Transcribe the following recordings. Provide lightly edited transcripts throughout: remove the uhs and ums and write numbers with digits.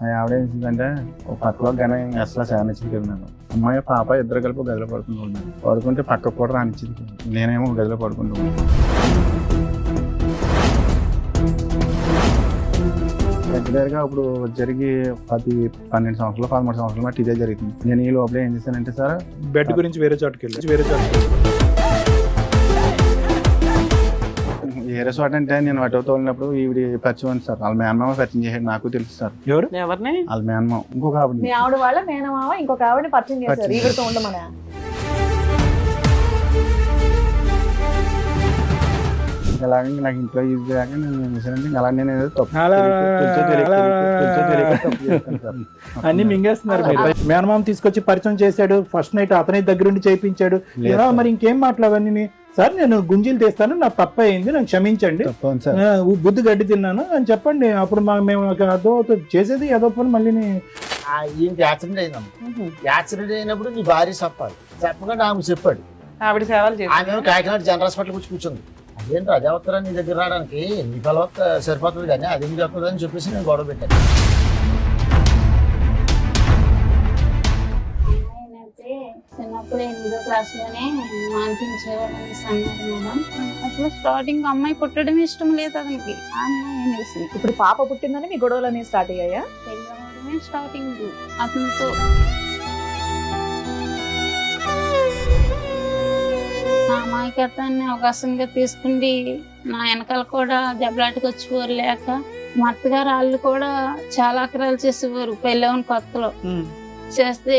ఆవిడ ఏం చేసిందంటే ఒక పక్కలో కానీ అసలు శానిచ్చింది కదా మేడం. అమ్మాయి పాప ఇద్దరు కలిపి గదిలో పడుకుంటూ పడుకుంటే పక్కకు కూడా రానిచ్చింది. నేనేమో గదిలో పడుకుంటూ రెగ్యులర్గా ఇప్పుడు జరిగి 12 సంవత్సరాలు 13 సంవత్సరాల మట్టి ఇదే జరుగుతుంది. నేను ఈ లోపల ఏం చేశానంటే సార్ బెడ్ గురించి వేరే చోటుకి వెళ్ళి వేరే చోట అంటే నేను అటో తోలినప్పుడు ఈవిడ పరిచయం ఉంది సార్. వాళ్ళ మేనమామ పరిచయం చేశాడు, నాకు తెలుసు సార్. ఎవరు? ఎవరిని? వాళ్ళ మేనమామ ఇంకొక ఆవిడ. మీ ఆవిడ వాళ్ళ మేనమామ ఇంకొక ఆవిడని పరిచయం చేశారు ఈవిడతో ఉండమని. అలాగే నాకు ఇంట్లో యూజ్ చేయక నేను ఏం చేశానంటే అలా నేను ఏదో తప్పు అన్ని మింగేస్తున్నారు మీరు. మేనమామ తీసుకొచ్చి పరిచయం చేశాడు, ఫస్ట్ నైట్ అతని దగ్గరుండి చేయించాడు. మరి ఇంకేం మాట్లాడవన్నీ సార్ నేను గుంజీలు తీస్తాను, నాకు తప్ప అయింది, నాకు క్షమించండి, బుద్ధి గడ్డి తిన్నాను అని చెప్పండి. అప్పుడు మేము అదో చేసేది ఏదో పని మళ్ళీ ఈయనకి యాక్సిడెంట్ అయిందమ్మా. యాక్సిడెంట్ అయినప్పుడు నీ భార్య చెప్పాలి, చెప్పకుండా ఆమె చెప్పాడు. ఆవిడ సేవలు చేసి ఆమె కాకినాడ జనరల్ హాస్పిటల్ వచ్చి కూర్చుంది. అదేంటి అదేవత్తరా నీ దగ్గర రావడానికి, నీ పిలవత్త సరిపోతుంది కానీ అదేం చెప్తుంది అని చెప్పేసి నేను గొడవ పెట్టాను. చిన్నప్పుడు 8వ క్లాస్ లోనే మానిపించేవాళ్ళని అన్నారు మేడం. అసలు స్టార్టింగ్ అమ్మాయి పుట్టడం ఇష్టం లేదు అతనికి. ఆ అమ్మాయి అనేసి ఇప్పుడు పాప పుట్టిందని మీ గొడవలు అనేవి స్టార్ట్ అయ్యాయా? పెళ్ళవడమే స్టార్టింగ్ అతనితో. నా అమ్మాయికి అతన్ని అవకాశంగా తీసుకుండి నా వెనకాల కూడా దెబ్బలాటకు వచ్చేవారు. లేక మా అత్తగారు వాళ్ళు కూడా చాలా అక్రాలు చేసేవారు పెళ్ళవని కొత్తలో. చేస్తే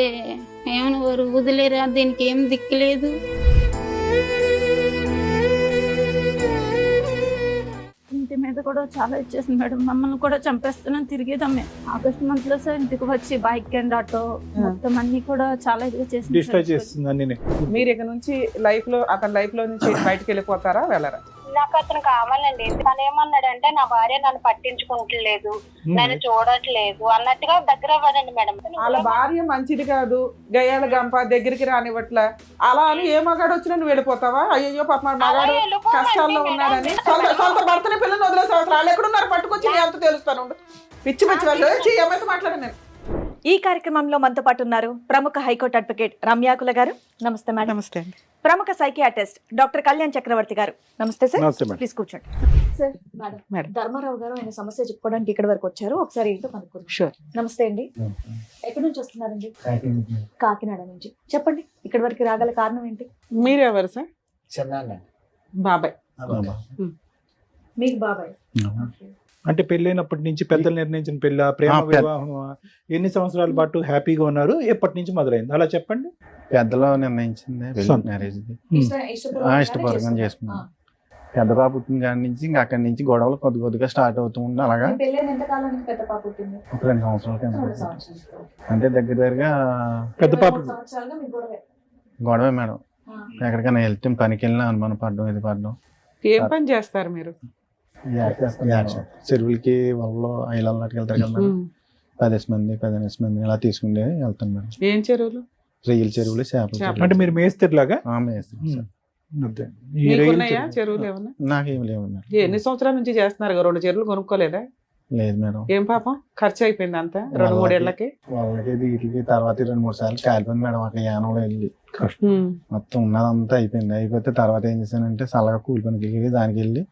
ఏమైనా వారు వదిలేరా, దీనికి ఏం దిక్కులేదు. ఇంటి మీద కూడా చాలా ఇచ్చేసింది మేడం. మమ్మల్ని కూడా చంపేస్తున్నాను తిరిగేదమ్మే. ఆగస్ట్ మంత్ లో సార్ ఇంటికి వచ్చి బైక్ అండ్ ఆటో మొత్తం అన్ని కూడా చాలా ఇదిగా చేస్తుంది. మీరు ఇక నుంచి లైఫ్ లో అతని లైఫ్ లో నుంచి బయటకు వెళ్ళిపోతారా, వెళ్ళరా? నాకు అతను కావాలండి. తను ఏమన్నాడంటే నా భార్య నన్ను పట్టించుకుంటలేదు, నన్ను చూడట్లేదు అన్నట్టుగా దగ్గర అవ్వదండి మేడం. వాళ్ళ భార్య మంచిది కాదు, గయ్యాల గంప దగ్గరికి రానివ్వట్లా, అలా అని ఏ మగాడు వచ్చినా నువ్వు వెళ్ళిపోతావా? అయ్యో పాప మగాడు కష్టాల్లో ఉన్నాడని సొంత భర్తని పిల్లలు వదిలేసావు. అసలు వాళ్ళు ఎక్కడున్నారు పట్టుకొచ్చి ఎంత తెలుస్తాను. పిచ్చి పిచ్చి వాళ్ళు ఏమైతే మాట్లాడాను నేను. ఈ కార్యక్రమంలో మనతో పాటు ఉన్నారు ప్రముఖ హైకోర్టు అడ్వకేట్ రమ్యాకుల గారు. నమస్తే మేడం. నమస్తే అండి. ప్రముఖ సైకియాట్రిస్ట్ డాక్టర్ కళ్యాణ్ చక్రవర్తి గారు. నమస్తే సార్. ప్లీజ్ కూర్చోండి సార్. మేడం ధర్మారావు గారు ఆయన సమస్య చెప్పుకోవడానికి ఇక్కడ వరకు వచ్చారు. ఒకసారి ఏంటో కనుక్కుందాం. షూర్. నమస్తే అండి. ఎక్కడి నుంచి వస్తున్నారండి? కాకినాడ నుంచి. చెప్పండి, ఇక్కడ వరకు రాగల కారణం ఏంటి? మీరెవరు సార్? చిన్న బాబాయ్. మీకు బాబాయ్. అంటే పెళ్ళైనప్పటి నుంచి పెద్దలు నిర్ణయించిన పెళ్ళ, ప్రేమ వివాహం, ఎన్ని సంవత్సరాల పాటు హ్యాపీగా ఉన్నారు, ఎప్పటి నుంచి మొదలైంది అలా చెప్పండి. పెద్దలో నిర్ణయించింది మ్యారేజ్ ఇష్టపూర్వకంగా చేసుకున్నాను. పెద్ద పాప పుట్టిన కాడి నుంచి ఇంకా అక్కడి నుంచి గొడవలు కొద్దిగా స్టార్ట్ అవుతూ ఉండే. అలాగా 2 సంవత్సరాల కింద అంటే దగ్గరగా పెద్ద పాప గొడవే మేడం. ఎక్కడికైనా వెళ్తే పనికి వెళ్ళినా అనుమానం పడడం, ఇది పడడం. ఏం పని చేస్తారు మీరు? చెరువులకి వాళ్ళలో ఐలాకి వెళ్తారు కదా మేడం. 15 మంది ఇలా తీసుకుంటే వెళ్తాను మేడం. ఏం చెరువులు? రొయ్యల చెరువులు, చేపలు. అంటే మీరు మేస్తేలాగా? చెరువులు ఏమన్నా? నాకేం లేవు. ఎన్ని సంవత్సరాల నుంచి చేస్తున్నారు? 2 చెరువులు కొనుక్కోలేదా? లేదు మేడం. ఏం పాపం ఖర్చు అయిపోయింది అంతా 2-3 ఏళ్ళకి? వాళ్ళకి వీటికి తర్వాత 2-3 సార్లు కాలిపోయింది మేడం. అక్కడ యానంలో వెళ్ళి మొత్తం ఉన్నదంతా అయిపోయింది. అయిపోతే తర్వాత ఏం చేశానంటే చల్లగా కూలి పనికి వెళ్ళి దానికి వెళ్ళి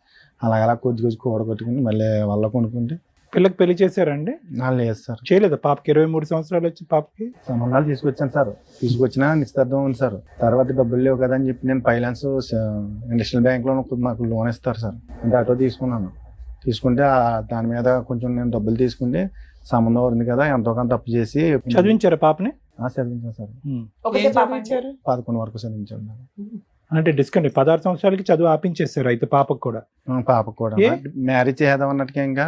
అలా కొద్ది కూడగొట్టుకుని మళ్ళీ వాళ్ళ కొనుక్కుంటే. పిల్లకి పెళ్లి చేశారండి? లేదు సార్, చేయలేదు. పాపకి 23 సంవత్సరాలు వచ్చి పాపకి సంబంధాలు తీసుకొచ్చాను సార్. తీసుకొచ్చినా నిశ్చితార్థం ఉంది సార్. తర్వాత డబ్బులు లేవు కదా అని చెప్పి నేను ఫైనాన్స్ ఇండస్ట్రియల్ బ్యాంక్ లో మాకు లోన్ ఇస్తారు సార్. అంటే ఆటో తీసుకున్నాను. తీసుకుంటే దాని మీద కొంచెం నేను డబ్బులు తీసుకుంటే సంబంధం ఉంది కదా ఎంతో కొంత తప్పు చేసి చదివించారా పాపని? చదివించాను సార్. 11 వరకు చదివించాను. అంటే డిస్కౌంట్ 16 సంవత్సరాలకి చదువు ఆపించేస్తారు అయితే పాపకు కూడా? పాపకు కూడా మ్యారేజ్ చేద్దాం అన్నట్టుగా ఇంకా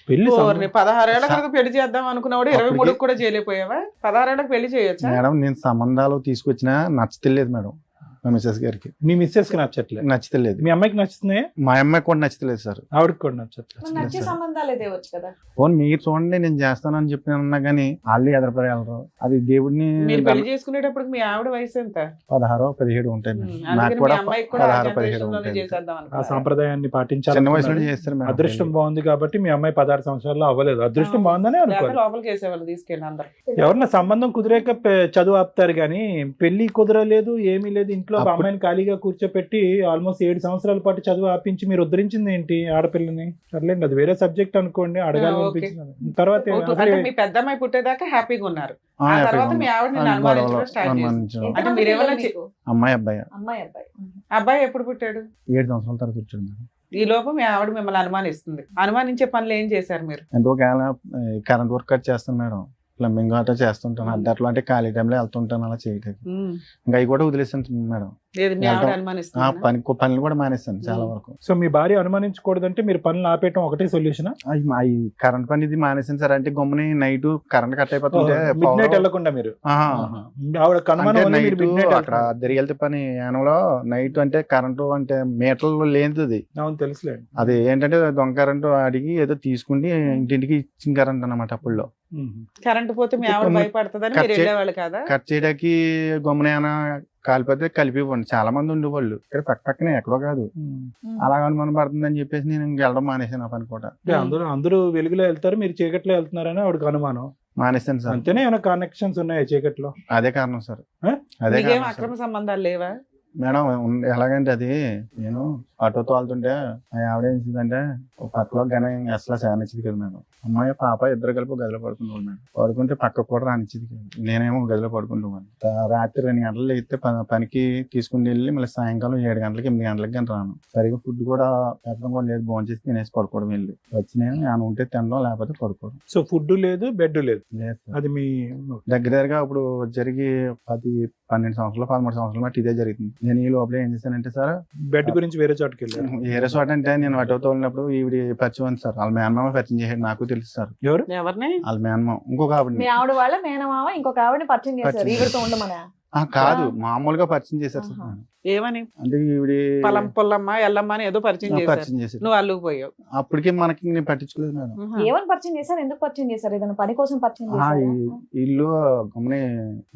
పెళ్లి 16 ఏళ్ళ కనుక పెళ్లి చేద్దాం అనుకున్నాడు. 23 కూడా చేయలేకపోయావా? 16 ఏళ్ళకి పెళ్లి చేయొచ్చా మేడం? నేను సంబంధాలు తీసుకొచ్చినా నచ్చలేదు మేడం. మా మిస్సెస్ గారికి మీ మిస్సెస్ కి నచ్చట్లేదు, నచ్చలేదు. మీ అమ్మాయికి నచ్చుతున్నాయి, మా అమ్మాయికి కూడా నచ్చలేదు సార్. ఆవిడకి కూడా నచ్చట్లేదు. నచ్చే సంబంధాలే తేవచ్చు కదా. పోనీ మీరు చూడండి నేను చేస్తానని చెప్పి అన్నా కానీ వాళ్ళు ఎదరపడగలరు. అది దేవుడిని మీరు పెళ్లి చేసుకునేటప్పుడు మీ ఆవిడ వయసు ఎంత? 16-17 ఉంటాయి. నాకు అందుకని కూడా మీ అమ్మాయికి కూడా 16-17 లోనే ఉంటాయి. చేసేద్దాం ఆ అనుకున్నారా? సాంప్రదాయాన్ని పాటించాలి. చిన్న వయసులో చేస్తారు మేడం. అదృష్టం బాగుంది కాబట్టి మీ అమ్మాయి 16 సంవత్సరాల్లో అవ్వలేదు. అదృష్టం బాగుందని లేకపోతే అనుకోవాలి. లోపలికి వేసేవాళ్ళు తీసుకెళ్ళి అందరు. ఎవరన్నా సంబంధం కుదిరేక చదువు ఆపుతారు కానీ పెళ్లి కుదరలేదు, ఏమీ లేదు, ఇంట్లో అప్పుడు- అమ్మాయిని ఖాళీగా కూర్చోపెట్టి ఆల్మోస్ట్ 7 సంవత్సరాల పాటు చదువు ఆపించి మీరు ఉద్ధరించింది ఏంటి ఆడపిల్లని? సర్లేండి, అది వేరే సబ్జెక్ట్ అనుకోండి, అడగాలి ఓకే. అనిపించింది. తర్వాత అంటే మీ పెద్ద అమ్మాయి పుట్టేదాకా హ్యాపీగా ఉన్నారు. ఆ తర్వాత మీ ఆవిడని అనుమానించడం స్టార్ట్ చేసింది. అంటే ఎంతమంది మీరేమన్నా పిల్లలు మీకు? అమ్మాయి అబ్బాయి అమ్మాయి అబ్బాయి. అబ్బాయి ఎప్పుడు పుట్టాడు? 7 సంవత్సరాల తర్వాత వచ్చాడు. ఈ లోపు మీ ఆవిడ మిమ్మల్ని అనుమానిస్తుంది. అనుమానించే పనులు ఏం చేశారు మీరు? ఎంతో కరెంట్ వర్క్ కట్ చేస్తాను మేడం. ప్లంబింగ్ అట్లా చేస్తుంటాను. అట్లా అంటే ఖాళీ టైంలో వెళ్తుంటాను అలా చేయడానికి. ఇంకా అవి కూడా వదిలేసాను మేడం. లేదు మీ ఆవిడ వెళ్తాం. అనుమానిస్తుంది. పనులు కూడా మానేస్తాను చాలా వరకు. సో మీ భార్య అనుమానించకూడదంటే మీరు పనులు ఆపేయటం ఒకటే సొల్యూషన్? అవి కరెంట్ పని ఇది మానేసాను సార్. అంటే గమ్ముని నైట్ కరెంట్ కట్ అయిపోతుంటే మిడ్ నైట్ వెళ్ళకుండా మీరు ఆవిడ కనుమనం వల్ల మీరు midnight అక్కడ వెళ్తున్నారు. దెరిగెళ్తే పని యానంలో నైట్ అంటే కరెంటు అంటే మీటర్లు లేనిది. అవును తెలుసులేండి. అది ఏంటంటే దొంగ కరెంటు అడిగి ఏదో తీసుకుని ఇంటింటికి ఇచ్చిన కరెంట్ అన్నమాట. అప్పుల్లో కరెంట్ పోతే మీ ఆవిడ భయపడుతుందని మీరు వెళ్ళేవాళ్ళు కదా? కట్ చేయడానికి గమ్మున ఏమైనా కాలిపోతే కలిపి ఇవ్వండి. చాలా మంది ఉండేవాళ్ళు ఇక్కడ పక్కనే, ఎక్కడో కాదు. అలా అనుమానం పడుతుందని చెప్పేసి నేను ఇంక వెళ్ళడం మానేసాను. ఆ పని కూడా అందరూ వెలుగులో వెళ్తారు, మీరు చీకట్లో వెళ్తున్నారని ఆవిడకి అనుమానం. మానేసాను సార్. అంతేనే ఏమైనా కనెక్షన్స్ ఉన్నాయా చీకట్లో? అదే కారణం సార్. ఆ? అదే మీకేం కారణం అక్రమ సార్. సంబంధాలు లేవా? మేడం ఎలాగంటే అది నేను ఆటో తోలుతుంటే ఆవిడ ఏం చేసిందంటే ఒక పక్కలో గన అసలు సానిచ్చింది కదా మేడం. అమ్మాయి పాప ఇద్దరు కలిపి గదిలో పడుకునేవాళ్ళు మేడం. పడుకుంటే పక్కకు కూడా రానిచ్చింది కదా. నేనేమో గదిలో పడుకుంటున్నాను. రాత్రి 2 గంటలు లేస్తే పనికి తీసుకుని వెళ్ళి మళ్ళీ సాయంకాలం 7 గంటలకి 8 గంటలకి కానీ రాను. సరిగా ఫుడ్ కూడా పెట్టడం కూడా లేదు. భోంచేసి తినేసి పడుకోవడం వెళ్ళి వచ్చి నేను ఆయన ఉంటే తినడం, లేకపోతే పడుకోవడం. సో ఫుడ్ లేదు, బెడ్ లేదు. లేదు సార్. అది మీ దగ్గరగా ఇప్పుడు జరిగి 12 సంవత్సరాలు 13 సంవత్సరాల మట్టి ఇదే జరుగుతుంది. నేను ఈ లోపల ఏం చేశానంటే సార్, బెడ్ గురించి వేరే చోటుకి వెళ్ళారు. ఏ రిసార్ట్ అంటే నేను ఆటో తోలినప్పుడు ఈవిడ పరిచయం ఉంది సార్. వాళ్ళ మేనమామ పరిచయం చేసాడు. నాకు తెలుసు సార్. ఎవరు? ఎవరిని? వాళ్ళ మేనమామ ఇంకొక ఆవిడ. మీ ఆవిడ వాళ్ళ మేనమామ ఇంకొక ఆవిడని పరిచయం చేశారు పరిచయం ఈవిడతో ఉండమనా? కాదు, మామూలుగా పరిచయం చేశారు సార్. ఆహా. ఏమని? అంటే ఈవిడ పొల్లమ్మ ఎల్లమ్మ అని ఏదో పరిచయం చేశారు. పరిచయం చేశారు. నువ్వు అల్లుకుపోయావు. అప్పటికి మనకి నేను పట్టించుకోలేదు మేడం. ఏమని పరిచయం చేశారు? ఎందుకు పరిచయం చేశారు? ఏదైనా పని కోసం పరిచయం ఆ, చేశారా? ఈ ఇల్లు గమని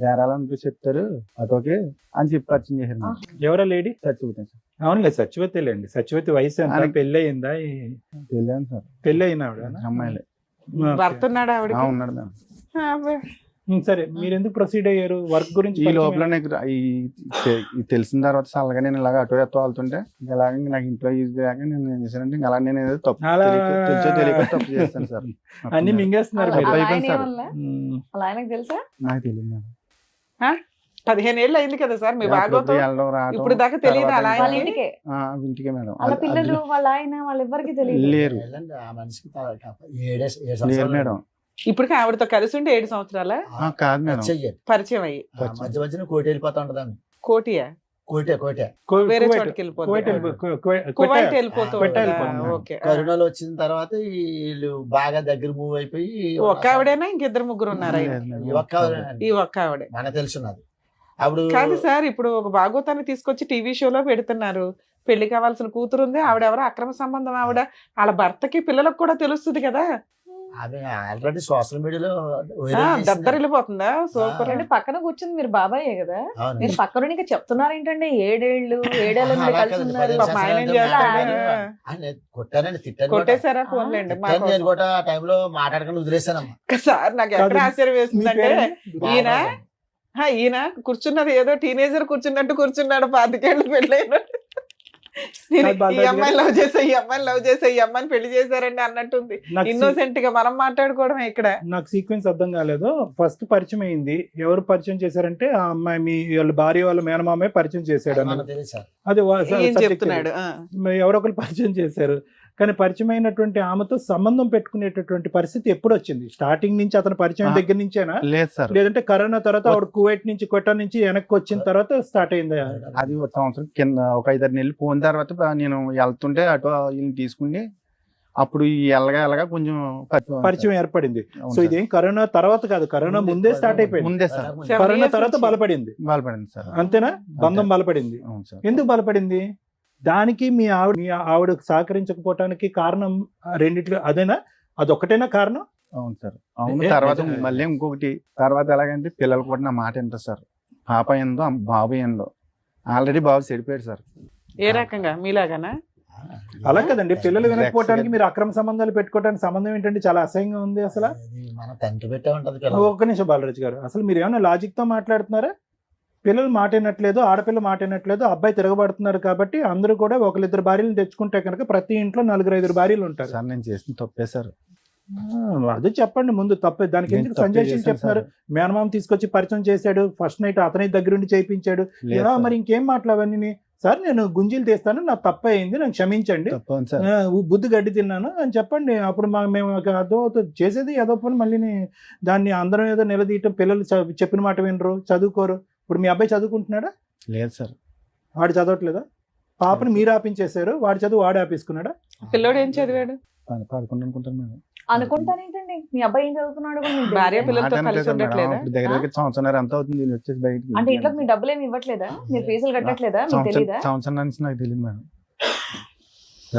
వేరాలని చెప్తారు అటోకే అని చెప్పి పరిచయం చేశారు మేడం. ఎవరా లేడీ? చచ్చిపోతాను సార్. అవునులే, సత్యవతి లేండి. సత్యవతి వయసు ఎంత? ఆయనకి- పెళ్ళి అయిందా? తెలియదు సార్. పెళ్ళి అయిన ఆవిడ? అమ్మాయిలే. భర్త ఉన్నాడు ఆవిడ. ఉన్నాడు మేడం. సరే, మీరు ఎందుకు ప్రొసీడ్ అయ్యారు? వర్క్ గురించి ఈ పరిచయం లోపల నాకు ఈ తెలిసిన తర్వాత చల్లగా నేను ఇలాగ అటో ఎత్తో వెళ్తుంటే ఇలాగ నాకు ఇంట్లో ఈజీ లేక నేను ఏం చేశానంటే అలా నేను ఏదో తప్పు అలా తెలుసో తెలియక తప్పు చేస్తాను సార్. అన్ని మింగేస్తున్నారు మీరు. అలా అయిపోయింది ఆయన సార్. ఏమనలా? ఉమ్. అలా ఆయనకు తెలుసా? నాకు తెలియదు మేడం. 15 ఏళ్ళు అయింది కదా సార్ మీ అప్పుడప్పుడు భాగవతం. వెళ్ళడం రావడం. ఇప్పుడు దాకా తెలియదా తర్వాత అలా వాళ్ళ ఆయనకి? ఇంటికే ఇంటికే మేడం. వాళ్ళ పిల్లలు వాళ్ళ ఆయన వాళ్ళెవ్వరికి తెలియదు. లేరు. వెళ్ళండి, ఆ మనిషికి 7 లేరు సంవత్సరాలు మేడం. ఇప్పటికి ఆవిడతో కలిసి ఉంటే 7 సంవత్సరాల కాదు మేడం. చెయ్యాలి. పరిచయం అయ్యి. మధ్య మధ్యన కోటి వెళ్ళిపోతా ఉంటదాన్ని. కోటియా? కోటే వేరే కువైట్. చోటుకి కువైట్ వెళ్ళిపోతుంది. కువైట్ కువైట్ వెళ్ళిపోతూ కువైట్ ఉంటుందా? వెళ్ళిపోతుంది. ఓకే. కరోనాలో వచ్చిన తర్వాత వీళ్ళు బాగా దగ్గర మూవ్ అయిపోయి ఒక్క ఆవిడేనా ఇంకిద్దరు ముగ్గురు ఉన్నారా? లేదు మేడం. ఈ ఒక్క ఆవిడేనండి. ఈ ఒక్క ఆవిడే. మనకు తెలుసున్నది. అప్పుడు కాదు సార్, ఇప్పుడు ఒక భాగవతాన్ని తీసుకొచ్చి టీవీ షోలో పెడుతున్నారు. పెళ్లి కావాల్సిన కూతురు ఉంది, ఆవిడెవరో అక్రమ సంబంధం ఆవిడ. వాళ్ళ భర్తకి పిల్లలకు కూడా తెలుస్తుంది కదా. ఆమె ఆల్రెడీ సోషల్ మీడియాలో దద్దరిల్లిపోతుందా? సూపర్. అంటే పక్కన కూర్చుంది మీరు బాబాయే కదా, అవును. మీరు పక్కన ఇంకా చెప్తున్నారు ఏంటంటే 7 ఏళ్ళు మీరు అలా కలిసి కాదు, ఉన్నారు. 15 పాపం ఆయన ఏం సంవత్సరాలు చేస్తాడు? ఆయన కొట్టానండి, తిట్టాను కూడా. కొట్టేశారా? ఫోన్లేండి మా తిట్టాను, నేను కోసం. కూడా ఆ టైంలో మాట్లాడకుండా వదిలేసానమ్మా. సార్ నాకు ఎక్కడ కాదు. ఆశ్చర్యం మీ వేస్తుందంటే పేరు? ఈయన ఈయన కూర్చున్నది ఏదో టీనేజర్ కూర్చున్నట్టు కూర్చున్నాడు. 25 ఏళ్ళు పెళ్ళైన ఈ అమ్మాయిని లవ్ చేసా, ఈ అమ్మాయిని లవ్ చేసా, ఈ అమ్మాయిని పెళ్లి చేశారండి అన్నట్టుంది. ఇన్నోసెంట్ గా మనం మాట్లాడుకోవడమే ఇక్కడ. నాకు సీక్వెన్స్ అర్థం కాలేదు. ఫస్ట్ పరిచయం అయింది, ఎవరు పరిచయం చేశారంటే ఆ అమ్మాయి మీ వాళ్ళ భార్య వాళ్ళ మేనమామే పరిచయం చేశాడు మనకు అన్నది. తెలుసు సార్. అది ఏం చెప్తున్నాడు? ఎవరో ఒకరు పరిచయం చేశారు. కానీ పరిచయం అయినటువంటి ఆమెతో సంబంధం పెట్టుకునేటటువంటి పరిస్థితి ఎప్పుడు వచ్చింది? స్టార్టింగ్ నుంచి అతని పరిచయం దగ్గర నుంచేనా, లేదు సార్. లేదంటే కరోనా తర్వాత ఆవిడ కువైట్ నుంచి కొట్టా నుంచి వెనక్కి వచ్చిన తర్వాత స్టార్ట్ అయిందా? అది ఒక సంవత్సరం కింద ఒక 5-6 నెలలు పోయిన తర్వాత నేను వెళ్తుంటే అటు వీళ్ళని తీసుకుని అప్పుడు ఈ ఎల్లగా కొంచెం పరిచయం ఏర్పడింది. అవును సో సార్. ఇదేం కరోనా తర్వాత కాదు, కరోనా ముందే స్టార్ట్ అయిపోయింది. ముందే సార్ 7 కరోనా years తర్వాత నుంచి. బలపడింది. బాధపడింది సార్. అంతేనా? బంధం బలపడింది. అవును సార్. ఎందుకు బలపడింది? దానికి మీ ఆవిడ సహకరించకపోవటానికి కారణం రెండిట్లో అదేనా? అదొక్కటేనా కారణం? అవును సార్. అవును. ఏ- తర్వాత నిజంగా. మళ్ళీ ఇంకొకటి తర్వాత ఎలాగంటే పిల్లలు కూడా నా మాట వింటారు సార్. పాప ఏందో బాబు ఏందో. ఆల్రెడీ బాబు చెడిపోయాడు సార్. ఏ రకంగా మీలాగానా? అలా కదండి, పిల్లలు వినకపోవటానికి మీరు అక్రమ సంబంధాలు పెట్టుకోవడానికి సంబంధం ఏంటంటే చాలా అసహ్యంగా ఉంది అసలు. అది మన తండ్రి పెట్టే ఉంటది కదా. ఒక్క నిమిషం బాలరాజు గారు, అసలు మీరు ఏమైనా లాజిక్ తో మాట్లాడుతున్నారా? పిల్లలు మాట వినట్లేదు, ఆడపిల్ల మాట వినట్లేదు, అబ్బాయి తిరగబడుతున్నారు కాబట్టి అందరూ కూడా ఒకరిద్దరు భార్యలు తెచ్చుకుంటే కనుక ప్రతి ఇంట్లో 4-5 భార్యలు ఉంటారు. సార్ నేను చేసిన తప్పే సార్. అదే చెప్పండి ముందు తప్పే. దానికి నేను ఎందుకు తప్పే సంజయ్ సింగ్ చేశాను చెప్తున్నారు? సార్. మేనమామ తీసుకొచ్చి పరిచయం చేశాడు, ఫస్ట్ నైట్ అతని దగ్గరుండి చేయించాడు. లేదు సార్. మరి ఇంకేం మాట్లాడవన్నీ? సార్ నేను గుంజీలు తీస్తాను, నా తప్పు అయింది, నాకు క్షమించండి, తప్పని సార్. బుద్ధి గడ్డి తిన్నాను అని చెప్పండి. అప్పుడు మేము అదో చేసేది ఏదో పని మళ్ళీ దాన్ని అందరం ఏదో నిలదీయటం. పిల్లలు చెప్పిన మాట వినరు, చదువుకోరు. ఇప్పుడు మీ అబ్బాయి చదువుకుంటున్నాడా? లేదు సార్. వాడు చదవట్లేదా? పాపని మీరు ఆపించేశారు, వాడి చదువు వాడు ఆపేసుకున్నాడా? పిల్లోడు ఏం చదివాడు? 11 అనుకుంటాను మేడం. అనుకుంటానేంటండి మీ అబ్బాయి ఏం చదువుతున్నాడు కూడా మీకు భార్య తెలియదా? పిల్లలతో మాట కలిసి వినట్లేదు మేడం. ఉండట్లేదా? ఇప్పుడు దగ్గర సంవత్సరం ఎంత అవుతుంది నేను వచ్చేసి బయటికి. అంటే ఇంట్లో మీ డబ్బులు ఏమి ఇవ్వట్లేదా? మీరు ఫీజులు కట్టట్లేదా? మీకు తెలీదా? సంవత్సరం నుంచి నాకు తెలియదు మేడం.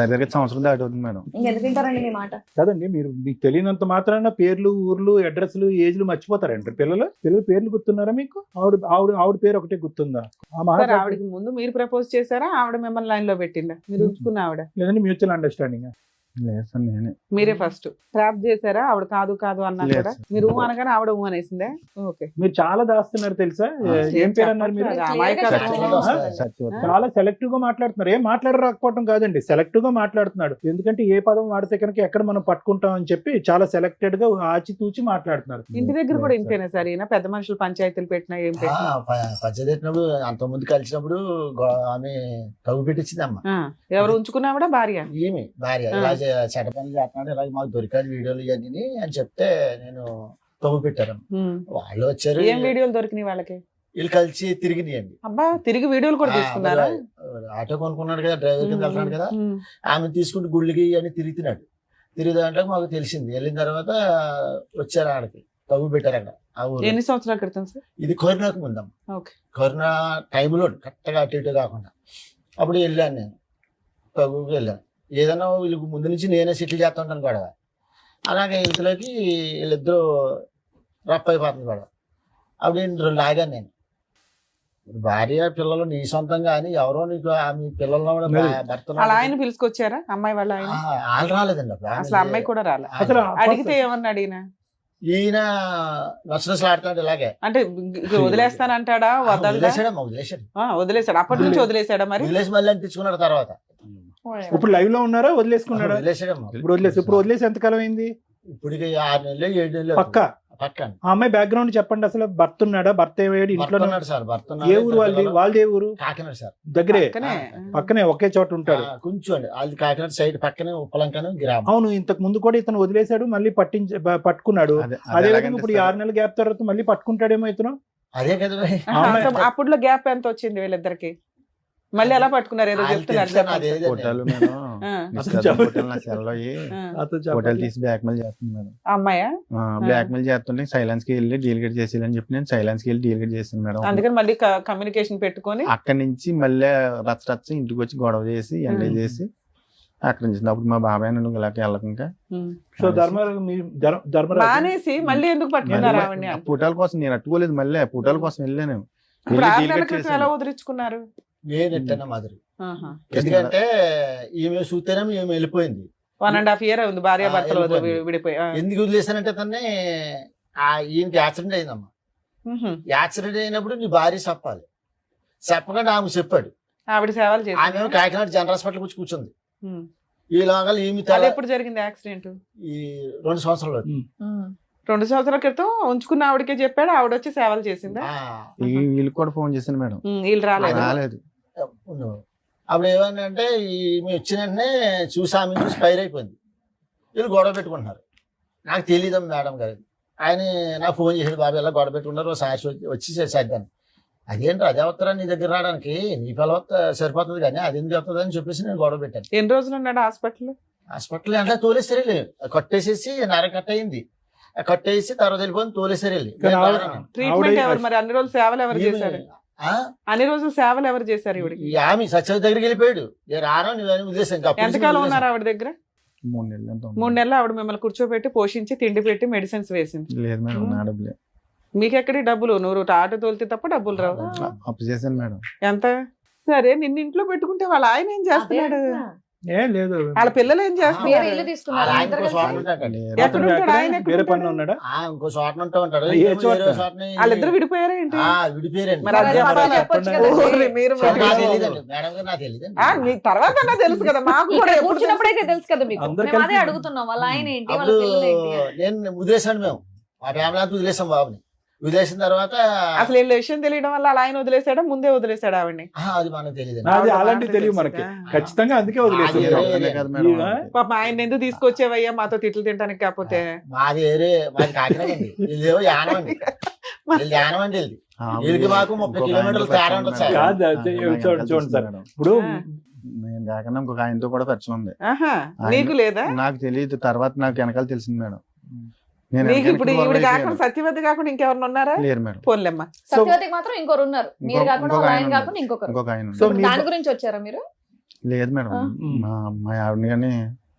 దగ్గర సంవత్సరం దాటి అవుతుంది మేడం. ఇంకెందుకు తింటారండి మీ మాట? కదండి, మీరు మీకు తెలియనంత మాత్రాన పేర్లు, ఊర్లు, అడ్రస్లు, ఏజ్లు మర్చిపోతారంట పిల్లలు. పేర్లు గుర్తున్నారా మీకు? ఆవిడ పేరు ఒకటే గుర్తుందా? ఆ సార్ మహారాజు ఆవిడకి ముందు మీరు ప్రపోజ్ చేశారా? ఆవిడ మిమ్మల్ని లైన్ లో పెట్టిందా? మీరు ఉంచుకున్న ఆవిడ? లేదంటే మ్యూచువల్ అండర్స్టాండింగ్. లేదు సార్ నేనే. మీరే ఫస్ట్ ట్రాప్ చేశారా? ఆవిడ కాదు అన్నా లేదు కూడా సార్. మీరు అనగానే ఆవిడ అనేసిందే. ఓకే. మీరు చాలా దాస్తున్నారు తెలుసా? ఏం పేరు అన్నారు మీరు? చెప్పట్లేదు. అమాయకత్వం. సత్యవతి. చాలా సెలెక్టివ్ గా మాట్లాడుతున్నారు. ఏం మాట్లాడరాకపోవడం కాదండి, సెలెక్టివ్ గా మాట్లాడుతున్నాడు. ఎందుకంటే ఏ పదం వాడితే కనుక ఎక్కడ మనం పట్టుకుంటాం అని చెప్పి చాలా సెలెక్టెడ్ గా ఆచితూచి మాట్లాడుతున్నారు. ఇంటి దగ్గర కూడా ఇంతేనా సార్? ఈయన పెద్ద మనుషులు పంచాయతీలు పెట్టినా ఏం పెట్టినా పచ్చడి పెట్టినప్పుడు అంతకుముందు కలిసినప్పుడు ఆమె తగ్గు పెట్టించింది అమ్మ. ఎవరు ఉంచుకున్నావిడ? భార్య. ఏమి భార్య ఇలా చెడ్డ పనులు చేస్తున్నాడు, ఇలాగ మాకు దొరికాడు వీడియోలు ఇవన్నీ అని చెప్తే నేను తగ్గు పెట్టారు. వాళ్ళు వచ్చారు, ఏం వీడియోలు దొరికినాయి వాళ్ళకి? వీళ్ళు కలిసి తిరిగినాయండి. అబ్బా, తిరిగి వీడియోలు కూడా తీసుకున్నారా? ఆటో కొనుక్కున్నాడు కదా, డ్రైవర్ కింద వెళ్తున్నాడు కదా, ఆమె తీసుకుంటూ గుళ్ళకి అని తిరుగుతున్నాడు. తిరిగిదాంట్లో మాకు తెలిసింది. వెళ్ళిన తర్వాత వచ్చారు, ఆడకి తగ్గు పెట్టారు అక్కడ ఆ ఊరు. ఎన్ని సంవత్సరాల క్రితం సార్? ఇది కరోనాకు ముందమ్మ. ఓకే. కరోనా టైంలో కరెక్ట్గా అటు ఇటు కాకుండా అప్పుడు వెళ్ళాను నేను, తగ్గుకి వెళ్ళాను. ఏదైనా వీళ్ళకి ముందు నుంచి నేనే సెటిల్ చేస్తుంటాను గొడవ. అలాగే ఇంతలోకి వీళ్ళిద్దరూ రఫ్ అయిపోతుంది గొడవ. అప్పుడు నేను లాగాను. నేను భార్య పిల్లలు నీ సొంతం కానీ ఎవరో నీకు ఆమె పిల్లల్లో భర్త అలా ఆయన పిలుచుకొచ్చారా అమ్మాయి వాళ్ళ ఆయన? వాళ్ళు రాలేదండి అప్పుడు. అసలు అమ్మాయి కూడా రాలే. అసలు అడిగితే ఏమన్నా అడిగినా? ఈయన నచ్చనసలు ఆడుతున్నాడు ఇలాగే. అంటే వదిలేస్తానంటాడా? వదిలేసాడమ్మా, వదిలేసాడు. వదిలేసాడు. అప్పటి నుంచి వదిలేసాడా? మరి వదిలేసి మళ్ళీ అంటించుకున్నాడు తర్వాత. ఇప్పుడు లైవ్ లో ఉన్నారా? వదిలేసుకున్నాడా? వదిలేసాడమ్మా. ఇప్పుడు వదిలేసి ఎంతకాలం అయింది? ఇప్పటికి 6 నెలలు 7 నెలలు పక్క పక్కన. ఆ అమ్మాయి బ్యాక్గ్రౌండ్ చెప్పండి. అసలు భర్త ఉన్నాడా? భర్త ఏమయ్యాడు? ఇంట్లో ఉన్నాడు సార్. భర్త ఏ ఊరు వాళ్ళది? వాళ్ళది ఏ ఊరు? కాకినాడ సార్. దగ్గరే, పక్కనే. పక్కనే ఒకే చోట ఉంటాడు. కొంచెం అండి వాళ్ళది కాకినాడ సైడ్ పక్కనే ఉప్పలంకను గ్రామం. అవును, ఇంతకు ముందు కూడా ఇతను వదిలేశాడు, మళ్ళీ పట్టుకున్నాడు. అదే విధంగా ఇప్పుడు 6 నెలల గ్యాప్ తర్వాత మళ్ళీ పట్టుకుంటాడేమో ఇతను. అదే కదా మరి. అప్పుడులో గ్యాప్ ఎంత వచ్చింది వీళ్ళిద్దరికి? మళ్ళీ ఎలా పట్టుకున్నారు? ఏదో చెప్తున్నారు. ఫోటోలు మేడం నిశ్చితార్థం నా సెల్లో ఫోటోలు తీసి బ్లాక్ మెయిల్ చేస్తుంది మేడం. అమ్మాయా? బ్లాక్ మెయిల్ చేస్తుంటే సైలెన్స్ కి వెళ్ళి డీలిగేట్ చేసేయాలని చెప్పి నేను సైలెన్స్ కి వెళ్ళి డీలిగేట్ చేశాను మేడం. అందుకని మళ్ళీ కమ్యూనికేషన్ పెట్టుకొని అక్కడి నుంచి మళ్ళీ రచ్చ ఇంటికి వచ్చి గొడవ చేసి ఎండ చేసి అక్కడ నుంచి అప్పుడు మా బాబాయ్ నన్ను ఇలాగ వెళ్ళకుండా సో ధర్మరాజు మానేసి మళ్ళీ ఎందుకు పట్టుకున్నారు ఆవిడని? ఫోటోల కోసం నేను అట్టుకోలేదు, మళ్ళీ ఫోటోల కోసం వెళ్ళాను. ఇప్పుడు 6 నెలల క్రితం ఎలా వదిలించుకున్నారు? నేను ఎట్టన్నా మాదిరి. ఎందుకంటే ఈమె చూస్తేనే ఈమె వెళ్ళిపోయింది. 1.5 year ఉంది భార్య భర్తలు విడిపోయి. ఎందుకు వదిలేసానంటే తన్నే ఈయనకి యాక్సిడెంట్ అయిందమ్మా. యాక్సిడెంట్ అయినప్పుడు నీ భార్య చెప్పాలి, చెప్పకుండా ఆమె చెప్పాడు. ఆవిడ సేవలు చేసి ఆమె కాకినాడ జనరల్ హాస్పిటల్ వచ్చి కూర్చుంది. ఈలోగా ఈమె ఎప్పుడు జరిగింది యాక్సిడెంట్? ఈ 2 సంవత్సరాలు. 2 సంవత్సరాల క్రితం ఉంచుకున్న ఆవిడకే చెప్పాడు, ఆవిడ వచ్చి సేవలు చేసిందా? వీళ్ళు కూడా ఫోన్ చేశాను మేడం, వీళ్ళు రాలేదు. అప్పుడు ఏమైందంటే ఈమె వచ్చిన వెంటనే చూసి ఆమె చూసి ఫైర్ అయిపోయింది. వీళ్ళు గొడవ పెట్టుకుంటున్నారు. నాకు తెలియదు మేడం గారు. ఆయన నాకు ఫోన్ చేసాడు, బాబు ఎలా గొడవ పెట్టుకున్నారు, సాక్షి వచ్చి చేద్దాను. అదేంటి అదే వస్తారా నీ దగ్గర రావడానికి, నీ పిల్ల సరిపోతుంది కానీ అది ఎందుకు వస్తుంది అని చెప్పేసి నేను గొడవ పెట్టాను. ఎన్ని రోజులు ఉన్నాడు హాస్పిటల్? హాస్పిటల్ అంటే తోలేసారు వెళ్ళి కట్టేసేసి నర కట్ అయింది, కట్టేసి తర్వాత వెళ్ళిపోయి తోలేసారు వెళ్ళి. కానీ ట్రీట్మెంట్ ఎవరు మరి అన్ని రోజులు సేవలు ఎవరు చేశారు? అన్ని రోజులు సేవలు ఎవరు చేశారు ఈవిడికి? ఆమె సత్యవతి దగ్గరికి వెళ్ళిపోయాడు, నేను రాను నువ్వు ఉద్దేశం. ఎంతకాలం ఉన్నారు ఆవిడ దగ్గర? 3 నెలలు ఎంత ఉంది? 3 నెలలు ఆవిడ మిమ్మల్ని కూర్చోబెట్టి పోషించి తిండి పెట్టి మెడిసిన్స్ వేసింది. లేదు మేడం, నా డబ్బులే. మీకెక్కడి డబ్బులు? నువ్వు ఆటో తోలితే తప్ప డబ్బులు రావు. అప్పు చేశాను మేడం. ఎంత? సరే నిన్ను ఇంట్లో పెట్టుకుంటే వాళ్ళ ఆయన ఏం చేస్తున్నాడు? ఏం లేదు, వాళ్ళ పిల్లలు ఏం చేస్తున్నారు? వేరే ఇల్లు తీసుకున్నారు ఇద్దరు కలిసి? ఎక్కడ ఉంటాడు ఆయన? వేరే పనిలో ఉన్నాడా? ఇంకో చోట ఉంటా ఉంటాడు. ఏ చోట? వాళ్ళిద్దరు విడిపోయారా ఏంటి? విడిపోయారండి. మరి అది చెప్పాలా? చెప్పొచ్చు కదండి. ఓరి మీరు నాకు మరి. తెలియదండి మేడం గారు, నాకు తెలియదండి. మీ తర్వాత అన్నా తెలుసు కదా మాకు కూడా. ఇక్కడ ఎప్పుడు కూర్చున్నప్పుడైతే తెలుసు కదా మీకు. అందరు మేము అదే కలిసి- అడుగుతున్నాం, వాళ్ళ ఆయన ఏంటి, వాళ్ళ అప్పుడు పిల్లలు ఏంటి అని. నేను వదిలేసాను, మేము మా ఫ్యామిలీ అంతా వదిలేసాం బాబుని. వదిలేసిన తర్వాత అసలు వీళ్ళ విషయం తెలియడం వల్ల అలా ఆయన వదిలేసాడా ముందే వదిలేసాడా ఆవిడ్ని? అది మనకు తెలియదండి. అది అలాంటివి తెలియదు మనకి ఖచ్చితంగా, అందుకే వదిలేసి అది ఒక్కనే కాదు మేడం. పాప ఆయన ఎందుకు తీసుకొచ్చేవయ్యా మాతో తిట్లు తింటానికి? కాకపోతే మాది మాది కాకినాడ అండి, వీళ్ళేమో యానం అండి, వీళ్ళు యానం అండి. వీళ్ళకి మాకు 30 కిలోమీటర్లు తేడా ఉంటుంది సార్. కాదు, చూడండి సార్, ఇప్పుడు నేను కాకుండా ఇంకొక ఆయనతో కూడా పరిచయం ఉంది. ఆహా, నీకు లేదా? నాకు తెలియదు, తర్వాత నాకు వెనకాల తెలిసింది మేడం. నేను నీకు వెనకాల ఇప్పుడు ఇంకొక ఈవిడ వైపు కాకుండా లేను. సత్యవతి కాకుండా ఇంకెవరు ఉన్నారా? లేరు మేడం. పోన్లేమ్మా. సత్యవతికి మాత్రం ఇంకొకరు ఉన్నారు, మీరు ఇంకొక- కాకుండా ఇంకొక వాళ్ళ ఆయన ఆయన ఉన్నారు. కాకుండా ఇంకొకరు. ఇంకొక ఆయన సో ఉన్నారు. మీ- దాని గురించి వచ్చారా మీరు? లేదు మేడం, ఆ. మా ఆవిడని కానీ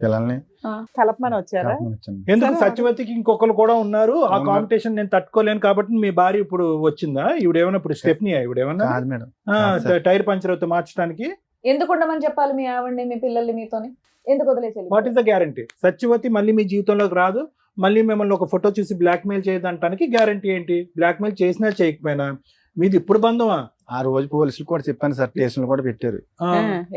పిల్లల్ని కలపమని వచ్చారా? కలపమని వచ్చాను. ఎందుకు సరే. సత్యవతికి ఇంకొకరు కూడా ఉన్నారు, ఆ అవును. కాంపిటీషన్ నేను తట్టుకోలేను కాబట్టి మీ భార్య ఇప్పుడు వచ్చిందా? ఇవిడేమన్నా ఇప్పుడు స్టెప్ని ఇవిడేమన్నా కాదు మేడం. సార్. టైర్ పంచర్ అవుతే మార్చడానికి ఎందుకు ఉండమని చెప్పాలి మీ ఆవిడ్ని, మీ పిల్లల్ని మీతోని? ఎందుకు వదిలేసి what is the guarantee? Satyavati మళ్ళీ మీ జీవితంలోకి రాదు, మళ్ళీ మిమ్మల్ని ఒక ఫోటో చూసి బ్లాక్ మెయిల్ చేయదంటానికి గ్యారంటీ ఏంటి? బ్లాక్ మెయిల్ చేసినా చేయకపోయినా మీది ఇప్పుడు బంధమా? ఆ రోజు పోలీసులు కూడా చెప్పాను సార్, స్టేషన్లు కూడా పెట్టారు.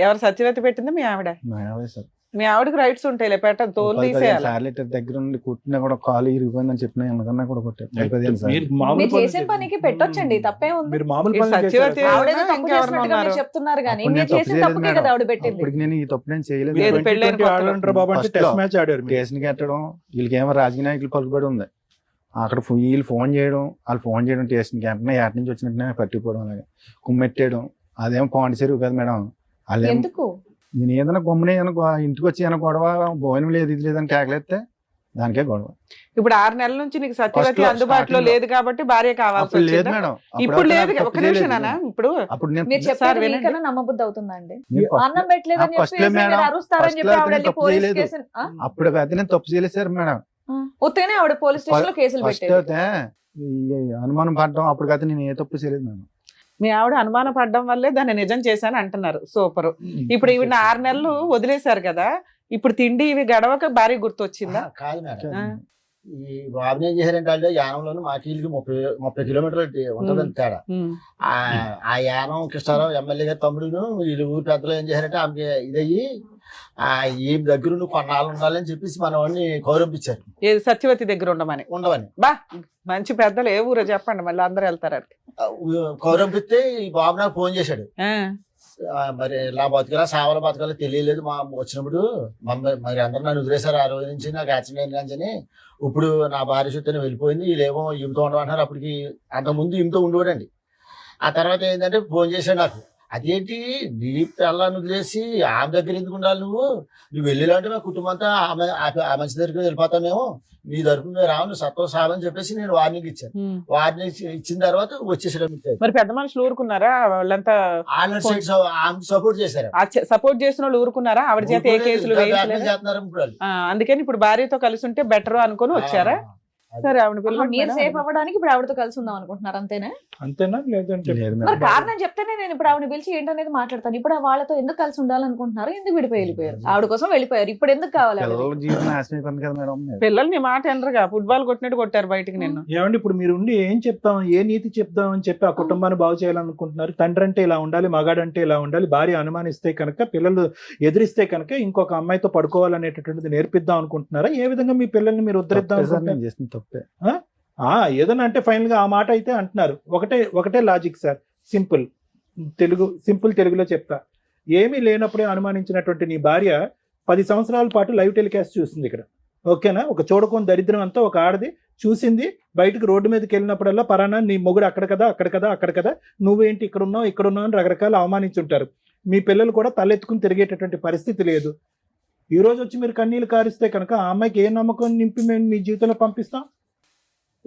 ఎవరు సత్యవతి పెట్టింది? మీ ఆవిడ. మా ఆవిడే సార్. మీ ఆవిడకి రైట్స్ ఉంటాయి, పెట్ట తోలు 10-15 తీసేయాలి. సార్లు ఇట్లా దగ్గర ఉండి కుట్టినా కూడా కాలు ఇరిగిపోయిందని చెప్పినా ఎందుకన్నా కూడా కొట్టారు. 15 సార్లు. మీరు మామూలు మీరు చేసిన పనులు పనికి పెట్టొచ్చండి, తప్పే ఉంది. మీరు మామూలు ఈ పనులు సత్యవతి చేశారా? ఆవిడేదో తప్పు ఇంకెవరు చేసినట్టుగా మీరు ఉన్నారు? చెప్తున్నారు కానీ అప్పుడు మీరు నేను తప్పు చేసిన చేయలేదు తప్పుకే మేడం. కదా ఆవిడ పెట్టింది. అప్పటికి నేను ఈ తప్పు నేను చేయలేదు. లేదు, మీరు పెళ్ళైన 2020 కొత్తలో. ఆడంటారు బాబు అంటే First టెస్ట్ లో. మ్యాచ్ ఆడారు మీరు. కేసుని కట్టడం, వీళ్ళకేమో రాజకీయ నాయకులు పలుకుబడి ఉంది. అక్కడ వీళ్ళు ఫోన్ చేయడం, వాళ్ళు ఫోన్ చేయడం స్టేషన్కి వెంటనే ఎటు నుంచి వచ్చినట్టు పట్టుకుపోవడం, అలాగే కుమ్మెట్టేయడం. అదేమో పాండిచేరు కాదు మేడం. వాళ్ళు ఎందుకు? నేను ఏదైనా గమ్మునే ఇంటికి వచ్చి ఏమైనా గొడవ, భోజనం లేదు ఇది లేదని కేకలేస్తే దానికే గొడవ. ఇప్పుడు 6 నెలల నుంచి నీకు సత్యవతి First లో, అందుబాటులో starting లో. లేదు కాబట్టి భార్య కావాల్సి అప్పుడు లేదు వచ్చిందా? మేడం. ఇప్పుడు లేదు. నాకు ఒక తప్పు నిమిషం చేయలేదు. నాన్న, ఇప్పుడు అప్పుడు నేను మీరు సార్ చెప్పారు వినండి. మీకన్నా నమ్మబుద్ధి అవుతుందా అండి? నేను first అన్నం పెట్టలేదని first చెప్పి లో మేడం, అరుస్తారని first చెప్పి లో ఆవిడ వెళ్ళి తప్పు పోలీస్ చేయలేదు. కేసు అప్పుడు అయితే నేను తప్పు చేయలేదు సార్ మేడం. ఉత్తగానే ఆవిడ పోలీస్ స్టేషన్ లో కేసులు ఫస్ట్ పెట్టేది. అయితే ఈ అనుమానం పడడం, అప్పటికైతే నేను ఏ తప్పు చేయలేదు మేడం. మీ ఆవిడ అనుమాన పడడం వల్లే దాన్ని నిజం చేశాను అంటున్నారు. సూపర్. ఇప్పుడు ఈవిడ 6 నెలలు వదిలేశారు కదా, ఇప్పుడు తిండి ఇవి గడవక భార్య గుర్తొచ్చిందా? కాదు మేడం, ఆ. ఈ బాబుని ఏం చేశారంటే వాళ్ళు యానంలోను మాకి వీళ్ళకి 30 కిలోమీటర్లు ఉంటుందని తేడా. ఉమ్. ఆ యానం కృష్ణారావు ఎమ్మెల్యే గారి తమ్ముడును వీళ్ళు ఊరి పెద్దలు ఏం చేశారంటే ఆమెకి ఇదయ్యి ఈ దగ్గర నువ్వు కొన్నాళ్ళు ఉండాలని చెప్పేసి మన వాడిని గౌరవించారు, ఏది సత్యవతి దగ్గర ఉండమని. ఉండవని. బా మంచి పెద్దలు ఏ ఊరో చెప్పండి, మళ్ళీ అందరూ వెళ్తారు అక్కడికి. గౌరవిస్తే ఈ బాబు నాకు ఫోన్ చేశాడు. ఆ. మరి ఇలా బతకలా సావల బతకాలో తెలియలేదు మా వచ్చినప్పుడు మరి అందరూ నన్ను వదిలేశారు. ఆ రోజు నుంచి నాకు యాక్సిడెంట్ కానీ ఇప్పుడు నా భార్య చుట్టూ వెళ్ళిపోయింది, వీళ్ళేమో ఈమెతో ఉండమంటున్నారు. అప్పటికి అంతకుముందు ఈమెతో ఉండేవాడండి. ఆ తర్వాత ఏంటంటే ఫోన్ చేశాడు నాకు, అదేంటి నీ పిల్లని వదిలేసి ఆమె దగ్గర ఎందుకు ఉండాలి, నువ్వు వెళ్ళేలాంటి మా కుటుంబం అంతా ఆ మంచి దగ్గరికి వెళ్ళిపోతానేమో, నీ తరపు మీద రావు, నువ్వు సత్వం సావని చెప్పేసి నేను వార్నింగ్ ఇచ్చాను. వార్నింగ్ ఇచ్చిన తర్వాత వచ్చేసాడు. మరి పెద్ద మనుషులు ఊరుకున్నారా? వాళ్ళంతా సపోర్ట్ చేశారు. సపోర్ట్ చేసిన వాళ్ళు ఊరుకున్నారా? ఆవిడ చేత ఏ కేసులు వేయించలేదు. చేస్తున్నారు ఇప్పుడు వాళ్ళు. అందుకని ఇప్పుడు భార్యతో కలిసి ఉంటే బెటర్ అనుకుని వచ్చారా? సరే ఆవిడ మీరు సేఫ్ అవ్వడానికి ఇప్పుడు ఆవిడతో కలిసి ఉందాం అనుకుంటున్నారు అంతేనా? అంతేనా? లేదంటే లేదు మరి మేడం. కారణం చెప్తేనే నేను ఇప్పుడు ఆవిడ పిలిచి ఏంటనేది మాట్లాడతాను. ఇప్పుడు వాళ్ళతో ఎందుకు కలిసి ఉండాలనుకుంటున్నారు? ఎందుకు విడిపోయి వెళ్ళిపోయారు? ఆవిడ కోసం వెళ్ళిపోయారు, ఇప్పుడు ఎందుకు కావాలి ఆవిడ? పిల్లల జీవితం నాశనం అయిపోయింది కదా మేడం. పిల్లలు నీ మాట ఎనరుగా, ఫుట్బాల్ కొట్టినట్టు కొట్టారు బయటికి నిన్ను. ఏమండి ఇప్పుడు మీరు ఉండి ఏం చెప్తాం, ఏ నీతి చెప్తాం అని చెప్పి ఆ కుటుంబాన్ని బాగు చేయాలనుకుంటున్నారు? తండ్రి అంటే ఇలా ఉండాలి, మగాడంటే ఇలా ఉండాలి, భార్య అనుమానిస్తే కనుక, పిల్లలు ఎదిరిస్తే కనుక ఇంకొక అమ్మాయితో పడుకోవాలనేటటువంటిది నేర్పిద్దాం అనుకుంటున్నారా? ఏ విధంగా మీ పిల్లల్ని మీరు ఉద్ధరిద్దాం తప్పే సార్, అనుకుంటున్నారు? నేను చేసిన తప్పే. ఏదన్నా అంటే ఫైనల్ గా ఆ మాట అయితే అంటున్నారు. ఒకటే లాజిక్ సార్, సింపుల్ తెలుగులో చెప్తా. ఏమీ లేనప్పుడే అనుమానించినటువంటి నీ భార్య 10 సంవత్సరాల పాటు లైవ్ టెలికాస్ట్ చూస్తుంది ఇక్కడ, ఓకేనా? ఒక చూడకొని దరిద్రం అంతా ఒక ఆడది చూసింది. బయటకు రోడ్డు మీదకి వెళ్ళినప్పుడల్లా పరానా నీ మొగుడు అక్కడ కదా, అక్కడ కదా, నువ్వేంటి ఇక్కడ ఉన్నావు అని రకరకాల అవమానించుంటారు. మీ పిల్లలు కూడా తలెత్తుకుని తిరిగేటటువంటి పరిస్థితి లేదు. ఈ రోజు వచ్చి మీరు కన్నీళ్ళు కారిస్తే కనుక ఆ అమ్మాయికి ఏ నమ్మకం నింపి మేము మీ జీవితంలో పంపిస్తాం?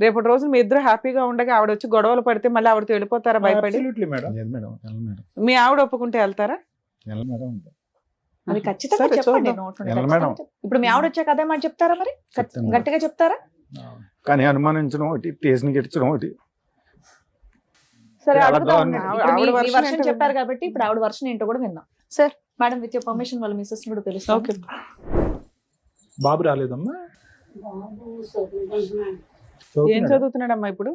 రేపటి రోజు మీ ఇద్దరు హ్యాపీగా ఉండగా ఆవిడ వచ్చి గొడవలు పడితే మళ్ళీ ఆవిడతో వెళ్ళిపోతారా భయపడి? Absolutely madam. లేదు మేడం, వెళ్ళను మేడం, మీ ఆవిడ ఒప్పుకుంటే వెళ్తారా? వెళ్ళను మేడం. అది ఖచ్చితంగా సరే, చెప్పండి. చూద్దాం. నోట్ నుండి ఎలా ఖచ్చితంగా మేడం? చెప్పండి. ఇప్పుడు మీ ఆవిడ వచ్చాక అదే మాట చెప్తారా మరి? చెప్తాను. గట్టిగా చెప్తారా? కానీ అనుమానించడం ఒకటి, టేస్ట్ని గెలిచడం ఒకటి. సరే చాలా అడుగుదాం. బాగుంది. ఇప్పుడు ఆవిడ మీ version version ఏంటో చెప్పారు విందాం. కాబట్టి ఇప్పుడు ఆవిడ వర్షన్ ఏంటో కూడా విందాం. Sir madam, with your permission వాళ్ళ మిస్సెస్ కూడా పిలుస్తాం. ఓకే. బాబు రాలేదమ్మా? ఏం చదువుతున్నాడమ్మా ఇప్పుడు?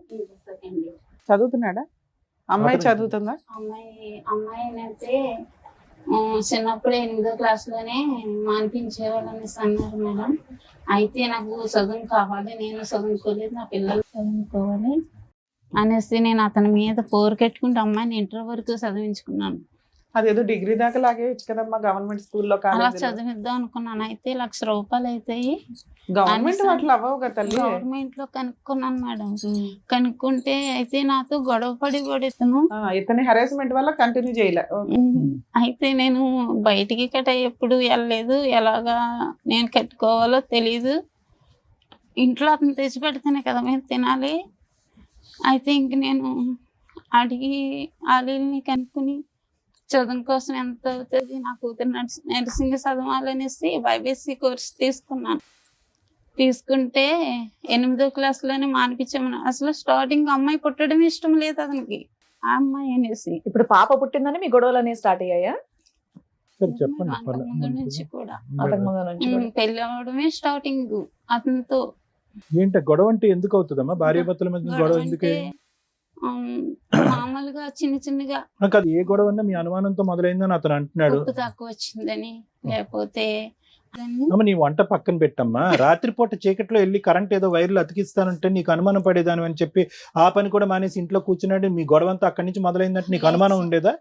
చదువుతున్నాడా? అమ్మాయి చదువుతుందా? అమ్మాయి అయితే చిన్నప్పుడు 8వ క్లాస్లోనే మానిపించేవాళ్ళని అన్నారు మేడం. అయితే నాకు చదువు కావాలి, నేను చదువుకోలేదు, నా పిల్లలు చదువుకోవాలి అనేసి నేను అతని మీద పోరుకెట్టుకుంటే అమ్మాయిని ఇంటర్ వరకు చదివించుకున్నాను. అదేదో డిగ్రీ దాకా లాగేయచ్చు కదమ్మా గవర్నమెంట్ స్కూల్లో. అలా చదివిద్దాం అనుకున్నాను. అయితే ₹1,00,000 అవుతాయి. గవర్నమెంట్ అట్లా అవ్వవు కదా తల్లి. గవర్నమెంట్ లో కనుక్కున్నాను మేడం. కనుక్కుంటే అయితే నాతో గొడవ పడి ఇతను ఇతని హెరాస్మెంట్ వల్ల కంటిన్యూ చేయలే. అయితే నేను బయటికి ఎప్పుడు వెళ్ళలేదు. ఎలాగా నేను కట్టుకోవాలో తెలీదు. ఇంట్లో అతను తెచ్చి పెడితేనే కదా మేము తినాలి. అయితే ఇంక నేను అడిగి ఆలీల్ని కనుక్కుని చదువు కోసం ఎంత అవుతుంది, నా కూతురు నర్సింగ్ చదవాలనేసి బైబీసీ కోర్స్ తీసుకున్నాను. తీసుకుంటే 8వ క్లాస్లోనే మానిపించామని. అసలు స్టార్టింగ్ అమ్మాయి పుట్టడం ఇష్టం లేదు అతనికి, ఆ అమ్మాయి అనేసి. ఇప్పుడు పాప పుట్టిందని మీ గొడవలు అనేవి స్టార్ట్ అయ్యాయా? చెప్పండి. అంతకుముందు నుంచి కూడా అంతకుముందు నుంచి కూడా. పెళ్లి అవడమే స్టార్టింగ్ అతనితో. ఏంటి గొడవ అంటే ఎందుకు అవుతుందమ్మా? భార్యాభర్తల మధ్య గొడవ ఎందుకు? మామూలుగా చిన్నగా అది ఏ గొడవ అన్నా మీ అనుమానంతో మొదలైందని అతను అంటున్నాడు. ఉప్పు తక్కువ వచ్చిందని, లేకపోతే అమ్మ నీ వంట పక్కన పెట్టమ్మా. రాత్రిపూట చీకట్లో వెళ్ళి కరెంట్ ఏదో వైర్లు అతికిస్తానంటే నీకు అనుమానం పడేదాని అని చెప్పి ఆ పని కూడా మానేసి ఇంట్లో కూర్చున్నాడు. మీ గొడవ అంతా అక్కడి నుంచి మొదలైందంటే నీకు అనుమానం ఉండేదా?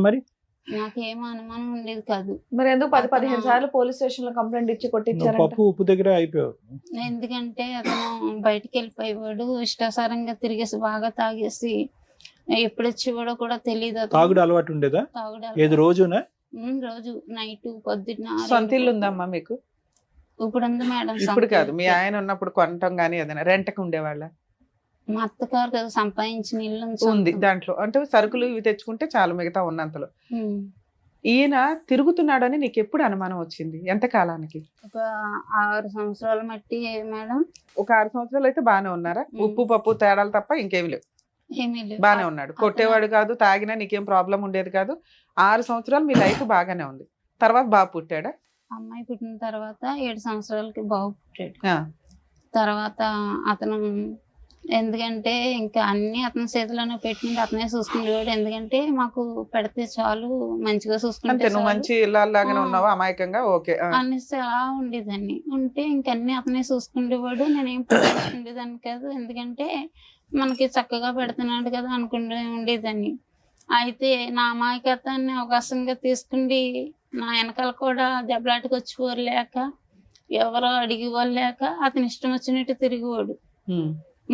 మరి నాకేమో అనుమానం ఉండేది కాదు. మరి ఎందుకు 10-15 సార్లు పోలీస్ స్టేషన్ లో కంప్లైంట్ ఇచ్చి కొట్టించారు? పప్పు ఉప్పు దగ్గర అయిపోయావు. ఎందుకంటే అతను బయటికి వెళ్ళిపోయేవాడు, ఇష్టాసారంగా తిరిగేసి బాగా తాగేసి ఎప్పుడు వచ్చేవాడో కూడా తెలియదు. తాగుడు అలవాటు ఉండేదా? ఏది రోజునా? రోజు నైట్ పొద్దున్న. సొంత ఇల్లు ఉందమ్మా మీకు? ఇప్పుడు ఉంది మేడం. ఇప్పుడు కాదు, మీ ఆయన ఉన్నప్పుడు కొనటం గానీ ఏదైనా రెంట్కి ఉండేవాళ్ళ? మా అత్తగారు కదా సంపాదించిన ఇల్లు ఉంది, దాంట్లో అంటే సరుకులు ఇవి తెచ్చుకుంటే చాలు మిగతా ఉన్నంతలో. ఈయన తిరుగుతున్నాడని నీకు ఎప్పుడు అనుమానం వచ్చింది? ఎంత కాలానికి? ఒక 6 సంవత్సరాల మట్టి మేడం. ఒక 6 సంవత్సరాలు అయితే బాగానే ఉన్నారా? ఉప్పు పప్పు తేడాలు తప్ప ఇంకేమి లేవు, ఏమీ లేవు. బాగానే ఉన్నాడు. కొట్టేవాడు కాదు, తాగినా నీకేం ప్రాబ్లం ఉండేది కాదు. 6 సంవత్సరాలు మీ లైఫ్ బాగానే ఉంది. తర్వాత బాబు పుట్టాడా? అమ్మాయి పుట్టిన తర్వాత 7 సంవత్సరాలకి బాబు పుట్టాడు. తర్వాత అతను ఎందుకంటే ఇంకా అన్ని అతని చేతిలోనే పెట్టింది, అతనే చూసుకునేవాడు. ఎందుకంటే మాకు పెడితే చాలు, మంచిగా చూసుకుంటే నువ్వు మంచి ఇళ్ళలాగానే ఉన్నావా అమాయకంగా? ఓకే అనేసి అలా ఉండేదాన్ని. ఉంటే ఇంకన్నీ అతనే చూసుకునేవాడు, నేనేం ఉండేదాన్ని కాదు. ఎందుకంటే మనకి చక్కగా పెడుతున్నాడు కదా అనుకుంటూ ఉండేదాన్ని. అయితే నా అమాయకత్వాన్ని అవకాశంగా తీసుకుండి నా వెనకాల కూడా దెబ్బలాటకు వచ్చేవారు లేక, ఎవరో అడిగేవాళ్ళు లేక అతని ఇష్టం వచ్చినట్టు తిరిగేవాడు.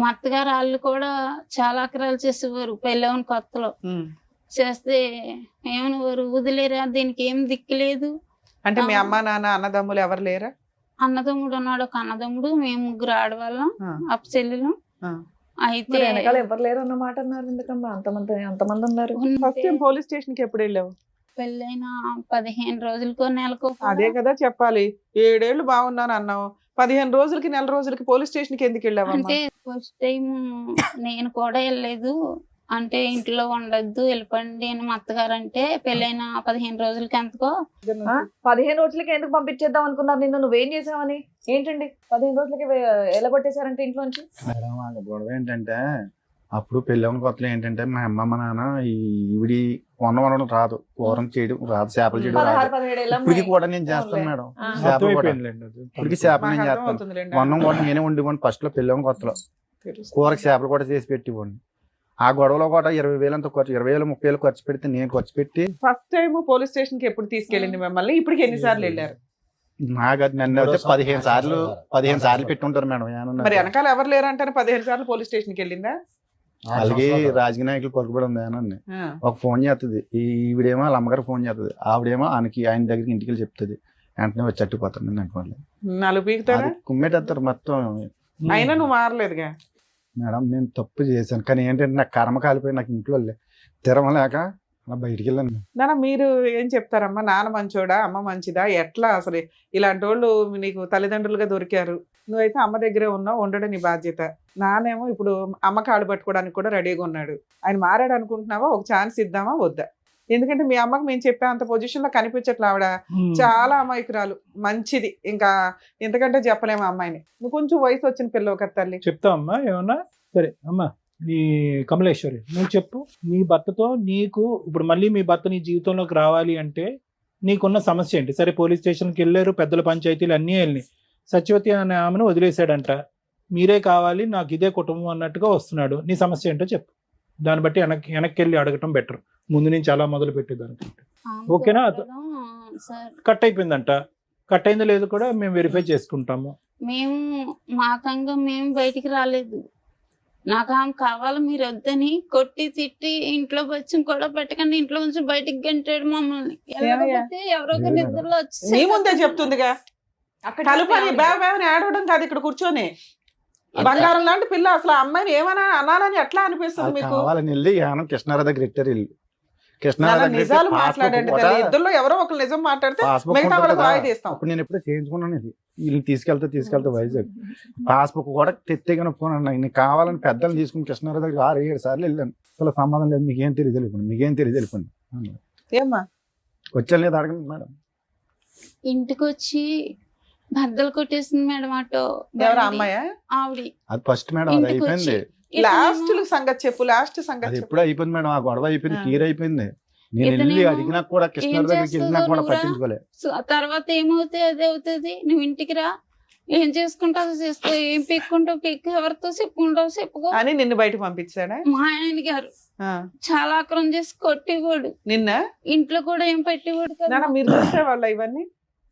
మా అత్తగారు వాళ్ళు కూడా చాలా అక్రాలు చేసేవారు పెళ్ళవని కొత్తలో. చేస్తే ఏమనేవారు, వదిలేరా, దీనికి ఏం దిక్కులేదు. అంటే మీ అమ్మ నాన్న అన్నదమ్ములు ఎవరు లేరా? అన్నదమ్ముడు ఉన్నాడు, ఒక అన్నదమ్ముడు, మేము 3 ఆడవాళ్ళం, అప్ప చెల్లెలు. అయితే వెనకాల ఎవరు లేరు అన్నమాట అన్నారు. ఎందుకమ్మా అంతమంది ఉన్నారు? ఫస్ట్ టైం పోలీస్ స్టేషన్ కి ఎప్పుడు వెళ్ళావు? పెళ్ళైన 15 రోజులకో నెలకో. అదే కదా చెప్పాలి. 7 ఏళ్ళు బాగున్నాను అన్నావు, 15 రోజులకి నెల రోజులకి పోలీస్ స్టేషన్ కి ఎందుకు వెళ్ళావు? అంటే ఫస్ట్ టైం నేను కూడా వెళ్ళలేదు. అంటే ఇంట్లో ఉండొద్దు, వెళ్ళిపోండి అని మా అత్తగారు అంటే, పెళ్ళైన 15 రోజులకి ఎంతకో. 15 రోజులకి ఎందుకు పంపించేద్దాం అనుకున్నారు నిన్ను? నువ్వేం చేసావని? ఏంటండి 15 రోజులకి ఎలగొట్టేశారంటే ఇంట్లోంచి? మేడం వాళ్ళ గొడవ ఏంటంటే, అప్పుడు పెళ్ళవని కొత్తలో ఏంటంటే మా అమ్మ మా నాన్న ఈవిడి వండడం రాదు, కూరం చేయడం రాదు, చేపలు చేయడం రాదు. 16-17 ఏళ్ళ ఇప్పటికి కూడా నేను చేస్తాను మేడం. చేపలు కూడా ఇప్పటికి చేపలు నేను చేస్తాను. వండం కూడా నేనే వండివ్వండి. ఫస్ట్ లో పెళ్ళవని కొత్తలో కూరకు చేపలు కూడా చేసి పెట్టివ్వండి. ఆ గొడవలో కూడా 20,000 అంత ఖర్చు, 20,000 30,000 ఖర్చు పెడితే నేను ఖర్చు పెట్టి. ఫస్ట్ టైం పోలీస్ స్టేషన్ కి ఎప్పుడు తీసుకెళ్ళింది మిమ్మల్ని? ఇప్పటికి ఎన్నిసార్లు వెళ్ళారు? నాకు నన్ను అయితే 15 సార్లు పెట్టుంటారు మేడం. మరి వెనకాల ఎవరు లేరంటే 15 సార్లు పోలీస్ స్టేషన్ కి వెళ్ళిందా? అలాగే రాజకీయ నాయకులు పలుకుబడి ఉంది అని ఒక ఫోన్ చేస్తుంది, ఈవిడేమో వాళ్ళ అమ్మగారు ఫోన్ చేస్తుంది, ఆవిడేమో ఆయన దగ్గరికి ఇంటికి వెళ్ళి చెప్తుంది. వెంటనే వచ్చి అట్టుకుపోతాను అనుకోండి. నాలుగు పీకుతారా? కుమ్మేటేస్తారు మొత్తం. అయినా నువ్వు మారలేదుగా మేడం, నేను తప్పు చేశాను, కానీ ఏంటంటే నాకు కర్మ కాలిపోయి నాకు ఇంట్లో తిరమలేక అలా బయటికి వెళ్ళాను. నాన్న మీరు ఏం చెప్తారమ్మా? నాన్న మంచోడా, అమ్మ మంచిదా, ఎట్లా అసలు? ఇలాంటి వాళ్ళు నీకు తల్లిదండ్రులుగా దొరికారు, నువ్వైతే అమ్మ దగ్గరే ఉన్నావు, ఉండడం నీ బాధ్యత. నానేమో ఇప్పుడు అమ్మ కాళ్ళు పట్టుకోవడానికి కూడా రెడీగా ఉన్నాడు. ఆయన మారాడు అనుకుంటున్నావా? ఒక ఛాన్స్ ఇద్దామా వద్దా? ఎందుకంటే మీ అమ్మకి మేము చెప్పే అంత పొజిషన్ లో కనిపించట్లే. ఆవిడ చాలా అమాయకురాలు, మంచిది, ఇంకా ఇంతకంటే చెప్పలేము అమ్మాయిని. నువ్వు కొంచెం వయసు వచ్చిన పిల్లవు కదా తల్లి. చెప్తావు అమ్మా ఏమన్నా? సరే అమ్మా, నీ కమలేశ్వరి నువ్వు చెప్పు. నీ భర్తతో నీకు ఇప్పుడు మళ్ళీ మీ భర్త నీ జీవితంలోకి రావాలి అంటే నీకున్న సమస్య ఏంటి? సరే పోలీస్ స్టేషన్కి వెళ్ళారు, పెద్దల పంచాయతీలు అన్నీ వెళ్ళినాయి. సత్యవతి అనే ఆమెను వదిలేశాడంట, మీరే కావాలి నాకు ఇదే కుటుంబం అన్నట్టుగా వస్తున్నాడు. నీ సమస్య ఏంటో చెప్పు. దాన్ని బట్టి వెనక్కి వెళ్ళి అడగటం బెటర్, ముందు నుంచి అలా మొదలు పెట్టేదానికంటే. ఓకేనా? కట్ అయిపోయిందంట, కట్ అయిందో లేదో కూడా మేము వెరిఫై చేసుకుంటాము. మేము మాకంగా మేము బయటికి రాలేదు. నాకు ఆమె కావాలి మీరు వద్దని కొట్టి తిట్టి ఇంట్లో వచ్చి కూడా పెట్టకండి ఇంట్లో నుంచి బయటికి గంటాడు మమ్మల్ని. వెళ్ళకపోతే ఎవరో ఒక నిద్రలో నీ ముందే వచ్చి చెప్తుందిగా, కలుపని బేవని ఆడవడం కాదు, ఇక్కడ కూర్చొని బంగారం లాంటి పిల్ల. అసలు ఆ అమ్మాయిని ఏమైనా అనాలని ఎట్లా అనిపిస్తుంది మీకు? కావాలని వెళ్ళి యానం కృష్ణారావు దగ్గర ఇట్టారు ఇల్లు. నిజాలు మాట్లాడండి తల్లి, ఇద్దరులో ఎవరో ఒకరు నిజం మాట్లాడితే మిగతా వాళ్ళకి వాయిదా ఇస్తాం. అప్పుడు నేను ఎప్పుడో చేయించుకున్నాను ఇది, వీళ్ళు తీసుకెళ్తే వైజాగ్ పాస్బుక్ కూడా తెత్తేగానే ఫోన్ అన్నా. నేను కావాలని పెద్దలు తీసుకుని కృష్ణారావు దగ్గర 6-7 సార్లు వెళ్ళాను. అసలు సంబంధం లేదు, మీకేం తెలియదు వెళ్ళిపోయింది, మీకేం తెలియదు వెళ్ళిపోయింది. ఏమ్మా వచ్చాను లేదు అడగండి మేడం. ఇంటికి వచ్చి బద్దలు కొట్టేసింది మేడం ఆటో. ఎవరు అమ్మాయా? ఆవిడ. అది ఫస్ట్ మేడం, అది అయిపోయింది. లాస్ట్ సంగతి చెప్పు, లాస్ట్ సంగతి అది ఎప్పుడు అయిపోయింది మేడం, ఆ గొడవ అయిపోయింది, క్లియర్ అయిపోయింది. నేను వెళ్ళి అడిగినా కూడా కృష్ణారావు దగ్గరికి వెళ్ళినా కూడా పట్టించుకోలేదు. తర్వాత ఏమవుతాయి అదే అవుతుంది. నువ్వు ఇంటికి రా, ఏం చేసుకుంటావు చేసుకో, ఏం పెక్కుంటావు పెక్కు, ఎవరితో చెప్పుకుంటావు చెప్పుకో అని నిన్ను బయట పంపించాడా మా ఆయన గారు. చాలా ఆక్రమం చేసి కొట్టేవాడు. నిన్న ఇంట్లో కూడా ఏం పెట్టేవాడు కదా. మీరు చూసేవాళ్ళ ఇవన్నీ?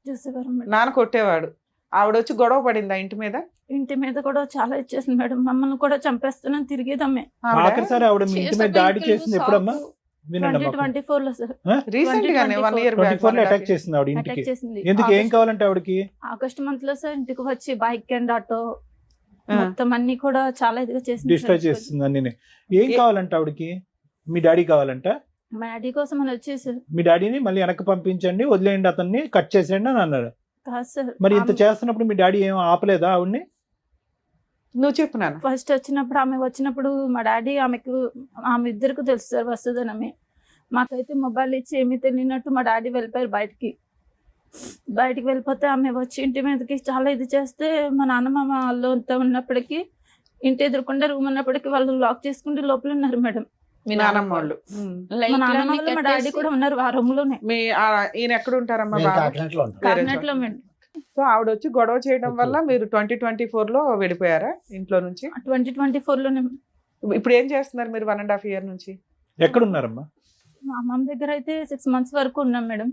చూసేవారు మేడం. నాన్న కొట్టేవాడు. ఆవిడ వచ్చి గొడవ పడిందా ఇంటి మీద? ఇంటి మీద కూడా చాలా ఇచ్చేసింది మేడం, మమ్మల్ని కూడా చంపేస్తున్నాను తిరిగేదమ్మే. ఆఖరిసారి ఆవిడ మీ ఇంటి మీద దాడి చేసింది ఎప్పుడమ్మా? 2024 లో సార్. రీసెంట్ గానే 1 year back 24 లో అటాక్ చేసింది ఆవిడ ఇంటికి. అటాక్ చేసింది. ఎందుకు, ఏం కావాలంటే ఆవిడకి? ఆగస్ట్ మంత్ లో సార్ ఇంటికి వచ్చి బైక్ అండ్ ఆటో మొత్తం అన్ని కూడా చాలా ఇదిగా చేసింది. డిస్ట్రాయ్ చేస్తుంది అన్ని. ఏం కావాలంటే ఆవిడకి? మీ డాడీ కావాలంట? మా డాడీ కోసం అని వచ్చేసి మీ డాడీని మళ్ళీ వెనక్కి పంపించండి, వదిలేయండి, అతన్ని కట్ చేసేయండి అని అన్నారు. కాదు సార్. మరి ఇంత చేస్తున్నప్పుడు మీ డాడీ ఏం ఆపలేదా ఆవిడ్ని? నువ్వు చెప్పు నాన్న. ఫస్ట్ వచ్చినప్పుడు ఆమె వచ్చినప్పుడు మా డాడీ ఆమె ఇద్దరికి తెలుసు సార్ వస్తుందని. ఆమె మాకైతే మొబైల్ ఇచ్చి ఏమీ తెలియనట్టు మా డాడీ వెళ్ళిపోయారు బయటికి వెళ్ళిపోతే ఆమె వచ్చి ఇంటి మీదకి చాలా ఇది చేస్తే మా నాన్నమ్మ వాళ్ళు ఉన్నప్పటికీ ఇంటి ఎదురుకుండా రూమ్ ఉన్నప్పటికీ వాళ్ళు లాక్ చేసుకుంటే లోపల ఉన్నారు మేడం. మీ నాన్నమ్మ వాళ్ళు? మా నాన్నమ్మ వాళ్ళు మా డాడీ కూడా ఉన్నారు ఆ రూమ్ లోనే. మీ ఈయన ఎక్కడ ఉంటారమ్మా? కాకినాడలో మేడం. సో ఆవిడ వచ్చి గొడవ చేయడం వల్ల మీరు 2024 లో వెళ్ళిపోయారా ఇంట్లో నుంచి? 2024 లోనే. ఇప్పుడు ఏం చేస్తున్నారు మీరు 1.5 year నుంచి? ఎక్కడున్నారమ్మా? మా అమ్మమ్మ దగ్గర అయితే 6 months వరకు ఉన్నాం మేడం.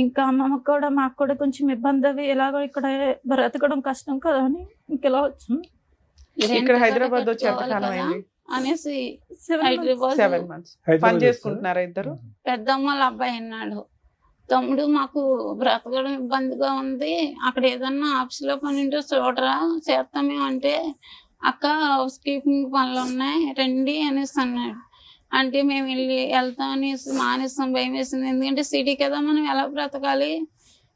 ఇంకా అమ్మమ్మకి కూడా మాకు కూడా కొంచెం ఇబ్బంది అవి ఎలాగో ఇక్కడ బ్రతకడం కష్టం కదా అని ఇంకెలా వచ్చాం. ఇక్కడ హైదరాబాద్ వచ్చి ఎంత కాలం అయింది అనేసి 7 months పని చేసుకుంటున్నారా ఇద్దరు? పెద్దమ్మ వాళ్ళ అబ్బాయి అన్నాడు, తమ్ముడు మాకు బ్రతకడం ఇబ్బందిగా ఉంది, అక్కడ ఏదన్నా ఆఫీస్ లో పని ఉంటే చూడరా చేస్తామే అంటే, అక్క హౌస్ కీపింగ్ పనులు ఉన్నాయి రండి అనేసి అన్నాడు. అంటే మేము వెళ్తాం అనేసి మానేస్తాం, భయం వేసింది. ఎందుకంటే సిటీ కదా, మనం ఎలా బ్రతకాలి,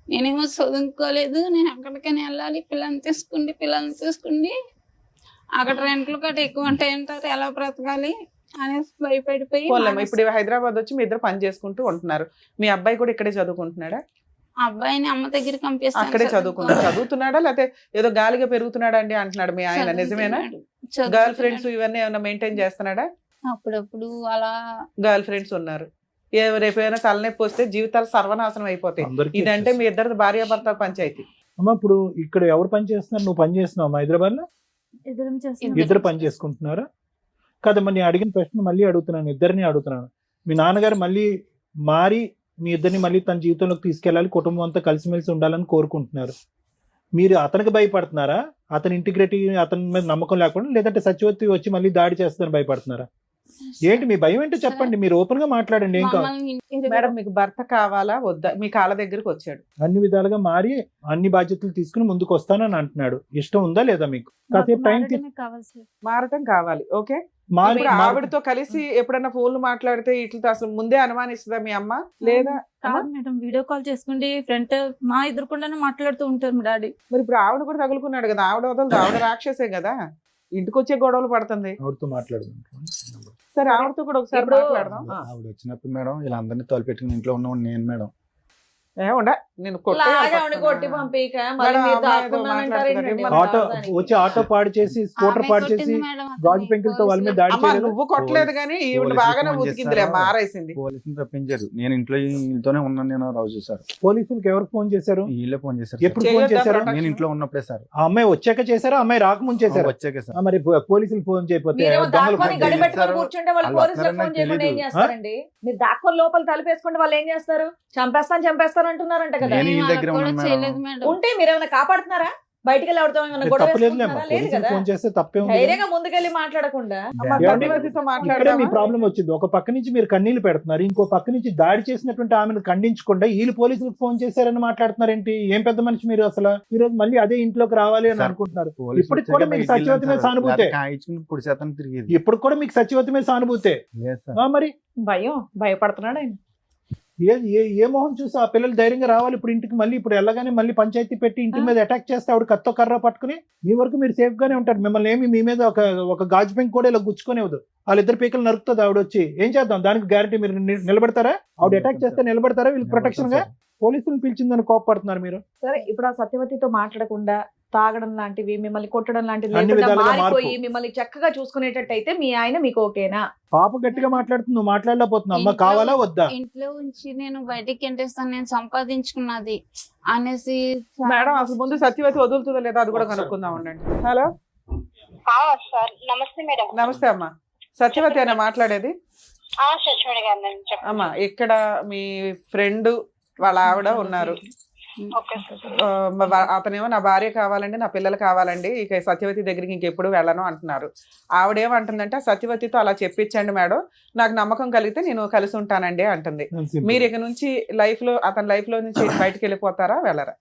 నేనేమో చదువుకోలేదు, నేను ఎక్కడికైనా వెళ్ళాలి, పిల్లల్ని తీసుకుండి అక్కడ రెంట్లు కట్ట ఎక్కువ ఉంటాయంటారు, ఎలా బ్రతకాలి అనేసి భయపడిపోయి. ఇప్పుడు హైదరాబాద్ వచ్చి మీ ఇద్దరు పని చేసుకుంటూ ఉంటున్నారు. మీ అబ్బాయి కూడా ఇక్కడే చదువుకుంటున్నాడా? అబ్బాయిని అమ్మ దగ్గర పంపిస్తాను. అక్కడే చదువుతున్నాడా లేకపోతే ఏదో గాలిగా పెరుగుతున్నాడా అండి అంటున్నాడు మీ ఆయన, నిజమేనా? గర్ల్ ఫ్రెండ్స్ ఇవన్నీ ఏమైనా మెయింటైన్ చేస్తున్నాడా? అప్పుడప్పుడు అలా గర్ల్ ఫ్రెండ్స్ ఉన్నారు. రేపైనా తలనొప్పి వస్తే జీవితాలు సర్వనాశనం అయిపోతాయి. ఇదంటే మీ ఇద్దరు భార్యాభర్తల పంచాయతీ. అమ్మా ఇప్పుడు ఇక్కడ ఎవరు పని చేస్తున్నారు? నువ్వు పని చేస్తున్నావు హైదరాబాద్ లో? ఇద్దరు పని చేసుకుంటున్నారా? కదమ్మా, నేను అడిగిన ప్రశ్న మళ్ళీ అడుగుతున్నాను, ఇద్దరిని అడుగుతున్నాను. మీ నాన్నగారు మళ్ళీ మారి మీ ఇద్దరిని మళ్ళీ తన జీవితంలోకి తీసుకెళ్ళాలి, కుటుంబం అంతా కలిసిమెలిసి ఉండాలని కోరుకుంటున్నారు. మీరు అతనికి భయపడుతున్నారా? అతని ఇంటిగ్రిటీ, అతని మీద నమ్మకం లేకుండా, లేదంటే సత్యవతి వచ్చి మళ్ళీ దాడి చేస్తుందని భయపడుతున్నారా? ఏంటి మీ భయం ఏంటో చెప్పండి, మీరు ఓపెన్ గా మాట్లాడండి, ఏం కావాలి. మమ్మల్ని ఇంటికి మేడం మీకు భర్త కావాలా వద్దా? మీ కాళ్ళ దగ్గరికి వచ్చాడు. అన్ని విధాలుగా మారి అన్ని బాధ్యతలు తీసుకుని ముందుకు వస్తానని అంటున్నాడు. ఇష్టం ఉందా లేదా మీకు? కాసేపు టైం మారడమే కావాలి సార్. మారటం కావాలి. ఓకే, మారి ఇప్పుడు ఆవిడతో కలిసి ఎప్పుడన్నా ఫోన్లు మాట్లాడితే ఇట్లతో అసలు ముందే అనుమానిస్తుందా మీ అమ్మ? లేదా కాదు మేడం, వీడియో కాల్ చేసుకుంటే ఫ్రంట్ మా ఎదురుకుండానే మాట్లాడుతూ ఉంటారు మా డాడీ. మరి ఇప్పుడు ఆవిడ కూడా తగులుకున్నాడు కదా, ఆవిడ వదలదు, ఆవిడ రాక్షసే కదా, ఇంటికి వచ్చే గొడవలు పడుతుంది. ఆవిడతో మాట్లాడుకుంటాం. సరే ఆవిడతో కూడా ఒకసారి మాట్లాడదాం. ఆవిడ వచ్చినప్పుడు మేడం వీళ్ళందరినీ తోలిపెట్టుకుని ఇంట్లో ఉన్నవాడు నేను మేడం. ఏముండ నేను కొట్టే కొట్టి పంపిక మేడం, అమ్మాయి ఏదో మాట్లాడుతున్నారు. ఆటో వచ్చి ఆటో పాడు చేసి స్కూటర్ పాడు చేసి గాజు పెంకులతో వాళ్ళ మీద దాడి అమ్మా చేయలేదు. నువ్వు కొట్టలేదు కానీ ఈవిడ పోలీసులు బాగానే ఫోన్ ఉతికిందిలే, చేశారు. మారేసింది. పోలీసులు తప్పించారు. నేను ఇంట్లోనే ఉన్నాను. నేను రోజు సార్ పోలీసులకు ఎవరు ఫోన్ చేశారు? వీళ్ళే ఫోన్ చేశారు. ఎప్పుడు సార్. ఫోన్ చేయొద్దా చేశారు? ప్రొటెక్షన్? నేను ఇంట్లో ఉన్నప్పుడే సార్. ఆ అమ్మాయి వచ్చాక చేశారా, అమ్మాయి రాకముందు చేశారా? వచ్చాక సార్. మరి పోలీసులు ఫోన్ చేయకపోతే మీరేమో దొంగలు దాక్కొని ఫోన్ గడి చేయలేదు. పెట్టుకొని కూర్చుంటే వాళ్ళు వాళ్ళు పోలీసులకు వస్తారని ఫోన్ చేయకుండా ఏం తెలీదు. చేస్తారండి? మీరు దాక్కొని లోపల తలుపేసుకుంటే వాళ్ళు ఏం చేస్తారు? చంపేస్తాను అంటున్నారంట కదా. నేను ఈ దగ్గర కూడా ఉన్నాను చేయలేదు మేడం. మేడం. ఉంటే మీరు ఏమైనా కాపాడుతున్నారా? బయటికి వెళ్ళి ఎవరితో ఏమైనా గొడవ తప్పలేదులేమ్మా, వేసుకుంటున్నారా? లేదు పోలీసులు కదా. ఫోన్ చేస్తే తప్పే ఉంది. ధైర్యంగా ముందుకెళ్ళి మాట్లాడకుండా అమ్మ, ఏమండి? సత్యవతితో ఇక్కడే మీ మాట్లాడదామా? ప్రాబ్లం వచ్చింది. ఒక పక్క నుంచి మీరు కన్నీళ్లు పెడుతున్నారు, ఇంకో పక్క నుంచి దాడి చేసినటువంటి ఆమెను ఖండించకుండా వీళ్ళు పోలీసులకు ఫోన్ చేశారని మాట్లాడుతున్నారేంటి? ఏం పెద్ద మనిషి మీరు అసలు. ఈ రోజు మళ్ళీ అదే ఇంట్లోకి రావాలి అని సార్, అనుకుంటున్నారు. పోలీసులు ఇప్పటికి వచ్చాక కూడా మీకు బయటికి సత్యవతి మీద వెళ్ళాను సార్. సానుభూతే. లేకపోతే కాయించుకుని పొడి శాతం తిరిగేది. ఇప్పుడు కూడా మీకు సత్యవతి మీద సానుభూతే. లేదు సార్. మరి భయపడుతున్నాడు ఆయన. ఏ మొహం చూసి ఆ పిల్లలు ధైర్యంగా రావాలి ఇప్పుడు ఇంటికి? మళ్ళీ ఇప్పుడు వెళ్ళగానే మళ్ళీ పంచాయతీ పెట్టి ఇంటి మీద అటాక్ చేస్తే ఆవిడ కత్తో కర్ర పట్టుకుని మీ వరకు మీరు సేఫ్ గానే ఉంటారు. మిమ్మల్ని ఏమి మీ మీద ఒక గాజు పెంకు కూడా ఇలా గుచ్చుకునేవద్దు. వాళ్ళిద్దరు పీకలు నరుకుతుంది ఆవిడ వచ్చి. ఏం చేద్దాం దానికి గ్యారంటీ? మీరు నిలబడతారా? ఆవిడ అటాక్ చేస్తే నిలబడతారా? వీళ్ళు ప్రొటెక్షన్ గా పోలీసులు పిలిచిందని కోపడుతున్నారు మీరు. సరే, ఇప్పుడు ఆ సత్యవతితో మాట్లాడకుండా తాగడం లాంటివి, మిమ్మల్ని కొట్టడం లాంటివి అన్ని లేకుండా విధాలుగా మారిపోయి మార్పు. మిమ్మల్ని చక్కగా చూసుకునేటట్టయితే మీ ఆయన మీకు ఓకేనా? పాప గట్టిగా మాట్లాడుతుంది, నువ్వు మాట్లాడలేకపోతున్నావు. అమ్మ కావాలా వద్దా? ఇంట్లో ఉంచి నేను బయటికి ఎంటేస్తాను, నేను సంపాదించుకున్నది అనేసి. మేడం అసలు ముందు సత్యవతి వదులుతుందో లేదా అది కూడా కనుక్కుందాం ఉండండి. హలో సార్ నమస్తే మేడం. నమస్తే అమ్మా, సత్యవతి అయినా మాట్లాడేది? సచివుడి గారు చెప్పండి. అమ్మా ఇక్కడ మీ ఫ్రెండ్ వాళ్ళ ఆవిడ ఉన్నారు. Okay sir. అతనేమో నా భార్య కావాలండి, నా పిల్లలు కావాలండి, ఇక సత్యవతి దగ్గరికి ఇంకెప్పుడు వెళ్ళను అంటున్నారు. ఆవిడేమంటుందంటే సత్యవతితో అలా చెప్పించండి మేడం, నాకు నమ్మకం కలిగితే నేను కలిసి ఉంటానండి అంటుంది. మీరు ఇక నుంచి అతని లైఫ్ లో నుంచి బయటకు వెళ్ళిపోతారా వెళ్ళరా?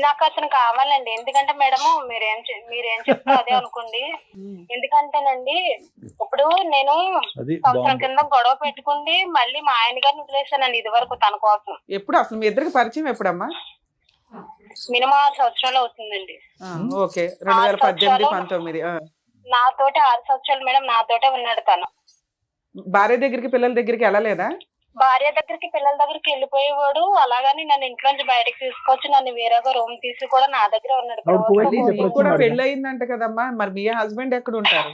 నాకు అతను కావాలండి. ఎందుకంటే మేడము మీరేం చెప్తారో అదే అనుకోండి. ఎందుకంటేనండి ఇప్పుడు నేను అది సంవత్సరం కింద గొడవ పెట్టుకుంది మళ్ళీ మా ఆయన గారిని వదిలేసానండి ఇది వరకు తన కోసం. ఎప్పుడు అసలు మీ ఇద్దరికి పరిచయం ఎప్పుడమ్మా? మినిమం 6 సంవత్సరాలు అవుతుందండి. ఓకే, 2018, 19. నాతోటి 6 సంవత్సరాలు మేడం నాతోటే ఉన్నాడు తను. భార్య దగ్గరికి పిల్లల దగ్గరికి వెళ్ళలేదా? భార్య దగ్గరికి పిల్లల దగ్గరికి వెళ్ళిపోయేవాడు. అలాగని నన్ను ఇంట్లోంచి బయటకు తీసుకొచ్చి నన్ను వేరేగా రూమ్ తీసి కూడా నా దగ్గర ఉన్నాడు. ఆవిడ పోయి మళ్ళీ చెప్పొచ్చు నీకు కూడా మరి. పెళ్లి అయిందంట కదమ్మా, మరి మీ హస్బెండ్ ఎక్కడ ఉంటారు?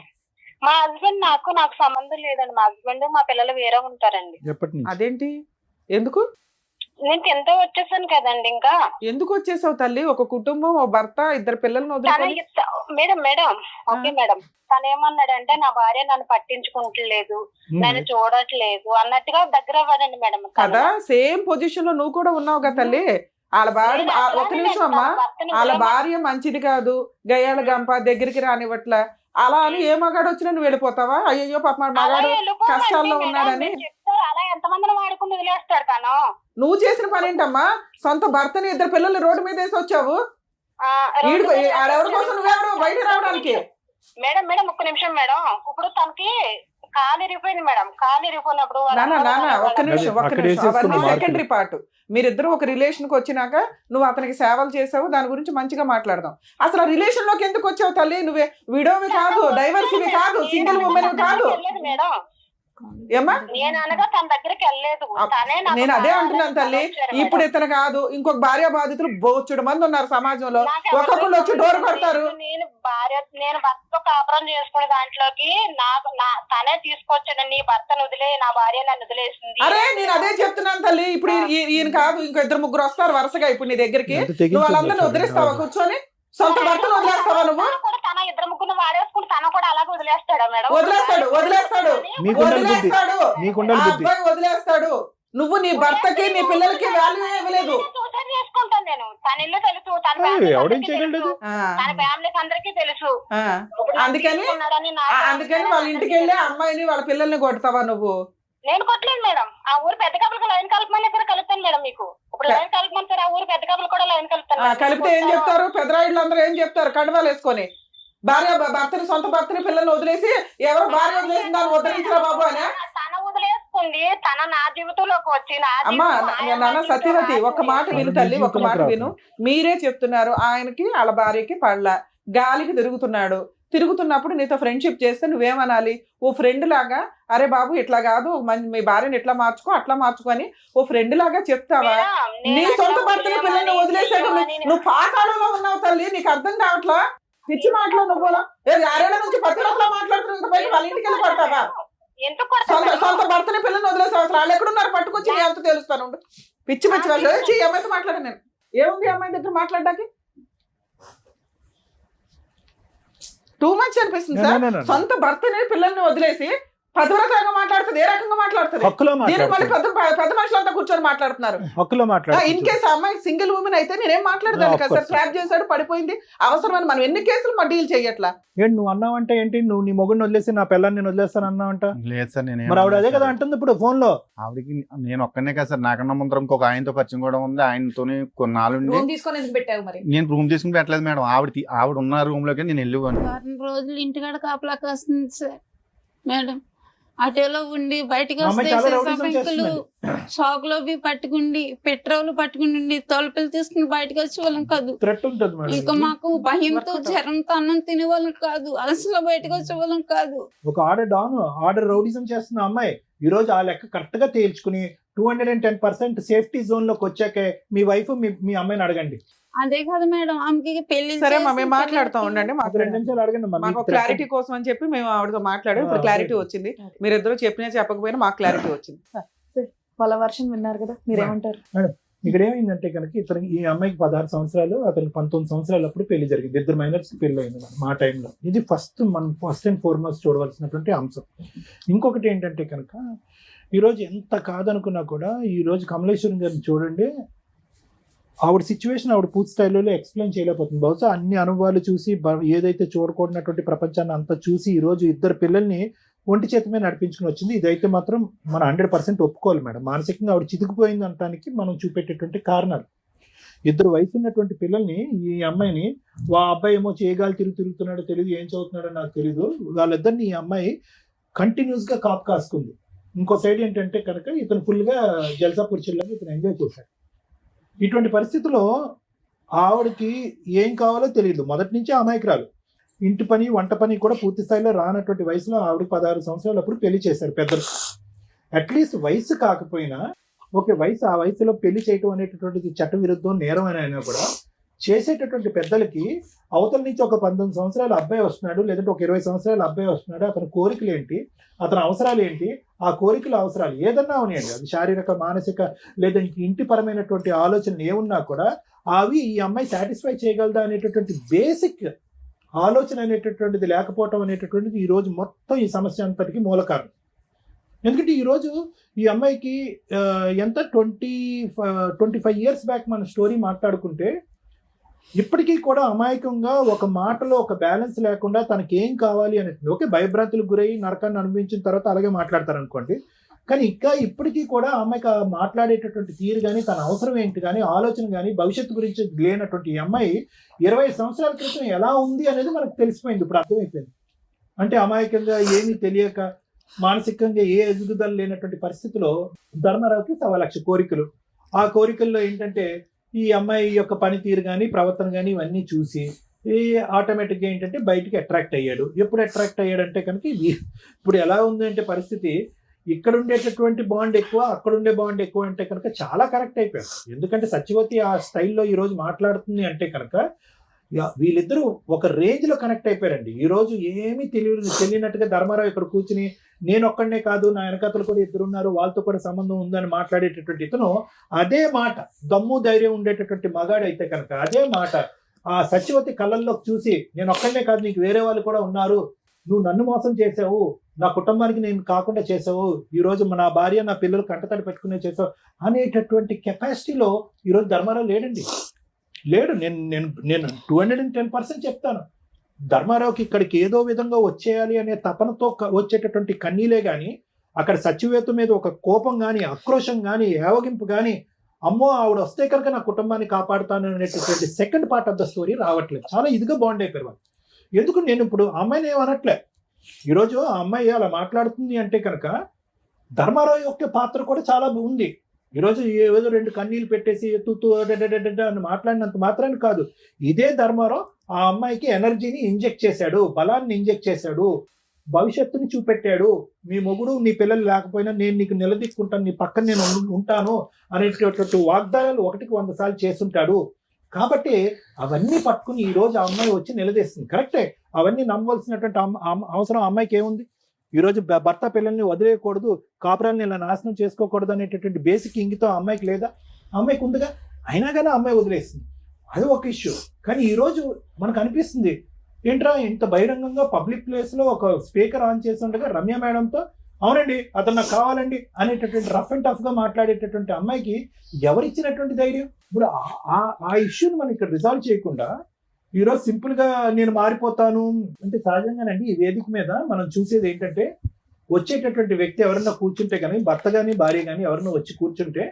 మా హస్బెండ్ నాకు సంబంధం లేదండి. మా హస్బెండ్ మా పిల్లలు వేరే ఉంటారండి. ఎప్పటి నుంచి? అదేంటి? ఎందుకు నేను ఎంతో వచ్చేసాను కదండి. ఇంకా ఎందుకు వచ్చేసావు తల్లి? ఒక కుటుంబం, ఓ భర్త, 2 పిల్లల్ని తన వదిలికొని. మేడం ఓకే మేడం, తను ఏమన్నాడంటే నా భార్య నన్ను పట్టించుకుంటలేదు, నన్ను చూడట్లేదు అన్నట్టుగా దగ్గర అవ్వడండి మేడం. కదా సేమ్ పొజిషన్ లో నువ్వు కూడా ఉన్నావు కదా తల్లి. వాళ్ళ భార్య ఒక నిమిషం అమ్మా, వాళ్ళ భార్య మంచిది కాదు, గయ్యాల గంప, దగ్గరికి రానివ్వట్ల, అలా అని ఏ మగాడు వచ్చినా నువ్వు వెళ్ళిపోతావా? అయ్యో పాప మగాడు కష్టాల్లో ఉన్నాడని. అలా ఎంతమందిని వాడుకుని వదిలేస్తాడు తను. నువ్వు చేసిన పని ఏంటమ్మా? సొంత భర్తని 2 పిల్లల్ని రోడ్డు మీద వేసి వచ్చావు. ఆడెవరి కోసం నువ్వెవరు బయట రావడానికి? మేడం ఒక్క నిమిషం మేడం. ఇప్పుడు తనకి కాలు ఇరిగిపోయింది మేడం. కాలు ఇరిగిపోయినప్పుడు నాన్న ఒక్క నిమిషం అవన్నీ సెకండరీ పార్ట్. మీరిద్దరు ఒక రిలేషన్ కి వచ్చినాక నువ్వు అతనికి సేవలు చేసావు, దాని గురించి మంచిగా మాట్లాడదాం. అసలు ఆ రిలేషన్ లోకి ఎందుకు వచ్చావు తల్లి? నువ్వే విడోవి కాదు, డైవర్సివి కాదు, సింగిల్ ఉమెన్ కాదు. మేడం ఏమ్మా నేను అనగా తన దగ్గరికి వెళ్ళలేదు. నేను అదే అంటున్నాను తల్లి. ఇప్పుడు ఇతను కాదు, ఇంకొక భార్య బాధితులు బోచుడు మంది ఉన్నారు సమాజంలో. ఒక్కొక్కళ్ళు వచ్చి డోర్ కొడతారు. నేను భర్తతో కాపురం చేసుకునే దాంట్లోకి తనే తీసుకొచ్చాడు. నీ భర్తను వదిలే, నా భార్య నన్ను వదిలేసింది. అరే నేను అదే చెప్తున్నాను తల్లి. ఇప్పుడు ఈయన కాదు, ఇంకో 2-3 వస్తారు వరుసగా ఇప్పుడు నీ దగ్గరికి. నువ్వు వాళ్ళందరినీ వదిలేస్తావా? కూర్చొని సొంత భర్తను వదిలేస్తావా నువ్వు? తన 2-3 వాడేసుకుంటే తన కూడా అలాగే వదిలేస్తాడా మేడం? వదిలేస్తాడు. ఆ అబ్బాయి వదిలేస్తాడు. నువ్వు నీ భర్తకి నీ పిల్లలకి వాల్యూ ఇవ్వలేదు. సూసైడ్ చేసుకుంటాను నేను. తన ఇల్లు తెలుసు, తన ఏయ్, ఫ్యామిలీకి ఎవడేం అందరికీ చేయగలడు? తెలుసు. ఆ, తన ఫ్యామిలీకి అందరికీ తెలుసు. ఆ. ఇప్పుడు అందుకని తీసుకున్నాడని నాకు అందుకని వాళ్ళ ఇంటికి వెళ్ళి ఆ అమ్మాయిని వాళ్ళ పిల్లల్ని కొడతావా నువ్వు? నేను కొట్టలేను మేడం. ఆ ఊరు పెద్ద కప్పులకు లైన్ కలపమని ఇక్కడ కలుపుతాను మేడం. మీకు ఇప్పుడు లైన్ కలపమని సార్, ఆ ఊరు పెద్ద కప్పులు కూడా లైన్ కలుపుతాను మేడం. కలిపితే ఏం చెప్తారు? పెద్దరాయిళ్ళు అందరూ ఏం చెప్తారు? కండువాలు వేసుకొని భర్తని సొంత భర్తని పిల్లల్ని వదిలేసి ఎవరు భార్య వదిలేసిన దాన్ని ఉద్ధరించరా బాబు అని. తన వదిలేసుకుంది, తన నా జీవితంలోకి వచ్చి నా అమ్మా జీవితం నాన్న సత్యవతి ఒక మాట విను తల్లి, ఒక మాట జీవితంలోకి విను. మీరే చెప్తున్నారు ఆయనకి వాళ్ళ భార్యకి పడలా, గాలికి తిరుగుతున్నప్పుడు నీతో ఫ్రెండ్షిప్ చేస్తే నువ్వేమనాలి? ఓ ఫ్రెండ్ లాగా అరే బాబు ఇట్లా కాదు, మీ భార్యని ఇట్లా మార్చుకో అట్లా మార్చుకో అని ఓ ఫ్రెండ్ లాగా చెప్తావా? నీ సొంత భర్తని పిల్లల్ని వదిలేసాక నువ్వు పాకాలలో ఉన్నావు తల్లి, నీకు అర్థం కావట్లా? పిచ్చి మాటలో నువ్వు 6 నుంచి 10 లోపల మాట్లాడుతున్నా వాళ్ళ ఇంటికి వెళ్ళి పడతావా? సొంత భర్తని పిల్లల్ని వదిలేసావు, అసలు వాళ్ళు ఎక్కడున్నారు పట్టుకొచ్చి నీ అంత తెలుస్తాను. పిచ్చి పిచ్చి వాళ్ళు అమ్మాయితో మాట్లాడాను నేను. ఏముంది అమ్మాయి దగ్గర మాట్లాడడానికి? టూ మచ్ అనిపిస్తుంది సార్. సొంత భర్తని పిల్లల్ని వదిలేసి పదవరకంగా మాట్లాడుతుంది. ఏ రకంగా మాట్లాడుతుంది? హక్కులో దీనికి మళ్ళీ మాట్లాడుతుంది. పెద్ద మనుషులంతా కూర్చొని మాట్లాడుతున్నారు. హక్కులో ఇన్ మాట్లాడుతుంది. కేసు అమ్మాయి సింగిల్ ఉమెన్ అయితే నేనేం మాట్లాడదాను కదా సార్. ట్రాప్ చేశాడు, పడిపోయింది, అవసరమని మనం ఎన్ని కేసులు మా డీల్ చెయ్యట్లా. ఏంటి నువ్వు అన్నావంటే ఏంటి? నువ్వు నీ మొగుడిని వదిలేసి నా పిల్లని నేను వదిలేస్తాను అన్నావంట? లేదు సార్, నేను మరి ఆవిడ అదే కదా అంటుంది ఇప్పుడు ఫోన్ లో. ఆవిడకి నేను ఒక్కనే కదా సార్, నాకన్నా ముందర ఇంకొక ఆయనతో పరిచయం కూడా ఉంది. ఆయనతోనే కొన్నాళ్ళు రూమ్ తీసుకొని ఎందుకు పెట్టావు మరి? నేను రూమ్ తీసుకుని పెట్టలేదు మేడం. ఆవిడ ఉన్న రూమ్ లోకి నేను వెళ్ళిపోయాను. వారం రోజులు ఇంటికాడ కాపలా కాస్తుంది సార్ మేడం. అటేలో ఉండి బయటకు అమ్మాయి వస్తే చాలా రౌడీజం సభ్యులు చేస్తుందండి. షాక్ లో పట్టుకుండి పెట్రోల్ పట్టుకుని తలుపులు తీసుకుని బయటకు వచ్చే వాళ్ళం కాదు. థ్రెట్ ఉంటుంది మేడం. ఇంకా మాకు భయంతో జ్వరంతో అన్నం తినే వాళ్ళం కాదు, అలసలో బయటకు వచ్చే వాళ్ళం కాదు. ఒక ఆర్డర్ రౌడీజం చేస్తున్న అమ్మాయి ఈ రోజు ఆ లెక్క కరెక్ట్ గా తేల్చుకుని 210% సేఫ్టీ జోన్ లోకి వచ్చాకే మీ వైఫ్ మీ అమ్మాయిని అడగండి. అదే కాదు మేడం, ఆమెకి పెళ్లి సరే మేము మాట్లాడుతూ ఉండండి. ఒక 2 నిమిషాలు అడగండి అమ్మా. మాకు క్లారిటీ కోసం అని చెప్పి మేము ఆవిడతో మాట్లాడాం. ఇప్పుడు క్లారిటీ వచ్చింది. మీరిద్దరు చెప్పినా చెప్పకపోయినా మాకు క్లారిటీ వచ్చింది. వాళ్ళ వర్షన్ విన్నారు కదా, మీరేమంటారు? ఇక్కడ ఏమైందంటే కనుక ఈ అమ్మాయికి 16 సంవత్సరాలు, అతనికి 19 సంవత్సరాలు అప్పుడు పెళ్లి జరిగింది. 2 మైనర్స్ పెళ్లి అయింది మా టైంలో. ఇది మనం ఫస్ట్ అండ్ ఫార్మోస్ట్ చూడవలసినటువంటి అంశం. ఇంకొకటి ఏంటంటే కనుక ఈరోజు ఎంత కాదనుకున్నా కూడా ఈరోజు కమలేశ్వరం గారిని చూడండి, ఆవిడ సిచ్యువేషన్ ఆవిడ పూర్తి స్థాయిలో ఎక్స్ప్లెయిన్ చేయలేకపోతుంది. బహుశా అన్ని అనుభవాలు చూసి ఏదైతే చూడకూడనటువంటి ప్రపంచాన్ని అంతా చూసి ఈరోజు 2 పిల్లల్ని ఒంటి చేతి మీద నడిపించుకుని వచ్చింది. ఇదైతే మాత్రం మనం 100% ఒప్పుకోవాలి మేడం. మానసికంగా ఆవిడ చితికిపోయింది అనడానికి మనం చూపెట్టేటువంటి కారణాలు. 2 వయసు ఉన్నటువంటి పిల్లల్ని, ఈ అమ్మాయిని ఆ అబ్బాయి ఏమో చేయగాలి తిరుగుతున్నాడో తెలియదు, ఏం చదువుతున్నాడో నాకు తెలియదు, వాళ్ళిద్దరిని ఈ అమ్మాయి కంటిన్యూస్ గా కాపు కాసుకుంది. ఇంకో సైడ్ ఏంటంటే కనుక ఇతను ఫుల్ గా జల్సా పురుషుల్లాగా ఇతను ఎంజాయ్ చేశాడు. ఇటువంటి పరిస్థితుల్లో ఆవిడకి ఏం కావాలో తెలియదు. మొదటి నుంచి అమాయకురాలు. ఇంటి పని వంట పని కూడా పూర్తి స్థాయిలో రానటువంటి వయసులో ఆవిడకి 16 సంవత్సరాలు అప్పుడు పెళ్లి చేశారు పెద్దలు. అట్లీస్ట్ వయసు కాకపోయినా ఓకే, ఆ వయసులో పెళ్లి చేయటం అనేటటువంటిది చట్ట విరుద్ధం, నేరం అయినా కూడా చేసేటటువంటి పెద్దలకి అవతల నుంచి ఒక 19 సంవత్సరాల అబ్బాయి వస్తున్నాడు, లేదంటే ఒక 20 సంవత్సరాల అబ్బాయి వస్తున్నాడు, అతని కోరికలు ఏంటి, అతని అవసరాలు ఏంటి, ఆ కోరికల అవసరాలు ఏదన్నా ఉన్నాయండి, అది శారీరక మానసిక లేదా ఇంటి పరమైనటువంటి ఆలోచనలు ఏమున్నా కూడా అవి ఈ అమ్మాయి సాటిస్ఫై చేయగలదా అనేటటువంటి బేసిక్ ఆలోచన అనేటటువంటిది లేకపోవటం అనేటటువంటిది ఈరోజు మొత్తం ఈ సమస్య అంతటికి మూల కారణం. ఎందుకంటే ఈరోజు ఈ అమ్మాయికి ఎంత 25 years బ్యాక్ మన స్టోరీ మాట్లాడుకుంటే ఇప్పటికీ కూడా అమాయకంగా ఒక మాటలో ఒక బ్యాలెన్స్ లేకుండా తనకి ఏం కావాలి అనేది, ఓకే భయభ్రాంతులకు గురై నరకాన్ని అనుభవించిన తర్వాత అలాగే మాట్లాడతారు అనుకోండి, కానీ ఇంకా ఇప్పటికీ కూడా అమ్మాయికి మాట్లాడేటటువంటి తీరు కానీ, తన అవసరం ఏంటి కానీ, ఆలోచన కానీ, భవిష్యత్తు గురించి లేనటువంటి ఈ అమ్మాయి 20 సంవత్సరాల క్రితం ఎలా ఉంది అనేది మనకు తెలిసిపోయింది, ఇప్పుడు అర్థమైపోయింది. అంటే అమాయకంగా ఏమీ తెలియక మానసికంగా ఏ ఎదుగుదల లేనటువంటి పరిస్థితిలో ధర్మారావుకి 1,00,000 కోరికలు. ఆ కోరికల్లో ఏంటంటే ఈ అమ్మాయి యొక్క పనితీరు కానీ, ప్రవర్తన కానీ ఇవన్నీ చూసి ఈ ఆటోమేటిక్గా ఏంటంటే బయటికి అట్రాక్ట్ అయ్యాడు. ఎప్పుడు అట్రాక్ట్ అయ్యాడంటే కనుక ఇప్పుడు ఎలా ఉంది అంటే పరిస్థితి, ఇక్కడ ఉండేటటువంటి బాండ్ ఎక్కువ, అక్కడ ఉండే బాండ్ ఎక్కువ అంటే కనుక చాలా కరెక్ట్ అయిపోయారు. ఎందుకంటే సత్యవతి ఆ స్టైల్లో ఈరోజు మాట్లాడుతుంది అంటే కనుక వీళ్ళిద్దరూ ఒక రేంజ్లో కనెక్ట్ అయిపోయారండి. ఈరోజు ఏమీ తెలియనట్టుగా ధర్మారావు ఇక్కడ కూర్చుని నేను ఒక్కడనే కాదు, నా వెనకతలు కూడా 2 ఉన్నారు, వాళ్ళతో కూడా సంబంధం ఉందని మాట్లాడేటటువంటి ఇతను అదే మాట, దమ్ము ధైర్యం ఉండేటటువంటి మగాడు అయితే కనుక అదే మాట ఆ సత్యవతి కళ్ళల్లోకి చూసి నేను ఒక్కడనే కాదు, నీకు వేరే వాళ్ళు కూడా ఉన్నారు, నువ్వు నన్ను మోసం చేసావు, నా కుటుంబానికి నేను కాకుండా చేసావు, ఈరోజు నా భార్య నా పిల్లలు కంటతడి పెట్టుకునే చేసావు అనేటటువంటి కెపాసిటీలో ఈరోజు ధర్మారావు లేడండి. లేడు. నేను నేను నేను 210% చెప్తాను. ధర్మారావుకి ఇక్కడికి ఏదో విధంగా వచ్చేయాలి అనే తపనతో వచ్చేటటువంటి కన్నీలే కానీ అక్కడ సచివేత మీద ఒక కోపం కానీ, ఆక్రోషం కానీ, ఏవగింపు కానీ, అమ్మో ఆవిడ వస్తే కనుక నా కుటుంబాన్ని కాపాడుతాను అనేటటువంటి second part of the story రావట్లేదు. చాలా ఇదిగా బాండ్ అయిపోయారు వాళ్ళు. ఎందుకు నేను ఇప్పుడు ఆ అమ్మాయిని ఏమనట్లే. ఈరోజు ఆ అమ్మాయి అలా మాట్లాడుతుంది అంటే కనుక ధర్మారావు యొక్క పాత్ర కూడా చాలా ఉంది. ఈరోజు ఏదో 2 కన్నీళ్ళు పెట్టేసి తూతూ అని మాట్లాడినంత మాత్రాన్ని కాదు, ఇదే ధర్మారావు ఆ అమ్మాయికి ఎనర్జీని ఇంజెక్ట్ చేశాడు, బలాన్ని ఇంజెక్ట్ చేశాడు, భవిష్యత్తుని చూపెట్టాడు. మీ మొగుడు నీ పిల్లలు లేకపోయినా నేను నీకు నిలదీక్కుంటాను, నీ పక్కన నేను ఉంటాను అనేటటువంటి వాగ్దానాలు 1కి 100 సార్లు చేస్తుంటాడు. కాబట్టి అవన్నీ పట్టుకుని ఈ రోజు ఆ అమ్మాయి వచ్చి నిలదీస్తుంది. కరెక్టే, అవన్నీ నమ్మవలసినటువంటి అవసరం ఆ అమ్మాయికి ఏముంది? ఈరోజు భర్త పిల్లల్ని వదిలేయకూడదు, కాపురాన్ని ఇలా నాశనం చేసుకోకూడదు అనేటటువంటి బేసిక్ ఇంగితం ఆ అమ్మాయికి లేదా? అమ్మాయికి ఉందిగా. అయినా కానీ ఆ అమ్మాయి వదిలేస్తుంది, అది ఒక ఇష్యూ. కానీ ఈరోజు మనకు అనిపిస్తుంది ఏంట్రా ఇంత బహిరంగంగా పబ్లిక్ ప్లేస్లో ఒక స్పీకర్ ఆన్ చేసి ఉండగా రమ్య మేడంతో అవునండి అతను నాకు కావాలండి అనేటటువంటి రఫ్ అండ్ టఫ్గా మాట్లాడేటటువంటి అమ్మాయికి ఎవరిచ్చినటువంటి ధైర్యం? ఇప్పుడు ఆ ఇష్యూని మనం ఇక్కడ రిజాల్వ్ చేయకుండా ఈరోజు సింపుల్గా నేను మారిపోతాను అంటే సహజంగానండి ఈ వేదిక మీద మనం చూసేది ఏంటంటే వచ్చేటటువంటి వ్యక్తి ఎవరన్నా కూర్చుంటే కానీ, భర్త కానీ భార్య కానీ ఎవరన్నా వచ్చి కూర్చుంటే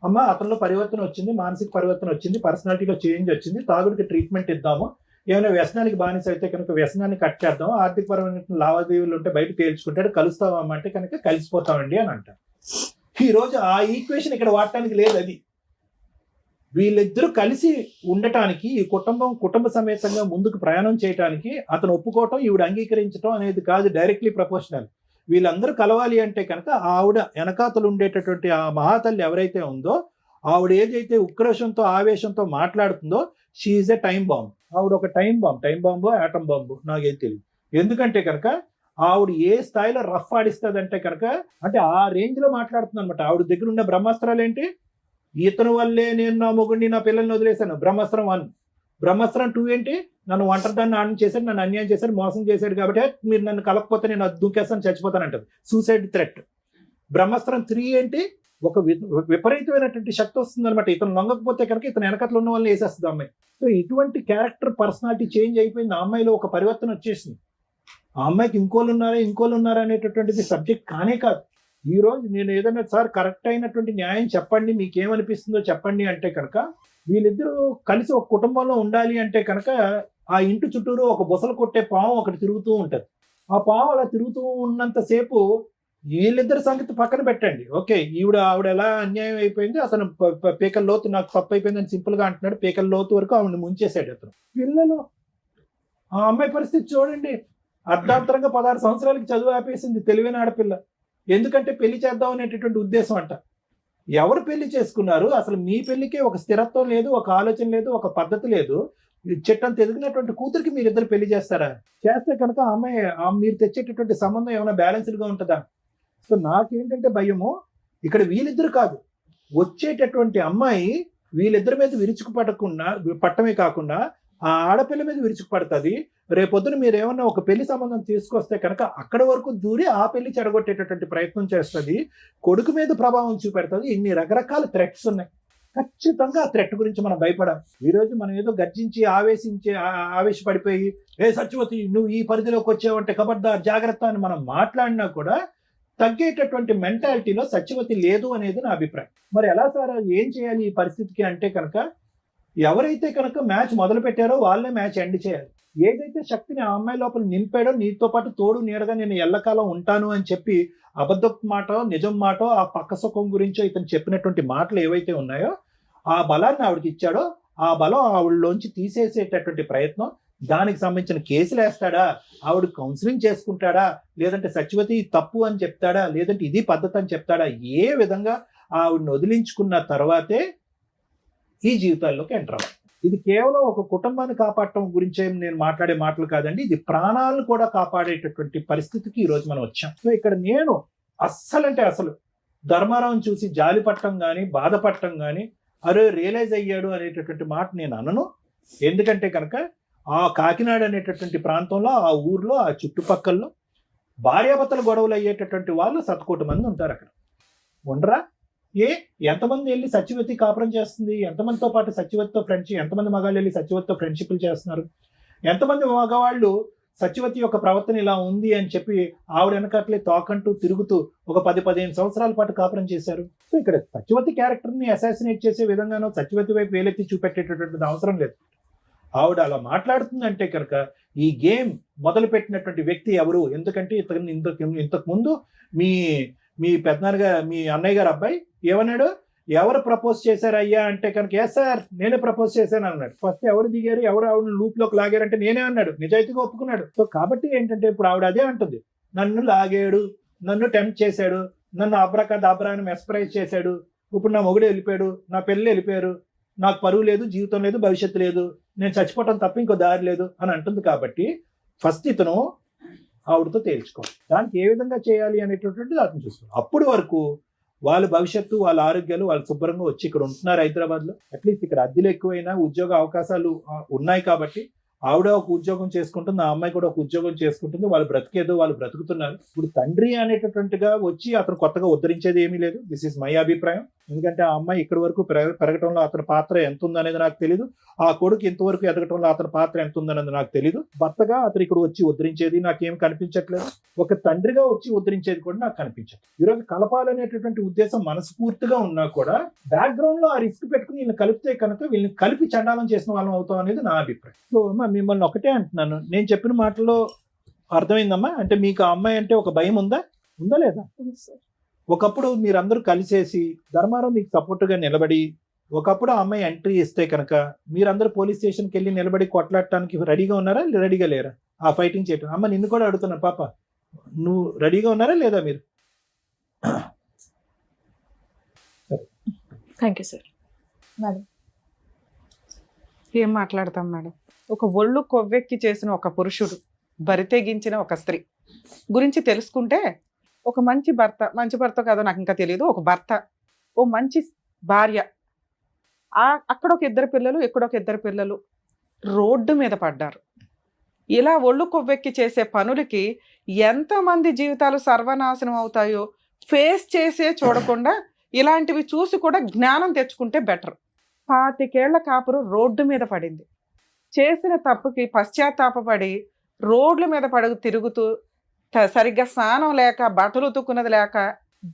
అమ్మ అతనిలో పరివర్తన వచ్చింది, మానసిక పరివర్తన వచ్చింది, పర్సనాలిటీలో చేంజ్ వచ్చింది, తాగుడికి ట్రీట్మెంట్ ఇద్దాము, ఏమైనా వ్యసనానికి బానిస అయితే కనుక వ్యసనాన్ని కట్ చేద్దాం, ఆర్థికపరమైన లావాదేవీలు ఉంటే బయట తేల్చుకుంటాడు, కలుస్తామా అంటే కనుక కలిసిపోతామండి అని అంటారు. ఈరోజు ఆ ఈక్వేషన్ ఇక్కడ వాడటానికి లేదు. అది వీళ్ళిద్దరూ కలిసి ఉండటానికి, ఈ కుటుంబ సమేతంగా ముందుకు ప్రయాణం చేయడానికి అతను ఒప్పుకోవటం, ఈవిడ అంగీకరించడం అనేది కాదు డైరెక్ట్లీ ప్రపోర్షనల్. వీళ్ళందరూ కలవాలి అంటే కనుక ఆవిడ వెనకాతలు ఉండేటటువంటి ఆ మహాతల్లి ఎవరైతే ఉందో ఆవిడ ఏదైతే ఉక్రోషంతో ఆవేశంతో మాట్లాడుతుందో she is a time bomb. ఆవిడ ఒక టైం బాంబు ఆటం బాంబు నాకేం తెలియదు. ఎందుకంటే కనుక ఆవిడ ఏ స్థాయిలో రఫ్ ఆడిస్తుందంటే కనుక అంటే ఆ రేంజ్ లో మాట్లాడుతుంది అనమాట. ఆవిడ దగ్గర ఉన్న బ్రహ్మాస్త్రాలు ఏంటి? ఇతను వల్లే నేను నా మొగుడిని నా పిల్లల్ని వదిలేశాను, బ్రహ్మాస్త్రం 1. బ్రహ్మాస్త్రం 2 ఏంటి? నన్ను ఒంటరిదాన్ని ఆడని చేశాడు, నన్ను అన్యాయం చేశాడు, మోసం చేశాడు, కాబట్టి మీరు నన్ను కలపకపోతే నేను దూకేస్తాను, చచ్చిపోతాను అంటది, సూసైడ్ థ్రెట్. బ్రహ్మాస్త్రం 3 ఏంటి? ఒక విపరీతమైనటువంటి శక్తి వస్తుంది అనమాట. ఇతను లొంగకపోతే కనుక ఇతను వెనకట్లో ఉన్న వాళ్ళని వేసేస్తుంది అమ్మాయి. సో ఇటువంటి క్యారెక్టర్ పర్సనాలిటీ చేంజ్ అయిపోయింది. ఆ అమ్మాయిలో ఒక పరివర్తన వచ్చేసింది. ఆ అమ్మాయికి ఇంకోళ్ళు ఉన్నారా అనేటటువంటిది సబ్జెక్ట్ కానే కాదు. ఈ రోజు నేను ఏదైనా సార్ కరెక్ట్ అయినటువంటి న్యాయం చెప్పండి, మీకేమనిపిస్తుందో చెప్పండి అంటే కనుక వీళ్ళిద్దరూ కలిసి ఒక కుటుంబంలో ఉండాలి అంటే కనుక ఆ ఇంటి చుట్టూరు ఒక బుసలు కొట్టే పాము ఒకటి తిరుగుతూ ఉంటుంది. ఆ పాము అలా తిరుగుతూ ఉన్నంతసేపు వీళ్ళిద్దరి సంగతి పక్కన పెట్టండి. ఓకే, ఆవిడ ఎలా అన్యాయం అయిపోయింది, అతను పీకల లోతు నాకు తప్పు అయిపోయిందని సింపుల్ గా అంటున్నాడు, పీకల లోతు వరకు ఆవిడని ముంచేశాడు అతను. పిల్లలు, ఆ అమ్మాయి పరిస్థితి చూడండి, అర్ధాంతరంగా 16 సంవత్సరాలకి చదువు ఆపేసింది, తెలివైన ఆడపిల్ల. ఎందుకంటే పెళ్లి చేద్దాం అనేటటువంటి ఉద్దేశం అంట. ఎవరు పెళ్లి చేసుకున్నారు? అసలు మీ పెళ్లికే ఒక స్థిరత్వం లేదు, ఒక ఆలోచన లేదు, ఒక పద్ధతి లేదు. చెట్టంత ఎదిగినటువంటి కూతురికి మీరిద్దరు పెళ్లి చేస్తారా? చేస్తే కనుక అమ్మాయి మీరు తెచ్చేటటువంటి సంబంధం ఏమైనా బ్యాలెన్స్డ్ గా ఉంటుందా? సో నాకేంటంటే భయము, ఇక్కడ వీళ్ళిద్దరు కాదు, వచ్చేటటువంటి అమ్మాయి వీళ్ళిద్దరి మీద పట్టమే కాకుండా ఆ ఆడపిల్ల మీద విరుచుకుపడుతుంది. రేపొద్దున మీరు ఏమన్నా ఒక పెళ్లి సంబంధం తీసుకొస్తే కనుక అక్కడి వరకు దూరి ఆ పెళ్లి చెడగొట్టేటటువంటి ప్రయత్నం చేస్తుంది, కొడుకు మీద ప్రభావం చూపెడుతుంది. ఇన్ని రకరకాల థ్రెట్స్ ఉన్నాయి. ఖచ్చితంగా ఆ థ్రెట్ గురించి మనం భయపడాలి. ఈరోజు మనం ఏదో గర్జించి ఆవేశపడిపోయి సత్యవతి నువ్వు ఈ పరిధిలోకి వచ్చావంటే ఖబర్దార్ జాగ్రత్త అని మనం మాట్లాడినా కూడా తగ్గేటటువంటి మెంటాలిటీలో సత్యవతి లేదు అనేది నా అభిప్రాయం. మరి ఎలా సార్ ఏం చేయాలి ఈ పరిస్థితికి అంటే కనుక ఎవరైతే కనుక మ్యాచ్ మొదలు పెట్టారో వాళ్ళే మ్యాచ్ ఎండ్ చేయాలి. ఏదైతే శక్తిని ఆ అమ్మాయి లోపల నింపాడో, నీతో పాటు తోడు నీడగా నేను ఎల్లకాలం ఉంటాను అని చెప్పి అబద్ధపు మాటో నిజం మాటో ఆ పక్క సుఖం గురించో ఇతను చెప్పినటువంటి మాటలు ఏవైతే ఉన్నాయో ఆ బలాన్ని ఆవిడకి ఇచ్చాడో ఆ బలం ఆవిడలోంచి తీసేసేటటువంటి ప్రయత్నం, దానికి సంబంధించిన కేసులు వేస్తాడా, ఆవిడ కౌన్సిలింగ్ చేసుకుంటాడా, లేదంటే సత్యవతి తప్పు అని చెప్తాడా, లేదంటే ఇది పద్ధతి అని చెప్తాడా, ఏ విధంగా ఆవిడని వదిలించుకున్న తర్వాతే ఈ జీవితాల్లోకి ఎంటర్ అవ్వాలి. ఇది కేవలం ఒక కుటుంబాన్ని కాపాడటం గురించే నేను మాట్లాడే మాటలు కాదండి, ఇది ప్రాణాలను కూడా కాపాడేటటువంటి పరిస్థితికి ఈరోజు మనం వచ్చాం. సో ఇక్కడ నేను అస్సలు ధర్మారావుని చూసి జాలి పట్టడం కానీ బాధపడటం కానీ అరే రియలైజ్ అయ్యాడు అనేటటువంటి మాట నేను అనను. ఎందుకంటే కనుక ఆ కాకినాడ అనేటటువంటి ప్రాంతంలో, ఆ ఊర్లో, ఆ చుట్టుపక్కల్లో భార్యాభర్తల గొడవలు అయ్యేటటువంటి వాళ్ళు 1,000,000 మంది ఉంటారు. అక్కడ ఉండరా? ఎంతమంది వెళ్ళి సత్యవతి కాపురం చేస్తుంది, ఎంతమందితో పాటు సత్యవతితో ఫ్రెండ్షిప్, ఎంతమంది మగాళ్ళు వెళ్ళి సత్యవతితో ఫ్రెండ్షిప్లు చేస్తున్నారు, ఎంతమంది మగవాళ్ళు సత్యవతి యొక్క ప్రవర్తన ఇలా ఉంది అని చెప్పి ఆవిడ వెనకట్లే తోకంటూ తిరుగుతూ ఒక 10-15 సంవత్సరాల పాటు కాపురం చేశారు. సో ఇక్కడ సత్యవతి క్యారెక్టర్ని అసాసినేట్ చేసే విధంగానో సత్యవతి వైపు వేలెత్తి చూపెట్టేటటువంటి అవసరం లేదు. ఆవిడ అలా మాట్లాడుతుందంటే కనుక ఈ గేమ్ మొదలు పెట్టినటువంటి వ్యక్తి ఎవరు? ఎందుకంటే ఇంతకు ముందు మీ పెద్దనాన్నగా మీ అన్నయ్య గారు అబ్బాయి ఏమన్నాడు, ఎవరు ప్రపోజ్ చేశారు అయ్యా అంటే కనుక ఎస్ సార్ నేనే ప్రపోజ్ చేశాను అన్నాడు. ఫస్ట్ ఎవరు దిగారు, ఎవరు ఆవిడ లూప్ లోకి లాగారంటే నేనే అన్నాడు, నిజాయితీగా ఒప్పుకున్నాడు. సో కాబట్టి ఏంటంటే ఇప్పుడు ఆవిడ అదే అంటుంది, నన్ను లాగాడు, నన్ను టెంప్ట్ చేశాడు, నన్ను అబ్రాని మెస్పరైజ్ చేశాడు, ఇప్పుడు నా మొగుడు వెళ్ళిపోయాడు, నా పెళ్ళి వెళ్ళిపోయారు, నాకు పరువు లేదు, జీవితం లేదు, భవిష్యత్తు లేదు, నేను చచ్చిపోవటం తప్ప ఇంకో దారి లేదు అని అంటుంది. కాబట్టి ఫస్ట్ ఇతను ఆవిడతో తేల్చుకోవాలి, దానికి ఏ విధంగా చేయాలి అనేటటువంటిది అతను చూసుకోవాలి. అప్పుడు వరకు వాళ్ళ భవిష్యత్తు, వాళ్ళ ఆరోగ్యాలు వాళ్ళు శుభ్రంగా వచ్చి ఇక్కడ ఉంటున్నారు హైదరాబాద్లో. అట్లీస్ట్ ఇక్కడ అద్దెలు ఎక్కువైనా ఉద్యోగ అవకాశాలు ఉన్నాయి కాబట్టి ఆవిడ ఒక ఉద్యోగం చేసుకుంటుంది, ఆ అమ్మాయి కూడా ఒక ఉద్యోగం చేసుకుంటుంది, వాళ్ళు బ్రతికేదో వాళ్ళు బ్రతుకుతున్నారు. ఇప్పుడు తండ్రి అనేటటువంటిగా వచ్చి అతను కొత్తగా ఉద్ధరించేది ఏమీ లేదు. దిస్ ఈస్ మై అభిప్రాయం. ఎందుకంటే ఆ అమ్మాయి ఇక్కడి వరకు పెరగటంలో అతని పాత్ర ఎంత ఉందనేది నాకు తెలియదు, ఆ కొడుకు ఇంతవరకు ఎదగటంలో అతని పాత్ర ఎంత ఉందనేది నాకు తెలియదు. భర్తగా అతను ఇక్కడ వచ్చి ఉద్ధరించేది నాకేం కనిపించట్లేదు, ఒక తండ్రిగా వచ్చి ఉద్ధరించేది కూడా నాకు కనిపించట్లేదు. ఈరోజు కలపాలనేటటువంటి ఉద్దేశం మనస్ఫూర్తిగా ఉన్నా కూడా బ్యాక్గ్రౌండ్ లో ఆ రిస్క్ పెట్టుకుని వీళ్ళని కలిపితే కనుక వీళ్ళని కలిపి చండాలం చేసిన వాళ్ళం అవుతాం అనేది నా అభిప్రాయం. సో మిమ్మల్ని ఒకటే అంటున్నాను, నేను చెప్పిన మాటలో అర్థమైందమ్మా? అంటే మీకు ఆ అమ్మాయి అంటే ఒక భయం ఉందా లేదా? ఒకప్పుడు మీరందరూ కలిసేసి ధర్మారావు మీకు సపోర్ట్గా నిలబడి ఒకప్పుడు ఆ అమ్మాయి ఎంట్రీ ఇస్తే కనుక మీరందరూ పోలీస్ స్టేషన్కి వెళ్ళి నిలబడి కొట్లాడటానికి రెడీగా ఉన్నారా, రెడీగా లేరా ఆ ఫైటింగ్ చేయటం? అమ్మ నిన్ను కూడా అడుగుతున్నా, పాప నువ్వు రెడీగా ఉన్నారా లేదా మీరు? Thank you sir. మేడం ఏం మాట్లాడతాం మేడం? ఒక ఒళ్ళు కొవ్వెక్కి చేసిన ఒక పురుషుడు, బరితెగించిన ఒక స్త్రీ గురించి తెలుసుకుంటే ఒక మంచి భర్త కాదో నాకు ఇంకా తెలియదు, ఒక భర్త, ఓ మంచి భార్య, అక్కడ ఒక 2 పిల్లలు, ఇక్కడ ఒక 2 పిల్లలు రోడ్డు మీద పడ్డారు. ఇలా ఒళ్ళు కొవ్వెక్కి చేసే పనులకి ఎంతమంది జీవితాలు సర్వనాశనం అవుతాయో ఫేస్ చేసే చూడకుండా ఇలాంటివి చూసి కూడా జ్ఞానం తెచ్చుకుంటే బెటర్. 25 ఏళ్ల కాపురు రోడ్డు మీద పడింది, చేసిన తప్పుకి పశ్చాత్తాపపడి రోడ్ల మీద తిరుగుతూ సరిగ్గా స్నానం లేక, బట్టలు ఉతుక్కున్నది లేక,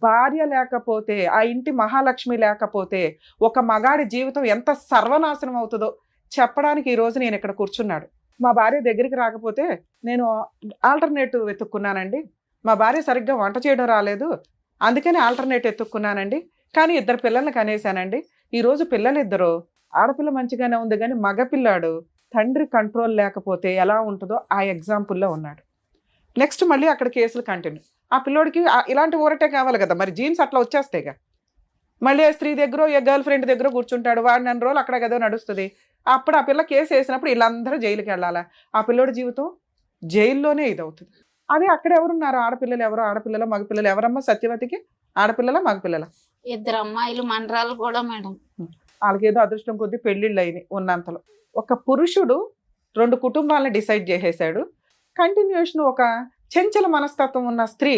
భార్య లేకపోతే, ఆ ఇంటి మహాలక్ష్మి లేకపోతే ఒక మగాడి జీవితం ఎంత సర్వనాశనం అవుతుందో చెప్పడానికి ఈరోజు నేను ఇక్కడ కూర్చున్నాడు. మా భార్య దగ్గరికి రాకపోతే నేను ఆల్టర్నేటివ్ వెతుక్కున్నానండి, మా భార్య సరిగ్గా వంట చేయడం రాలేదు అందుకని ఆల్టర్నేటివ్ ఎత్తుక్కున్నానండి, కానీ 2 పిల్లల్ని కనేసానండి. ఈరోజు పిల్లలిద్దరూ, ఆడపిల్ల మంచిగానే ఉంది కానీ మగపిల్లాడు తండ్రి కంట్రోల్ లేకపోతే ఎలా ఉంటుందో ఆ ఎగ్జాంపుల్లో ఉన్నాడు. నెక్స్ట్ మళ్ళీ అక్కడ కేసులు కంటిన్యూ. ఆ పిల్లోడికి ఇలాంటి ఊరటే కావాలి కదా, మరి జీన్స్ అట్లా వచ్చేస్తాయిగా. మళ్ళీ ఆ స్త్రీ దగ్గర, ఏ గర్ల్ ఫ్రెండ్ దగ్గర కూర్చుంటాడు, వాడు 2 రోజులు అక్కడ కదా నడుస్తుంది. అప్పుడు ఆ పిల్ల కేసు వేసినప్పుడు వీళ్ళందరూ జైలుకి వెళ్ళాలా? ఆ పిల్లోడి జీవితం జైల్లోనే ఇదవుతుంది. అదే అక్కడ ఎవరున్నారు? ఆడపిల్లలు ఎవరు? ఆడపిల్లల మగపిల్లలు ఎవరమ్మా సత్యవతికి? ఆడపిల్లల మగపిల్లల? 2 అమ్మాయిలు మనరాలు కూడా మేడం. వాళ్ళకేదో అదృష్టం కొద్దీ పెళ్ళిళ్ళు అయినాయి ఉన్నంతలో. ఒక పురుషుడు 2 కుటుంబాలను డిసైడ్ చేసేసాడు. కంటిన్యూషన్ ఒక చెంచల మనస్తత్వం ఉన్న స్త్రీ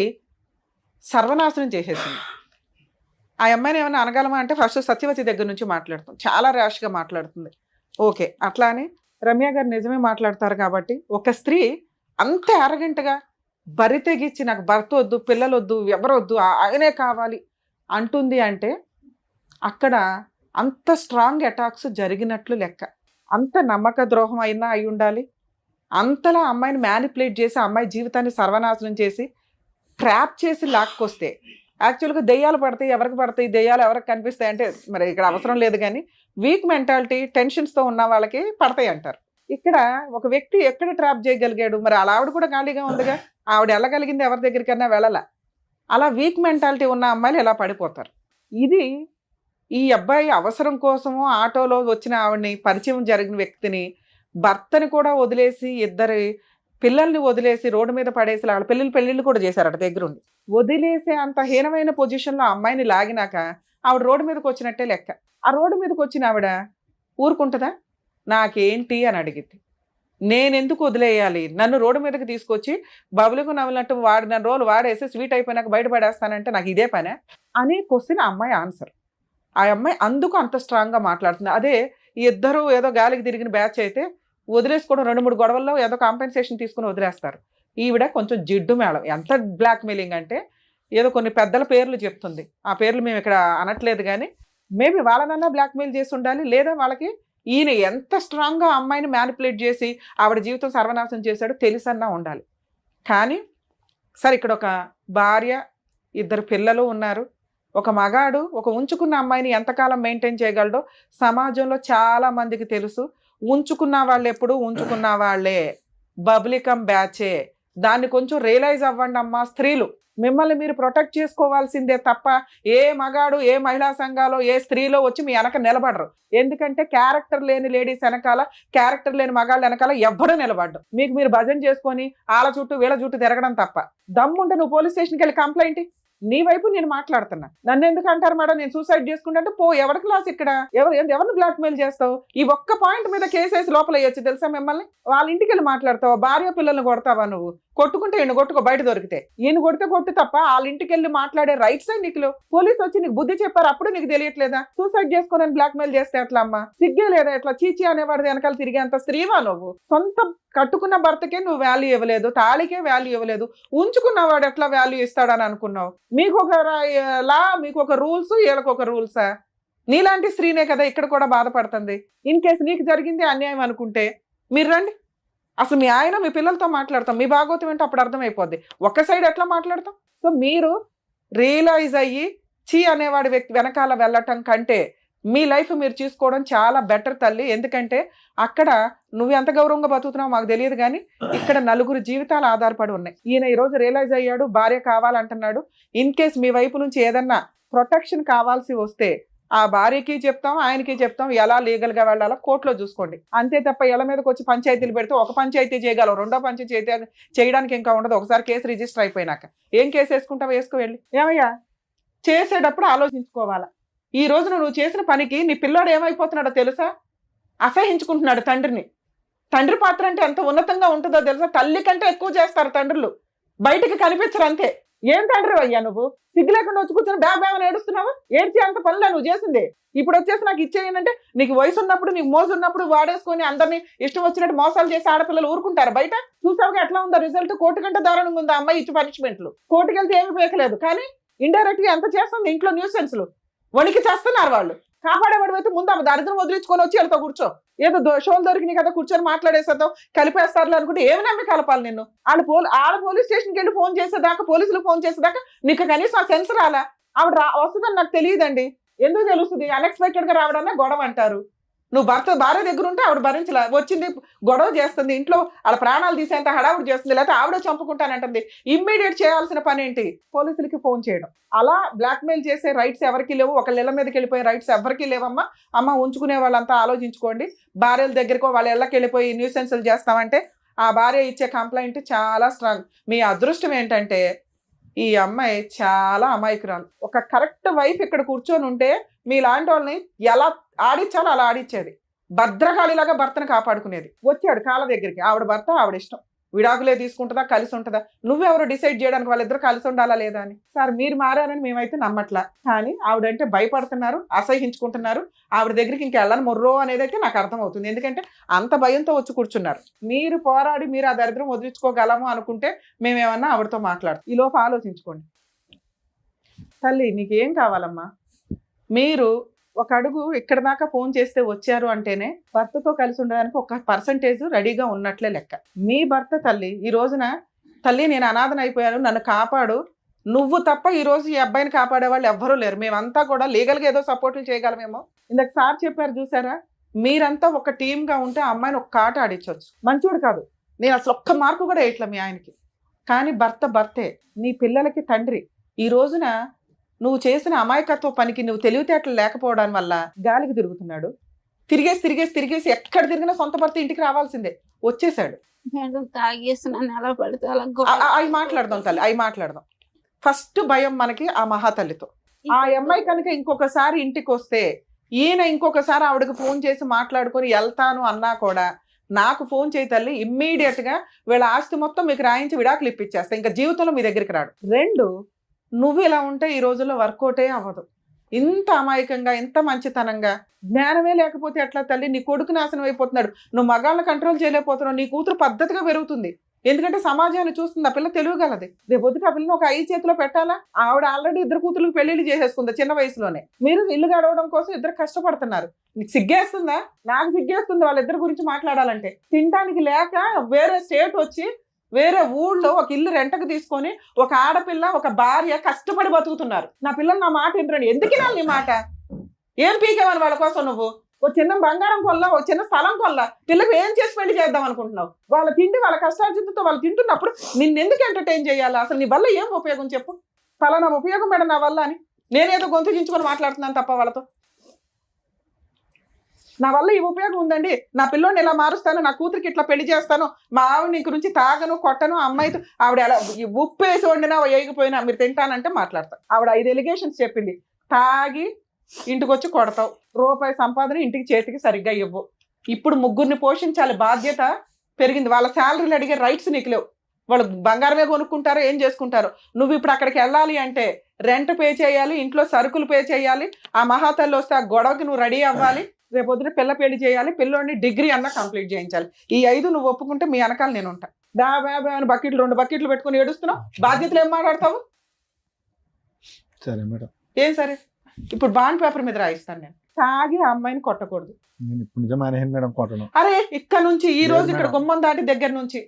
సర్వనాశనం చేసేసింది. ఆ అమ్మాయిని ఏమైనా అనగలమా అంటే ఫస్ట్ సత్యవతి దగ్గర నుంచి మాట్లాడుతుంది, చాలా ర్యాష్గా మాట్లాడుతుంది. ఓకే, అట్లా అని రమ్య గారు నిజమే మాట్లాడతారు కాబట్టి ఒక స్త్రీ అంత అరగంటగా బరి తెగించి నాకు భర్త వద్దు, పిల్లలు వద్దు, ఎవరొద్దు, ఆయనే కావాలి అంటుంది అంటే అక్కడ అంత స్ట్రాంగ్ అటాక్స్ జరిగినట్లు లెక్క. అంత నమ్మక ద్రోహం అయినా అయి ఉండాలి. అంతలా అమ్మాయిని మ్యానిపులేట్ చేసి అమ్మాయి జీవితాన్ని సర్వనాశనం చేసి ట్రాప్ చేసి లాక్కొస్తే, యాక్చువల్గా దెయ్యాలు పడతాయి, ఎవరికి పడతాయి, దెయ్యాలు ఎవరికి కనిపిస్తాయి అంటే మరి ఇక్కడ అవసరం లేదు, కానీ వీక్ మెంటాలిటీ టెన్షన్స్తో ఉన్న వాళ్ళకి పడతాయి అంటారు. ఇక్కడ ఒక వ్యక్తి ఎక్కడ ట్రాప్ చేయగలిగాడు? మరి అలా ఆవిడ కూడా ఖాళీగా ఉందిగా, ఆవిడ వెళ్ళగలిగింది ఎవరి దగ్గరికన్నా వెళ్ళాల. అలా వీక్ మెంటాలిటీ ఉన్న అమ్మాయిలు ఎలా పడిపోతారు? ఇది ఈ అబ్బాయి అవసరం కోసము ఆటోలో వచ్చిన ఆవిడని, పరిచయం జరిగిన వ్యక్తిని, భర్తని కూడా వదిలేసి 2 పిల్లల్ని వదిలేసి రోడ్డు మీద పడేసి వాళ్ళ పెళ్ళిళ్ళు కూడా చేశారట దగ్గరుండి. వదిలేసే అంత హీనమైన పొజిషన్లో అమ్మాయిని లాగినాక ఆవిడ రోడ్డు మీదకి వచ్చినట్టే లెక్క. ఆ రోడ్డు మీదకి వచ్చిన ఆవిడ ఊరుకుంటుందా? నాకేంటి అని అడిగిద్ది. నేను ఎందుకు వదిలేయాలి? నన్ను రోడ్డు మీదకి తీసుకొచ్చి బబులుకు నవ్వినట్టు వాడిన రోజులు వాడేసి స్వీట్ అయిపోయినాక బయటపడేస్తానంటే నాకు ఇదే పనే అనే క్వశ్చన్ ఆ అమ్మాయి ఆన్సర్. ఆ అమ్మాయి అందుకు అంత స్ట్రాంగ్గా మాట్లాడుతుంది. అదే ఇద్దరు ఏదో గాలికి తిరిగిన బ్యాచ్ అయితే వదిలేసుకోవడం 2-3 గొడవల్లో ఏదో కాంపెన్సేషన్ తీసుకుని వదిలేస్తారు. ఈవిడ కొంచెం జిడ్డు మేడం. ఎంత బ్లాక్ మెయిలింగ్ అంటే ఏదో కొన్ని పెద్దల పేర్లు చెప్తుంది. ఆ పేర్లు మేము ఇక్కడ అనట్లేదు, కానీ మేబీ వాళ్ళనన్నా బ్లాక్మెయిల్ చేసి ఉండాలి, లేదా వాళ్ళకి ఈయన ఎంత స్ట్రాంగ్గా అమ్మాయిని మ్యానిపులేట్ చేసి ఆవిడ జీవితం సర్వనాశనం చేశాడో తెలుసన్నా ఉండాలి. కానీ సరే, ఇక్కడ ఒక భార్య, 2 పిల్లలు ఉన్నారు. ఒక మగాడు ఒక ఉంచుకున్న అమ్మాయిని ఎంతకాలం మెయింటైన్ చేయగలడో సమాజంలో చాలా మందికి తెలుసు. ఉంచుకున్న వాళ్ళు ఎప్పుడు ఉంచుకున్న వాళ్ళే, బబ్లికం బ్యాచే. దాన్ని కొంచెం రియలైజ్ అవ్వండి అమ్మా స్త్రీలు. మిమ్మల్ని మీరు ప్రొటెక్ట్ చేసుకోవాల్సిందే తప్ప ఏ మగాడు, ఏ మహిళా సంఘాలో, ఏ స్త్రీలో వచ్చి మీ వెనక నిలబడరు. ఎందుకంటే క్యారెక్టర్ లేని లేడీస్ వెనకాల, క్యారెక్టర్ లేని మగాళ్ళ వెనకాల ఎవ్వడూ నిలబడ్డు. మీకు మీరు భజన చేసుకొని వాళ్ళ చుట్టూ వీళ్ళ చుట్టూ తిరగడం తప్ప. దమ్ముంటే నువ్వు పోలీస్ స్టేషన్కి వెళ్ళి కంప్లైంట్. నీ వైపు నేను మాట్లాడుతున్నా. నన్ను ఎందుకు అంటారు మేడం నేను సూసైడ్ చేసుకుంటే? పో, ఎవరి క్లాస్ ఇక్కడ? ఎవరిని బ్లాక్మెయిల్ చేస్తావు? ఈ ఒక్క పాయింట్ మీద కేసేసి లోపల వేయచ్చు తెలుసా మిమ్మల్ని? వాళ్ళ ఇంటికి వెళ్ళి మాట్లాడతావా? భార్య పిల్లల్ని కొడతావా నువ్వు? కొట్టుకుంటే ఈయన కొట్టుకో, బయట దొరికితే. ఈయన కొడితే కొట్టు తప్ప వాళ్ళ ఇంటికి వెళ్ళి మాట్లాడే రైట్స్ నీకు పోలీసు వచ్చి నీకు బుద్ధి చెప్పారు, అప్పుడు నీకు తెలియట్లేదా? సూసైడ్ చేసుకోనని బ్లాక్మెయిల్ చేస్తే ఎట్లా అమ్మా? సిగ్గే లేదా? ఎట్లా చీచి అనేవాడి వెనకాల తిరిగేంత స్త్రీవా నువ్వు? సొంత కట్టుకున్న భర్తకే నువ్వు వాల్యూ ఇవ్వలేదు, తాళికే వాల్యూ ఇవ్వలేదు, ఉంచుకున్నవాడు ఎట్లా వాల్యూ ఇస్తాడని అనుకున్నావు? మీకు ఒక లా, మీకు ఒక రూల్స్, వీళ్ళకి ఒక రూల్సా? నీలాంటి స్త్రీనే కదా ఇక్కడ కూడా బాధపడుతుంది. ఇన్ కేసు నీకు జరిగింది అన్యాయం అనుకుంటే మీరు రండి. అసలు మీ ఆయన మీ పిల్లలతో మాట్లాడతాం, మీ భాగవతం ఏంటో అప్పుడు అర్థమైపోద్ది. ఒక్క సైడ్ ఎట్లా మాట్లాడతాం? సో మీరు రియలైజ్ అయ్యి చీ అనేవాడి వ్యక్తి వెనకాల వెళ్ళటం కంటే మీ లైఫ్ మీరు చూసుకోవడం చాలా బెటర్ తల్లి. ఎందుకంటే అక్కడ నువ్వు ఎంత గౌరవంగా బతుకుతున్నావు మాకు తెలియదు, కానీ ఇక్కడ 4 జీవితాలు ఆధారపడి ఉన్నాయి. ఈయన ఈరోజు రియలైజ్ అయ్యాడు, భార్య కావాలంటున్నాడు. ఇన్ కేస్ మీ వైపు నుంచి ఏదన్నా ప్రొటెక్షన్ కావాల్సి వస్తే ఆ భార్యకి చెప్తాం, ఆయనకి చెప్తాం, ఎలా లీగల్గా వెళ్ళాలో కోర్టులో చూసుకోండి. అంతే తప్ప ఇళ్ళ మీదకి వచ్చి పంచాయతీలు పెడితే ఒక పంచాయతీ చేయగలవు, 2వ పంచాయతీ చేయడానికి ఇంకా ఉండదు. ఒకసారి కేసు రిజిస్టర్ అయిపోయినాక ఏం కేసు వేసుకుంటావు? వేసుకో వెళ్ళి. ఏమయ్యా చేసేటప్పుడు ఆలోచించుకోవాలా. ఈ రోజు నువ్వు చేసిన పనికి నీ పిల్లాడు ఏమైపోతున్నాడో తెలుసా? అసహించుకుంటున్నాడు తండ్రిని. తండ్రి పాత్ర అంటే ఎంత ఉన్నతంగా ఉంటుందో తెలుసా? తల్లి కంటే ఎక్కువ చేస్తారు తండ్రులు, బయటకు కనిపించరు అంతే. ఏం తండ్రి అయ్యా నువ్వు? సిగ్గు లేకుండా వచ్చి కూర్చొని బ్యాగ్ ఏడుస్తున్నావా? ఏడ్చి అంత పనులే నువ్వు చేసింది. ఇప్పుడు వచ్చేసి నాకు ఇచ్చేయనంటే నీకు వయసు ఉన్నప్పుడు, నీకు మోజు ఉన్నప్పుడు వాడేసుకొని అందరినీ ఇష్టం వచ్చినట్టు మోసాలు చేసి ఆడపిల్లలు ఊరుకుంటారు బయట? చూసావుగా ఎట్లా ఉందో రిజల్ట్? కోర్టు కంటే దారుణంగా ఉంది అమ్మాయి ఇచ్చి పనిష్మెంట్లు. కోర్టుకి వెళ్తే ఏమి పేకలేదు, కానీ ఇండైరెక్ట్ గా ఎంత చేస్తుంది ఇంట్లో న్యూసెన్స్లు. వణికి చేస్తున్నారు వాళ్ళు. కాపాడేవాడు అయితే ముందు ఆమె దరిద్రం వదిలించుకొని వచ్చి వెళ్తావు కూర్చో. ఏదో షోలు దొరికినాయి కదా కూర్చొని మాట్లాడేసేద్దాం, కలిపేస్తారు అనుకుంటే ఏమి నమ్మి కలపాలి నిన్ను? ఆడ పోలీస్ స్టేషన్కి వెళ్ళి ఫోన్ చేసేదాకా, పోలీసులు ఫోన్ చేసేదాకా నీకు కనీసం ఆ సెన్స్ రాలా? ఆవిడ వస్తుందని నాకు తెలియదండి. ఎందుకు తెలుస్తుంది? అన్ఎక్స్పెక్టెడ్ గా రావడమే గొడవ అంటారు. నువ్వు భార్య దగ్గర ఉంటే ఆవిడ భరించలే, వచ్చింది గొడవ చేస్తుంది, ఇంట్లో వాళ్ళ ప్రాణాలు తీసేంత హడావుడు చేస్తుంది, లేకపోతే ఆవిడ చంపుకుంటానంటుంది. ఇమ్మీడియట్ చేయాల్సిన పని ఏంటి? పోలీసులకి ఫోన్ చేయడం. అలా బ్లాక్మెయిల్ చేసే రైట్స్ ఎవరికి లేవు. ఒకళ్ళ ఇళ్ళ మీదకి వెళ్ళిపోయే రైట్స్ ఎవరికి లేవమ్మా. అమ్మ ఉంచుకునే వాళ్ళంతా ఆలోచించుకోండి. భార్యల దగ్గరకో వాళ్ళ ఇళ్ళకి వెళ్ళిపోయి న్యూసెన్సులు చేస్తామంటే ఆ భార్య ఇచ్చే కంప్లైంట్ చాలా స్ట్రాంగ్. మీ అదృష్టం ఏంటంటే ఈ అమ్మాయి చాలా అమాయకురాలు. ఒక కరెక్ట్ వైఫ్ ఇక్కడ కూర్చొని ఉంటే మీలాంటి వాళ్ళని ఎలా ఆడించాలో అలా ఆడించేది. భద్రకాళిలాగా భర్తను కాపాడుకునేది. వచ్చాడు కాళ్ళ దగ్గరికి, ఆవిడ భర్త ఆవిడ ఇష్టం, విడాకులే తీసుకుంటుందా కలిసి ఉంటుందా? నువ్వెవరో డిసైడ్ చేయడానికి వాళ్ళిద్దరు కలిసి ఉండాలా లేదా అని? సార్ మీరు మారారని మేమైతే నమ్మట్లా, కానీ ఆవిడంటే భయపడుతున్నారు, అసహించుకుంటున్నారు. ఆవిడ దగ్గరికి ఇంకెళ్ళని మొర్రో అనేది అయితే నాకు అర్థమవుతుంది. ఎందుకంటే అంత భయంతో వచ్చి కూర్చున్నారు. మీరు పోరాడి మీరు ఆ దరిద్రం వదిలించుకోగలము అనుకుంటే మేమేమన్నా ఆవిడతో మాట్లాడతాం. ఈ లోపు ఆలోచించుకోండి. తల్లి నీకేం కావాలమ్మా? మీరు ఒక అడుగు ఇక్కడ దాకా ఫోన్ చేస్తే వచ్చారు అంటేనే భర్తతో కలిసి ఉండడానికి 1% రెడీగా ఉన్నట్లే లెక్క. మీ భర్త తల్లి ఈ రోజున తల్లి నేను అనాథన అయిపోయాను, నన్ను కాపాడు, నువ్వు తప్ప ఈ రోజు ఈ అబ్బాయిని కాపాడే వాళ్ళు ఎవ్వరూ లేరు. మేమంతా కూడా లీగల్గా ఏదో సపోర్ట్లు చేయగలమేమో. ఇందాక సార్ చెప్పారు చూసారా, మీరంతా ఒక టీమ్గా ఉంటే ఆ అమ్మాయిని ఒక ఆట ఆడించవచ్చు. మంచోడు కాదు, నేను అసలు ఒక్క మార్కు కూడా వేయట్లే మీ ఆయనకి, కానీ భర్తే, నీ పిల్లలకి తండ్రి. ఈ రోజున నువ్వు చేసిన అమాయకత్వ పనికి నువ్వు తెలివితేటలు లేకపోవడం వల్ల గాలికి తిరుగుతున్నాడు. తిరిగేసి ఎక్కడ తిరిగినా సొంత భర్త ఇంటికి రావాల్సిందే. వచ్చేసాడు. అవి మాట్లాడదాం తల్లి, అవి మాట్లాడదాం. ఫస్ట్ భయం మనకి ఆ మహాతల్లితో. ఆ అమ్మాయి కనుక ఇంకొకసారి ఇంటికి వస్తే ఈయన ఇంకొకసారి ఆవిడకి ఫోన్ చేసి మాట్లాడుకొని వెళ్తాను అన్నా కూడా నాకు ఫోన్ చేయి తల్లి, ఇమ్మీడియట్ గా వీళ్ళ ఆస్తి మొత్తం మీకు రాయించి విడాకులు ఇప్పించేస్తా, ఇంకా జీవితంలో మీ దగ్గరికి రాడు. 2, నువ్వు ఇలా ఉంటే ఈ రోజుల్లో వర్కౌటే అవ్వదు. ఇంత అమాయకంగా, ఇంత మంచితనంగా, జ్ఞానమే లేకపోతే ఎట్లా తల్లి? నీ కొడుకు నాశనం అయిపోతున్నాడు, నువ్వు మగాళ్ళని కంట్రోల్ చేయలేకపోతున్నావు, నీ కూతురు పద్ధతిగా పెరుగుతుంది. ఎందుకంటే సమాజాన్ని చూస్తుంది, ఆ పిల్ల తెలియగలది. రేపు పొద్దుట ఆ పిల్లని ఒక 5 చేతిలో పెట్టాలా? ఆవిడ ఆల్రెడీ 2 కూతుర్లకు పెళ్లిళ్ళు చేసేసుకుంది చిన్న వయసులోనే. మీరు ఇల్లు గడవడం కోసం 2 కష్టపడుతున్నారు. నీకు సిగ్గేస్తుందా? నాకు సిగ్గేస్తుంది వాళ్ళిద్దరి గురించి మాట్లాడాలంటే. తినడానికి లేక వేరే స్టేట్ వచ్చి వేరే ఊళ్ళో ఒక ఇల్లు రెంటకు తీసుకొని ఒక ఆడపిల్ల ఒక భార్య కష్టపడి బతుకుతున్నారు. నా పిల్లలు నా మాట వింటారండి. ఎందుకు వినాలి నీ మాట? ఏం పీకేవని వాళ్ళ కోసం నువ్వు? ఓ చిన్న బంగారం కొల్లా, ఓ చిన్న స్థలం కొల్లా, పిల్లలకు ఏం చేసి పెళ్లి చేద్దాం అనుకుంటున్నావు? వాళ్ళ తిండి వాళ్ళ కష్టార్జితంతో వాళ్ళు తింటున్నప్పుడు నిన్నెందుకు ఎంటర్టైన్ చేయాలి? అసలు నీ వల్ల ఏం ఉపయోగం చెప్పు? ఫలానా ఉపయోగం మేడం నా వల్ల అని నేనేదో గొంతు చించుకొని మాట్లాడుతున్నాను తప్ప వాళ్ళతో. నా వల్ల ఈ ఉపయోగం ఉందండి, నా పిల్లోని ఇలా మారుస్తాను, నా కూతురికి ఇట్లా పెళ్లి చేస్తాను, మా ఆవిడ ఇంక నుంచి తాగను కొట్టను, అమ్మాయితో ఆవిడ ఎలా ఉప్పు వేసి వండినా వేయకపోయినా మీరు తింటానంటే మాట్లాడతా. ఆవిడ 5 ఎలిగేషన్స్ చెప్పింది. తాగి ఇంటికి వచ్చి కొడతావు, రూపాయి సంపాదన ఇంటికి చేతికి సరిగ్గా ఇవ్వు. ఇప్పుడు 3 పోషించాలి, బాధ్యత పెరిగింది. వాళ్ళ శాలరీలు అడిగే రైట్స్ నీకు లేవు. వాళ్ళు బంగారమే కొనుక్కుంటారో ఏం చేసుకుంటారో. నువ్వు ఇప్పుడు అక్కడికి వెళ్ళాలి అంటే రెంట్ పే చేయాలి, ఇంట్లో సరుకులు పే చేయాలి, ఆ మహాతల్లి వస్తే ఆ గొడవకి నువ్వు రెడీ అవ్వాలి, రేపొద్దున పిల్ల పెళ్లి చేయాలి, పిల్లోని డిగ్రీ అన్నా కంప్లీట్ చేయించాలి. ఈ 5 నువ్వు ఒప్పుకుంటే మీ వెనకాల నేను ఉంటా. అని బకెట్లు 2 బకెట్లు పెట్టుకుని ఏడుస్తున్నావు, బాధ్యతలు ఏం మాట్లాడతావు? సరే మేడం. ఏం సరే? ఇప్పుడు బాండ్ పేపర్ మీద రాయిస్తాను నేను. తాగి ఆ అమ్మాయిని కొట్టకూడదు. నేను ఇప్పుడు నిజం మానేసాను మేడం కొట్టను. అరే ఇక్కడ నుంచి ఈ రోజు ఇక్కడ గుమ్మం దాటి దగ్గర నుంచి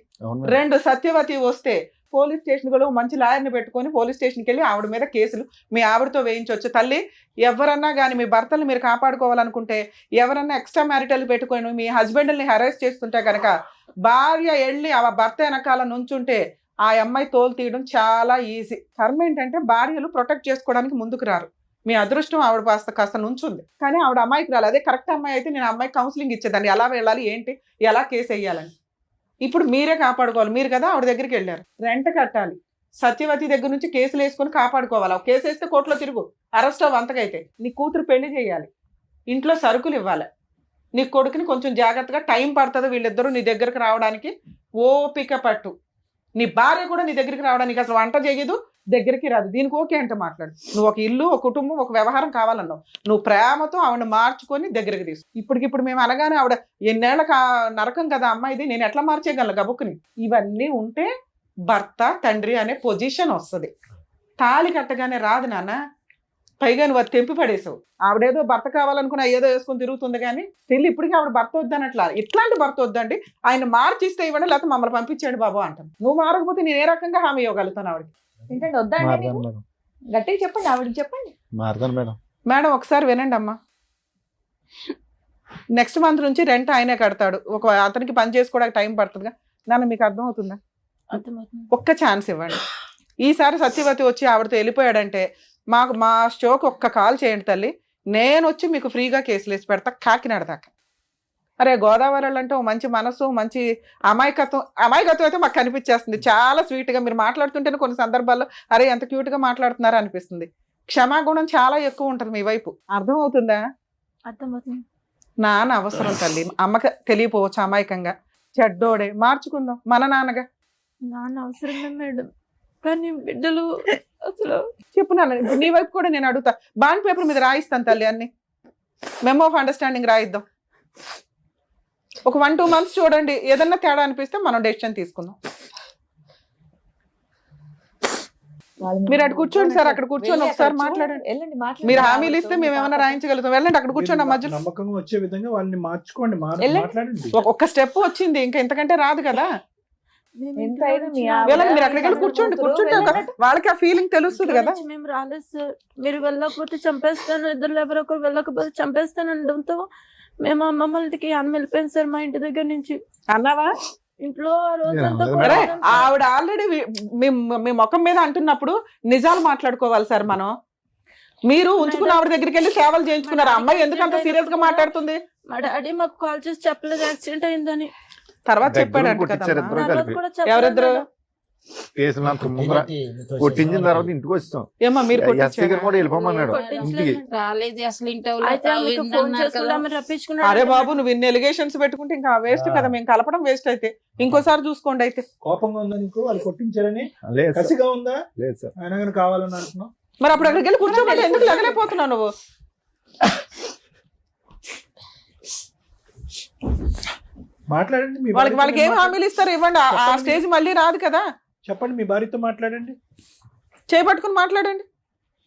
2 సత్యవతి వస్తే పోలీస్ స్టేషన్ కూడా మంచి లాయర్ని పెట్టుకొని పోలీస్ స్టేషన్కి వెళ్ళి ఆవిడ మీద కేసులు మీ ఆవిడతో వేయించవచ్చు. తల్లి, ఎవరన్నా కానీ మీ భర్తలు మీరు కాపాడుకోవాలనుకుంటే, ఎవరన్నా ఎక్స్ట్రా మ్యారిటల్ పెట్టుకొని మీ హస్బెండ్ని హెరాస్ చేస్తుంటే కనుక భార్య వెళ్ళి ఆ భర్త వెనకాల నుంచుంటే ఆ అమ్మాయి తోలు తీయడం చాలా ఈజీ. కర్మ ఏంటంటే భార్యలు ప్రొటెక్ట్ చేసుకోవడానికి ముందుకు రారు. మీ అదృష్టం ఆవిడ కాస్త నుంచుంది, కానీ ఆవిడ అమ్మాయికి రాలి. అదే కరెక్ట్ అమ్మాయి అయితే నేను అమ్మాయికి కౌన్సిలింగ్ ఇచ్చేదాన్ని, ఎలా వెళ్ళాలి ఏంటి, ఎలా కేసు వేయాలని. ఇప్పుడు మీరే కాపాడుకోవాలి. మీరు కదా ఆవిడ దగ్గరికి వెళ్ళారు, రెంట్ కట్టాలి, సత్యవతి దగ్గర నుంచి కేసులు వేసుకొని కాపాడుకోవాలి. కేసు వేస్తే కోర్టులో తిరుగు, అరెస్ట్ అవ్వంతకైతే. నీ కూతురు పెళ్లి చేయాలి, ఇంట్లో సరుకులు ఇవ్వాలి, నీ కొడుకుని కొంచెం జాగ్రత్తగా, టైం పడుతుంది వీళ్ళిద్దరూ నీ దగ్గరికి రావడానికి, ఓపిక పట్టు. నీ భార్య కూడా నీ దగ్గరికి రావడానికి అసలు వంట చేయదు, దగ్గరికి రాదు, దీనికి ఓకే అంటే మాట్లాడు. నువ్వు ఒక ఇల్లు, ఒక కుటుంబం, ఒక వ్యవహారం కావాలన్నావు, నువ్వు ప్రేమతో ఆవిడ మార్చుకొని దగ్గరికి తీసు. ఇప్పటికిప్పుడు మేము అనగానే ఆవిడ ఎన్నేళ్ళ నరకం కదా అమ్మాయిది, నేను ఎట్లా మార్చేయగలను గబుక్కుని? ఇవన్నీ ఉంటే భర్త తండ్రి అనే పొజిషన్ వస్తుంది. తాళి కట్టగానే రాదు నాన్న. పైగా నువ్వు అది తెంపి పడేసావు. ఆవిడేదో భర్త కావాలనుకున్నా ఏదో వేసుకొని తిరుగుతుంది, కానీ తెలియ ఇప్పటికీ ఆవిడ భర్త వద్దనట్లా. ఇట్లాంటి భర్త వద్దండి, ఆయన మార్చిస్తే ఇవ్వండి, లేకపోతే మమ్మల్ని పంపించండి బాబు అంటాను. నువ్వు మారకపోతే నేను ఏ రకంగా హామీ ఇవ్వగలుగుతాను ఆవిడకి? ఏంటంటే వద్దా అండి? గట్టిగా చెప్పండి, ఆవిడకి చెప్పండి. మారుతాను మేడం. మేడం ఒకసారి వినండి అమ్మా. నెక్స్ట్ మంత్ నుంచి రెంట్ ఆయనే కడతాడు. అతనికి పని చేసుకోవడానికి టైం పడుతుందిగా. నాన్న మీకు అర్థం అవుతుందా? ఒక్క ఛాన్స్ ఇవ్వండి. ఈసారి సత్యవతి వచ్చి ఆవిడతో వెళ్ళిపోయాడంటే మా షోకి ఒక్క కాల్ చేయండి తల్లి, నేను వచ్చి మీకు ఫ్రీగా కేసులు వేసి పెడతా కాకినాడ దాకా. అరే గోదావరి అంటే మంచి మనసు, మంచి అమాయకత్వం అయితే మాకు కనిపించేస్తుంది. చాలా స్వీట్గా మీరు మాట్లాడుతుంటేనే కొన్ని సందర్భాల్లో అరే ఎంత క్యూట్గా మాట్లాడుతున్నారా అనిపిస్తుంది. క్షమాగుణం చాలా ఎక్కువ ఉంటుంది మీ వైపు. అర్థం అవుతుందా? అర్థమవుతుంది. నాన్న అవసరం తల్లి, అమ్మకి తెలియపోవచ్చు అమాయకంగా. చెడ్డోడే, మార్చుకుందాం మన నాన్నగా. నాన్న అవసరమే మేడం, కానీ బిడ్డలు అసలు చెప్పు నాన్న. నీ వైపు కూడా నేను అడుగుతా. బాండ్ పేపర్ మీద రాయిస్తాను తల్లి, అన్ని మెమో ఆఫ్ అండర్స్టాండింగ్ రాయిద్దాం. ఒక 1-2 months చూడండి, ఏదన్నా తేడా అనిపిస్తే మనం డెసిషన్ తీసుకుందాం. మీరు అక్కడ కూర్చోండి సార్, అక్కడ కూర్చొని ఒకసారి మాట్లాడండి. మీరు హామీలు ఇస్తే మేము ఏమైనా రాయించగలుగుతాం. వెళ్ళండి అక్కడ కూర్చోండి, మధ్యలో నమ్మకంగా వచ్చే విధంగా వాళ్ళని మార్చుకోండి, మాట్లాడండి. ఒక్క స్టెప్ వచ్చింది, ఇంకా ఇంతకంటే రాదు కదా. వెళ్ళండి, మీరు అక్కడికి వెళ్ళి కూర్చోండి. వాళ్ళకి ఆ ఫీలింగ్ తెలుస్తుంది కదా. మేము రాలేదు సార్, మీరు వెళ్ళకపోతే చంపేస్తాను, ఇద్దరు ఎవరొకరు వెళ్ళకపోతే చంపేస్తాను అనడంతో మేము అమ్మమ్మకి అన్న వెళ్ళిపోయింది సార్ మా ఇంటి దగ్గర నుంచి. అన్నావా? ఇంట్లో ఆవిడ ఆల్రెడీ మీ ముఖం మీద అంటున్నప్పుడు నిజాలు మాట్లాడుకోవాలి సార్ మనం. మీరు ఉంచుకున్న ఆవిడ దగ్గరికి వెళ్ళి సేవలు చేయించుకున్నారు. అమ్మాయి ఎందుకు అంత సీరియస్ గా మాట్లాడుతుంది? మా డాడీ మాకు కాల్ చేసి చెప్పలేదు యాక్సిడెంట్ అయిందని. తర్వాత చెప్పాడు. ఎవరిద్దరు? కేసులు అంత ముందర కొట్టించిన తర్వాత ఇంటికి వచ్చాం. ఏమా మీరు ఎస్ఐ కొట్టించారా? గారు కూడా వెళ్ళిపోమన్నాడు ఇంటికి. రాలేదు అసలు ఇంటి అయితే ఆమెకు ఫోన్ చేసుకుంటే రప్పించుకున్నాడు. అరే బాబు నువ్వు ఇన్ని ఎలిగేషన్స్ పెట్టుకుంటే ఇంకా వేస్ట్ కదా, మేము కలపడం వేస్ట్ అయితే ఇంకోసారి చూసుకోండి. అయితే కోపంగా ఉందా నీకు వాళ్ళు కొట్టించారని? లేదు సార్, కసిగా ఉందా? లేదు సార్. ఆయన కానీ కావాలని అంటున్నావు. మరి అప్పుడు అక్కడికి వెళ్ళి కూర్చోబెట్టి ఎందుకు లగలేకపోతున్నావు నువ్వు? మాట్లాడండి మీ వాళ్ళకి భార్యతో ఏం హామీలు ఇస్తారు ఇవ్వండి. ఆ స్టేజ్ మళ్ళీ రాదు కదా. చెప్పండి, మీ భార్యతో మాట్లాడండి. చేపట్టుకుని మాట్లాడండి.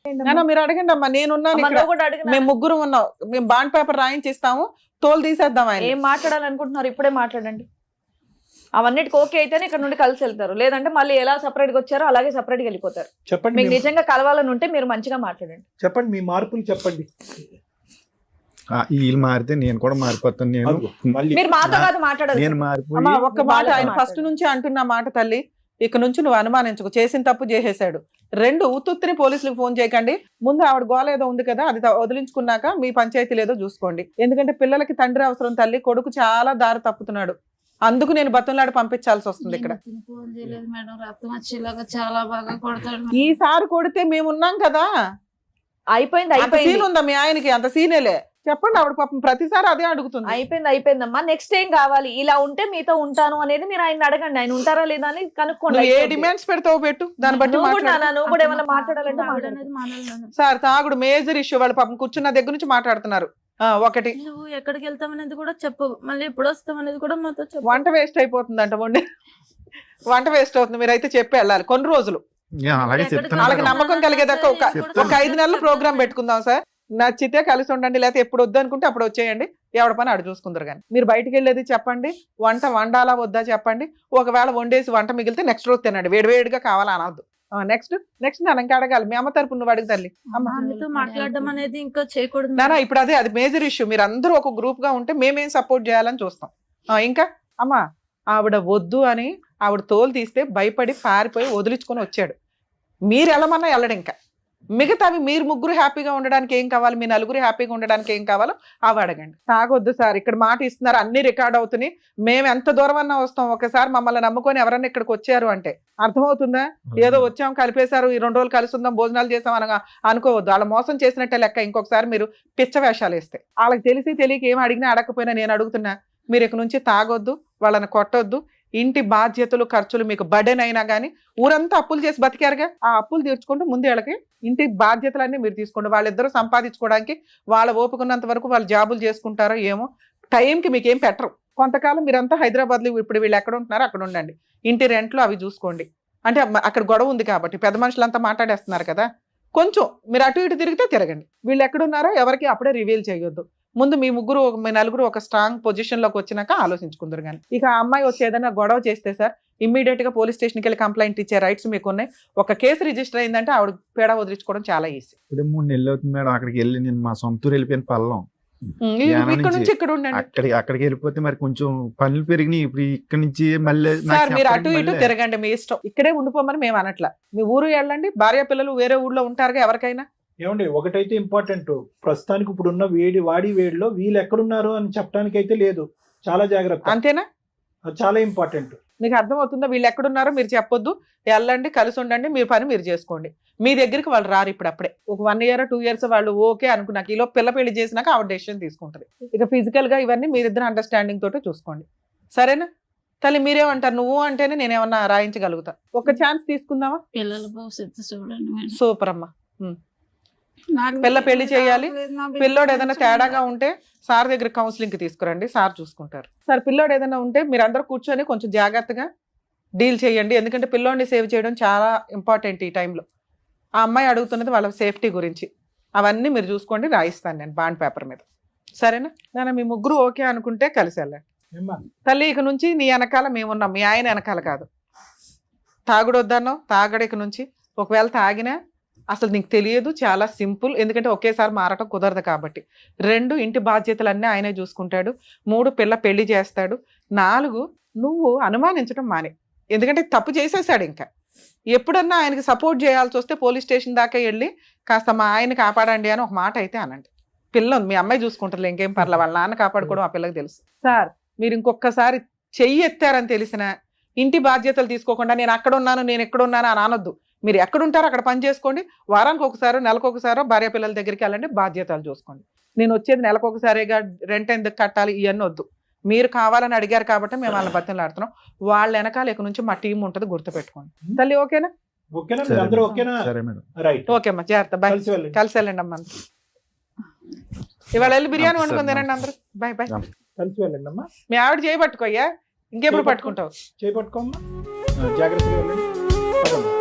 నాన్న మీరు అడగండి అమ్మా, నేనున్నాను అమ్మ, ఇక్కడ. నువ్వు కూడా అడిగినా? మేము ముగ్గురు ఉన్నాం, మేము బాండ్ పేపర్ రాయించిస్తాము, తోలు తీసేద్దాం ఆయన. ఏం మాట్లాడాలనుకుంటున్నారు ఇప్పుడే మాట్లాడండి. అవన్నిటికి ఓకే అయితేనే ఇక్కడ నుండి కలిసి వెళ్తారు, లేదంటే మళ్ళీ ఎలా సపరేట్ గా వచ్చారో అలాగే సపరేట్ గా వెళ్ళిపోతారు. చెప్పండి, మీకు నిజంగా కలవాలని ఉంటే మీరు మంచిగా మాట్లాడండి. చెప్పండి మీ మార్పులు చెప్పండి. వీళ్ళు మారితే నేను కూడా మారిపోతాను. నేను మళ్ళీ మీరు మాతో కాదు మాట్లాడాలి. నేను మారిపోయి అమ్మా ఒక్క మాట, ఆయన మాట్లాడు. ఫస్ట్ నుంచి అంటున్న మాట తల్లి, ఇక నుంచి నువ్వు అనుమానించుకో, చేసిన తప్పు చేసేసాడు. 2 ఉత్తుత్తిని పోలీసులకు ఫోన్ చేయకండి. ముందు ఆవిడ గోల ఏదో ఉంది కదా, అది వదిలించుకున్నాక మీ పంచాయతీలు ఏదో చూసుకోండి. ఎందుకంటే పిల్లలకి తండ్రి అవసరం తల్లి, కొడుకు చాలా దారి తప్పుతున్నాడు. అందుకు నేను బతంలాడి పంపించాల్సి వస్తుంది ఇక్కడ. ఫోన్ చేయలేదు మేడం, రక్తం వచ్చేలాగా చాలా బాగా కొడతాడు. ఈసారి కొడితే మేము ఉన్నాం కదా. అయిపోయింది అంత అయిపోయింది సీన్ ఉందా మీ ఆయనకి? అంత సీనేలే. చెప్పండి, ఆవిడ పాపం ప్రతిసారి అదే అడుగుతుంది. అయిపోయిందమ్మా. నెక్స్ట్ ఏం కావాలి? ఇలా ఉంటే మీతో ఉంటాను అనేది మీరు ఆయన అడగండి. ఆయన ఉంటారా లేదా అని కనుక్కోండి. నువ్వు ఏ డిమాండ్స్ పెడతావో పెట్టు, దాన్ని బట్టి నువ్వు కూడా మాట్లాడు. నువ్వు కూడా ఏమైనా మాట్లాడాలంటే తాగుడు మాట్లాడు. అనేది మానాలి. సార్ తాగుడు మేజర్ ఇష్యూ. వాళ్ళు పాపం కూర్చున్న దగ్గర నుంచి మాట్లాడుతున్నారు. ఒకటి నువ్వు ఎక్కడికి వెళ్తాం అనేది కూడా చెప్పు, మళ్ళీ ఎప్పుడు వస్తాం అనేది కూడా మాతో చెప్పు. వంట వేస్ట్ అయిపోతుందంట, వంట వేస్ట్ అవుతుంది. మీరైతే చెప్పి వెళ్ళాలి కొన్ని రోజులు. అలాగే ఎక్కడికి చెప్తాను. వాళ్ళకి నమ్మకం కలిగేదాకా ఒక 5 నెలల ప్రోగ్రామ్ పెట్టుకుందాం సార్. నచ్చితే కలిసి ఉండండి, లేకపోతే ఎప్పుడు వద్దు అనుకుంటే అప్పుడు వచ్చేయండి. ఎవడ పని అడు చూసుకుందరు. కానీ మీరు బయటికి వెళ్ళేది చెప్పండి, వంట వండాలా వద్దా చెప్పండి. ఒకవేళ వండేసి వంట మిగిలితే నెక్స్ట్ రోజు తినండి, వేడివేడిగా కావాలా అనవద్దు. నెక్స్ట్ నన్ను ఇంకా అడగాలి. మీ అమ్మ తరపు నువ్వు అడుగు తల్లి. ఆమెతో మాట్లాడడం అనేది ఇంకా చేయకూడదు. నానా ఇప్పుడు అది మేజర్ ఇష్యూ. మీరు అందరూ ఒక గ్రూప్ గా ఉంటే మేమేం సపోర్ట్ చేయాలని చూస్తాం. ఇంకా అమ్మా ఆవిడ వద్దు అని ఆవిడ తోలు తీస్తే భయపడి పారిపోయి వదిలించుకొని వచ్చాడు. మీరు వెళ్ళమన్నా వెళ్ళడు. ఇంకా మిగతావి మీరు ముగ్గురు హ్యాపీగా ఉండడానికి ఏం కావాలి, మీ నలుగురు హ్యాపీగా ఉండడానికి ఏం కావాలో అవి అడగండి. తాగొద్దు సార్, ఇక్కడ మాట ఇస్తున్నారు, అన్ని రికార్డ్ అవుతున్నాయి. మేము ఎంత దూరం అన్నా వస్తాం. ఒకసారి మమ్మల్ని నమ్ముకొని ఎవరన్నా ఇక్కడికి వచ్చారు అంటే అర్థమవుతుందా? ఏదో వచ్చాం కలిపేశారు, ఈ 2 రోజులు కలిసి ఉందాం భోజనాలు చేసాం అనగా అనుకోవద్దు. వాళ్ళ మోసం చేసినట్టే లెక్క. ఇంకొకసారి మీరు పిచ్చ వేషాలు వేస్తే వాళ్ళకి తెలియక ఏం అడిగినా అడగకపోయినా నేను అడుగుతున్నా, మీరు ఇక నుంచి తాగొద్దు, వాళ్ళని కొట్టొద్దు. ఇంటి బాధ్యతలు ఖర్చులు మీకు బర్డెన్ అయినా కానీ ఊరంతా అప్పులు చేసి బతికారుగా, ఆ అప్పులు తీర్చుకుంటూ ముందు వీళ్ళకి ఇంటి బాధ్యతలన్నీ మీరు తీసుకోండి. వాళ్ళిద్దరూ సంపాదించుకోవడానికి వాళ్ళ ఓపుకున్నంత వరకు వాళ్ళు జాబులు చేసుకుంటారో ఏమో. టైంకి మీకు ఏం పెట్టరు. కొంతకాలం మీరంతా హైదరాబాద్లో ఇప్పుడు వీళ్ళు ఎక్కడ ఉంటున్నారో అక్కడ ఉండండి. ఇంటి రెంట్లు అవి చూసుకోండి. అంటే అక్కడ గొడవ ఉంది కాబట్టి పెద్ద మనుషులంతా మాట్లాడేస్తున్నారు కదా, కొంచెం మీరు అటు ఇటు తిరిగితే తిరగండి. వీళ్ళు ఎక్కడున్నారో ఎవరికి అప్పుడే రివీల్ చేయొద్దు. ముందు మీ నలుగురు ఒక స్ట్రాంగ్ పొజిషన్ లోకి వచ్చినాక ఆలోచించుకుందరు. కానీ ఇక ఆ అమ్మాయి వచ్చి ఏదైనా గొడవ చేస్తే సార్ ఇమ్మీడియట్ గా పోలీస్ స్టేషన్కి వెళ్ళి కంప్లైంట్ ఇచ్చే రైట్స్ మీకు ఉన్నాయి. ఒక కేసు రిజిస్టర్ అయిందంటే ఆవిడ పేడ వదిలించుకోవడం చాలా ఈజీ. ఇప్పుడు 3 నెలలు అవుతుంది మేడం అక్కడికి వెళ్ళి. నేను మా సొంత ఊరు వెళ్ళిపోయిన పల్లం. ఇక్కడ నుంచి ఇక్కడ ఉండండి. అక్కడికి వెళ్ళిపోతే మరి కొంచెం పనులు పెరిగినాయి. ఇప్పుడు ఇక్కడ నుంచి మళ్ళీ సార్ మీరు అటు ఇటు తిరగండి, మీ ఇష్టం. ఇక్కడే ఉండిపోమని మేము అనట్లా. మీ ఊరు వెళ్ళండి, భార్య పిల్లలు వేరే ఊర్లో ఉంటారుగా ఎవరికైనా. ఏమండి ఒకటైతే ఇంపార్టెంట్, ప్రస్తుతానికి ఇప్పుడు ఉన్న వేడిలో వీళ్ళు ఎక్కడున్నారు అని చెప్పడానికి అయితే లేదు. చాలా జాగ్రత్త. అంతేనా? అది చాలా ఇంపార్టెంట్. మీకు అర్థమవుతుందా? వీళ్ళు ఎక్కడున్నారో మీరు చెప్పొద్దు, వెళ్ళండి, కలిసి ఉండండి, మీ పని మీరు చేసుకోండి. మీ దగ్గరికి వాళ్ళు రారు ఇప్పుడు. అప్పుడే ఒక 1 year 2 years వాళ్ళు ఓకే అనుకున్నాక ఈలో పిల్ల పెళ్లి చేసినాక ఆవిడ డెసిషన్ తీసుకుంటుంది. ఇక ఫిజికల్ గా ఇవన్నీ మీరిద్దరు అండర్స్టాండింగ్ తోటి చూసుకోండి. సరేనా తల్లి? మీరేమంటారు? నువ్వు అంటేనే నేనేమన్నా రాయించగలుగుతా. ఒక ఛాన్స్ తీసుకుందామా? పిల్లల భవిష్యత్తు చూడండి. సూపర్ అమ్మా. పిల్ల పెళ్లి చేయాలి. పిల్లోడు ఏదైనా తేడాగా ఉంటే సార్ దగ్గర కౌన్సిలింగ్ కి తీసుకురండి, సార్ చూసుకుంటారు. సార్ పిల్లోడు ఏదైనా ఉంటే మీరు అందరూ కూర్చొని కొంచెం జాగ్రత్తగా డీల్ చేయండి. ఎందుకంటే పిల్లోడిని సేవ్ చేయడం చాలా ఇంపార్టెంట్ ఈ టైంలో. ఆ అమ్మాయి అడుగుతున్నది వాళ్ళ సేఫ్టీ గురించి. అవన్నీ మీరు చూసుకోండి, రాయిస్తాను నేను బాండ్ పేపర్ మీద. సరేనా నాన్న? మీ ముగ్గురు ఓకే అనుకుంటే కలిసి వెళ్ళండి. తల్లి ఇక నుంచి నీ వెనకాల మేమున్నాం, మీ ఆయన వెనకాల కాదు. తాగుడు వద్దన్నో తాగడు ఇక నుంచి. ఒకవేళ తాగినా అసలు నీకు తెలియదు, చాలా సింపుల్. ఎందుకంటే ఒకేసారి మారటం కుదరదు కాబట్టి. 2 ఇంటి బాధ్యతలన్నీ ఆయనే చూసుకుంటాడు. 3 పిల్ల పెళ్లి చేస్తాడు. 4 నువ్వు అనుమానించడం మానే. ఎందుకంటే తప్పు చేసేసాడు. ఇంకా ఎప్పుడన్నా ఆయనకి సపోర్ట్ చేయాల్సి వస్తే పోలీస్ స్టేషన్ దాకా వెళ్ళి కాస్త మా ఆయన కాపాడండి అని ఒక మాట అయితే అనండి. పిల్ల ఉంది, మీ అమ్మాయి చూసుకుంటారు, ఇంకేం పర్లే. వాళ్ళ నాన్న కాపాడుకోవడం ఆ పిల్లకి తెలుసు. సార్ మీరు ఇంకొకసారి చెయ్యి ఎత్తారని తెలిసినా ఇంటి బాధ్యతలు తీసుకోకుండా నేను అక్కడ ఉన్నాను నేను ఎక్కడ ఉన్నాను అని అనొద్దు. మీరు ఎక్కడ ఉంటారో అక్కడ పని చేసుకోండి. వారానికి ఒకసారో నెలకు ఒకసారో భార్య పిల్లల దగ్గరికి వెళ్ళండి, బాధ్యతలు చూసుకోండి. నేను వచ్చేది నెలకు ఒకసారిగా రెంట్ ఎందుకు కట్టాలి ఇవన్నీ వద్దు. మీరు కావాలని అడిగారు కాబట్టి మేము వాళ్ళని బతిమలాడుతున్నాం. వాళ్ళ వెనకాల ఇక నుంచి మా టీం ఉంటుంది, గుర్తుపెట్టుకోండి. తల్లి ఓకేనా? ఓకేనా మీరు అందరూ ఓకేనా? సరే మేడం. రైట్, ఓకే అమ్మా, జాగ్రత్త. బాయ్. కలిసి వెళ్ళండి. కలిసి వెళ్ళండి అమ్మా. ఇవాళ వెళ్ళి బిర్యానీ వండుకొని తినండి అందరూ. Bye bye. కలిసి వెళ్ళండి అమ్మా. మీ ఆవిడ చేయి పట్టుకోయ్యా, ఇంకెప్పుడు పట్టుకుంటావు? చేపట్టుకోమ్మా, జాగ్రత్తగా వెళ్ళండి. పదమ్మా.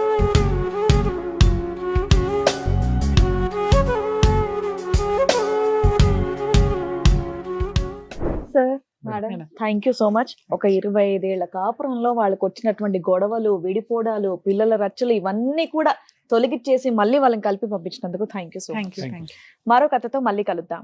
Sir madam thank you so much. ఒక 25 ఏళ్ల కాపురంలో వాళ్ళకి వచ్చినటువంటి గొడవలు, విడిపోవడాలు, పిల్లల రచ్చలు ఇవన్నీ కూడా తొలగిచ్చేసి మళ్ళీ వాళ్ళని కలిపి పంపించినందుకు thank you so much. Thank you. మరో కథతో మళ్ళీ కలుద్దాం.